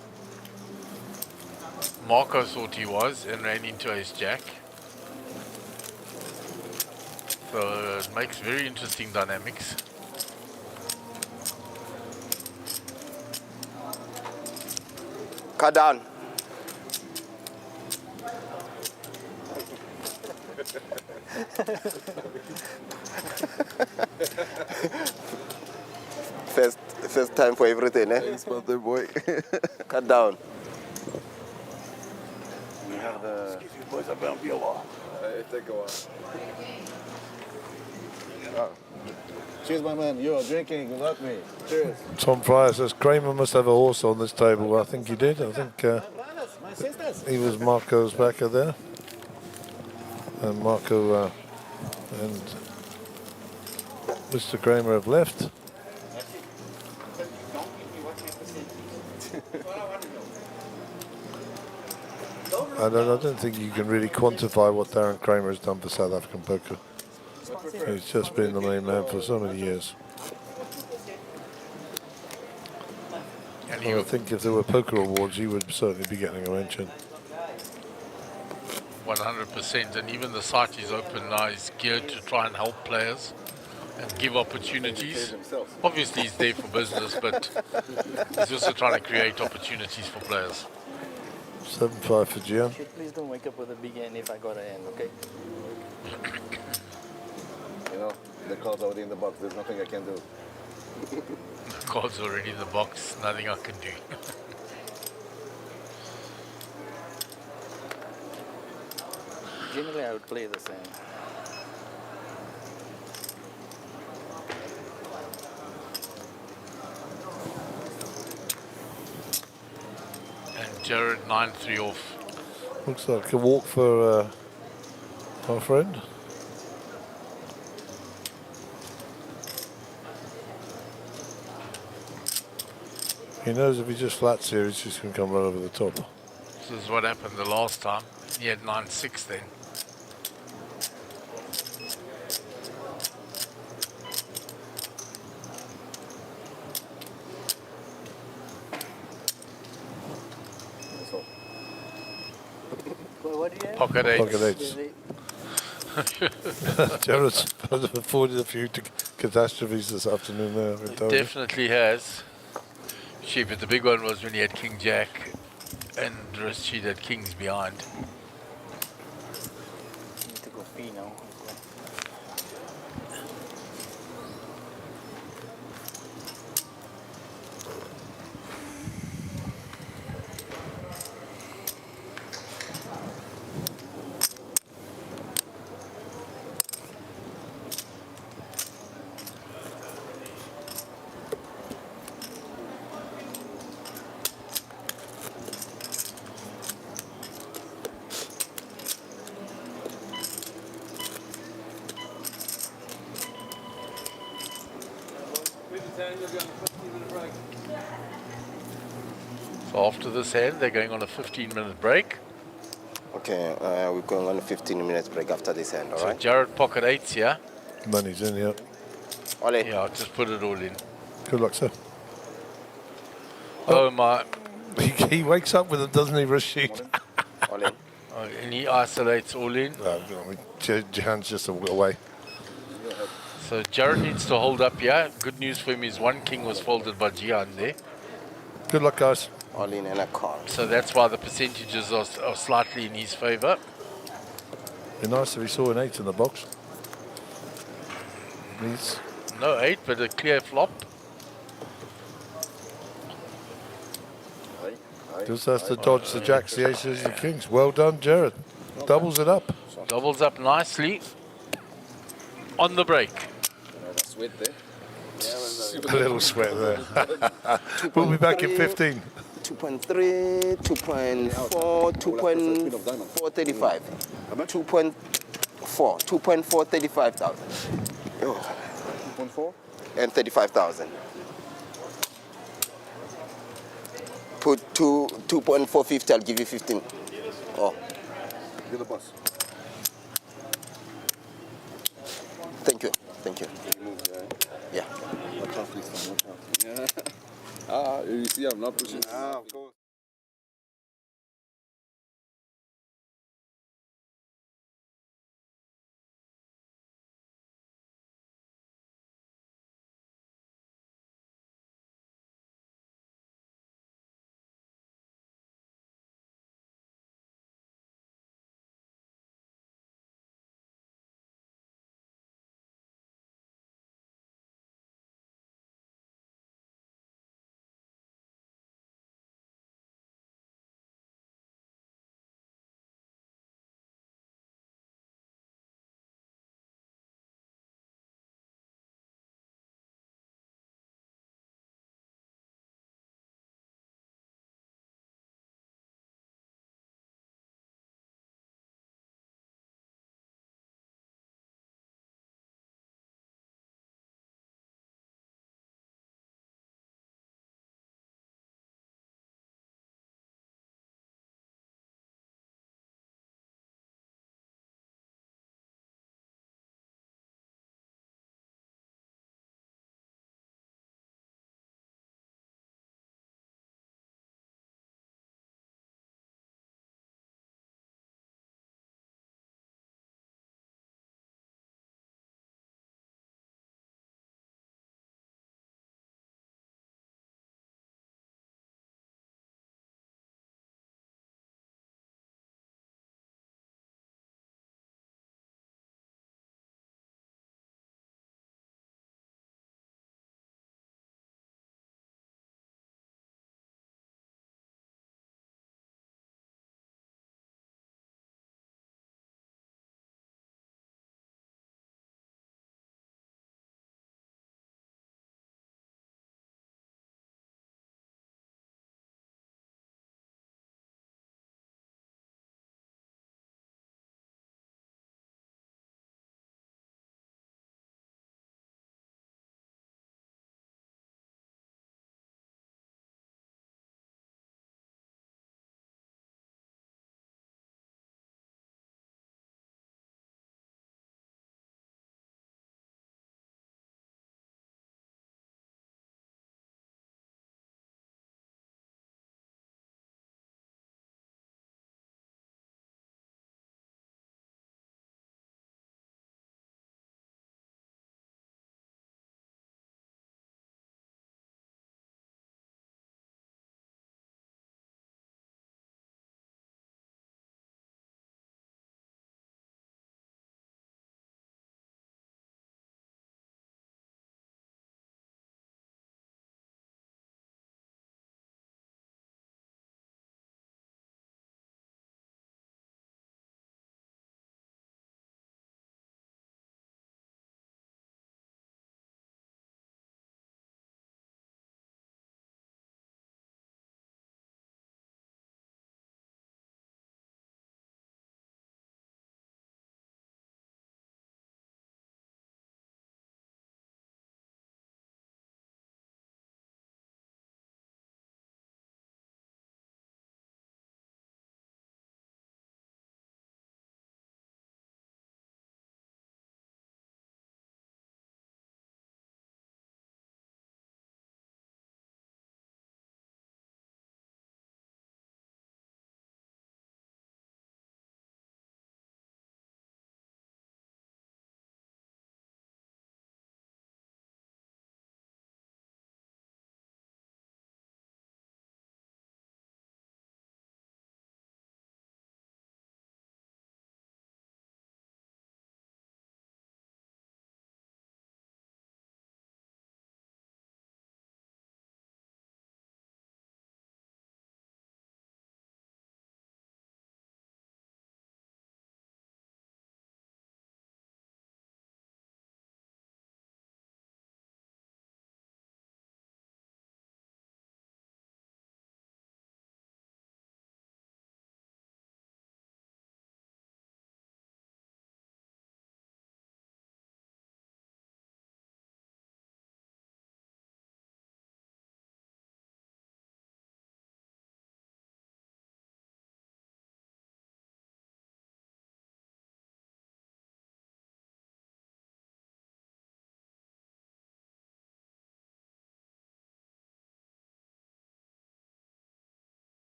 Marco thought he was and ran into ace jack. So it makes very interesting dynamics. Cut down. First time for everything, eh? Thanks, birthday boy. Cut down. We have the... Excuse me, boys, I've been on for a while. Take a while. Oh. Cheers, my man. You're drinking without me. Cheers. Tom Fryer says Kramer must have a horse on this table. I think he did. I think he was Marco's backer there. And Marco and Mr. Kramer have left. I don't think you can really quantify what Darren Kramer has done for South African poker. He's just been the main man for so many years. And I think if there were poker awards, he would certainly be getting a mention. 100%, and even the site is open now is geared to try and help players and give opportunities. Obviously he's there for business, but he's also trying to create opportunities for players. 7-5 for Gian. Please don't wake up with a big end if I got an end, okay? You know, the card's already in the box. There's nothing I can do. The card's already in the box, nothing I can do. Generally, I would play the same. And Jared 9-3 off. Looks like a walk for our friend. He knows if he just flats here, he's just going to come right over the top. This is what happened the last time. He had 9-6 then. What do you have? Pocket eights. Pocket eights. Jared's afforded a few catastrophes this afternoon there. It definitely has. Shit, but the big one was when he had King Jack and Rashid had kings behind. Need to go pee now. So after this hand, they're going on a 15-minute break. Okay, we're going on a 15 minutes break after this hand, all So right? Jared pocket 8s here. Money's in here. All in. Yeah, just put it all in. Good luck, sir. Oh my. He wakes up with it, doesn't he, Rashid? All in. Oh, and he isolates all in. Jahan's just away. So Jared needs to hold up here. Good news for him is one king was folded by Jihan there. Good luck, guys. All in and a call. So that's why the percentages are slightly in his favor. Be nice if he saw an 8 in the box. Please. No 8, but a clear flop. Just has to dodge the jacks, the aces, the kings. Well done, Jared. Doubles it up. Doubles up nicely. On the break. Sweat there. A little sweat there. We'll be back in 15. 2.3, 2.4, 2.435. 2.4, 2.435,000. 2.4? And 35,000. Put 2.450, I'll give you 15. Oh. You're the boss. Thank you. Thank you. Yeah. Watch out, please, watch out. Ah, you see, I'm not pushing. Ah, of course.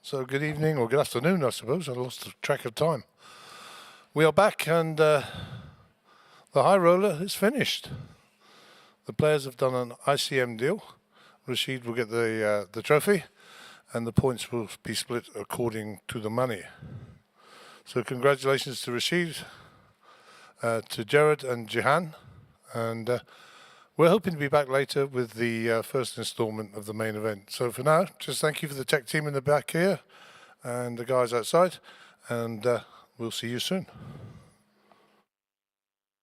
So good evening or good afternoon, I suppose. I lost track of time. We are back, and the high roller is finished. The players have done an ICM deal. Rashid will get the trophy, and the points will be split according to the money. So congratulations to Rashid, to Jared and Jihan, and we're hoping to be back later with the first installment of the main event. So for now, just thank you for the tech team in the back here and the guys outside, and we'll see you soon.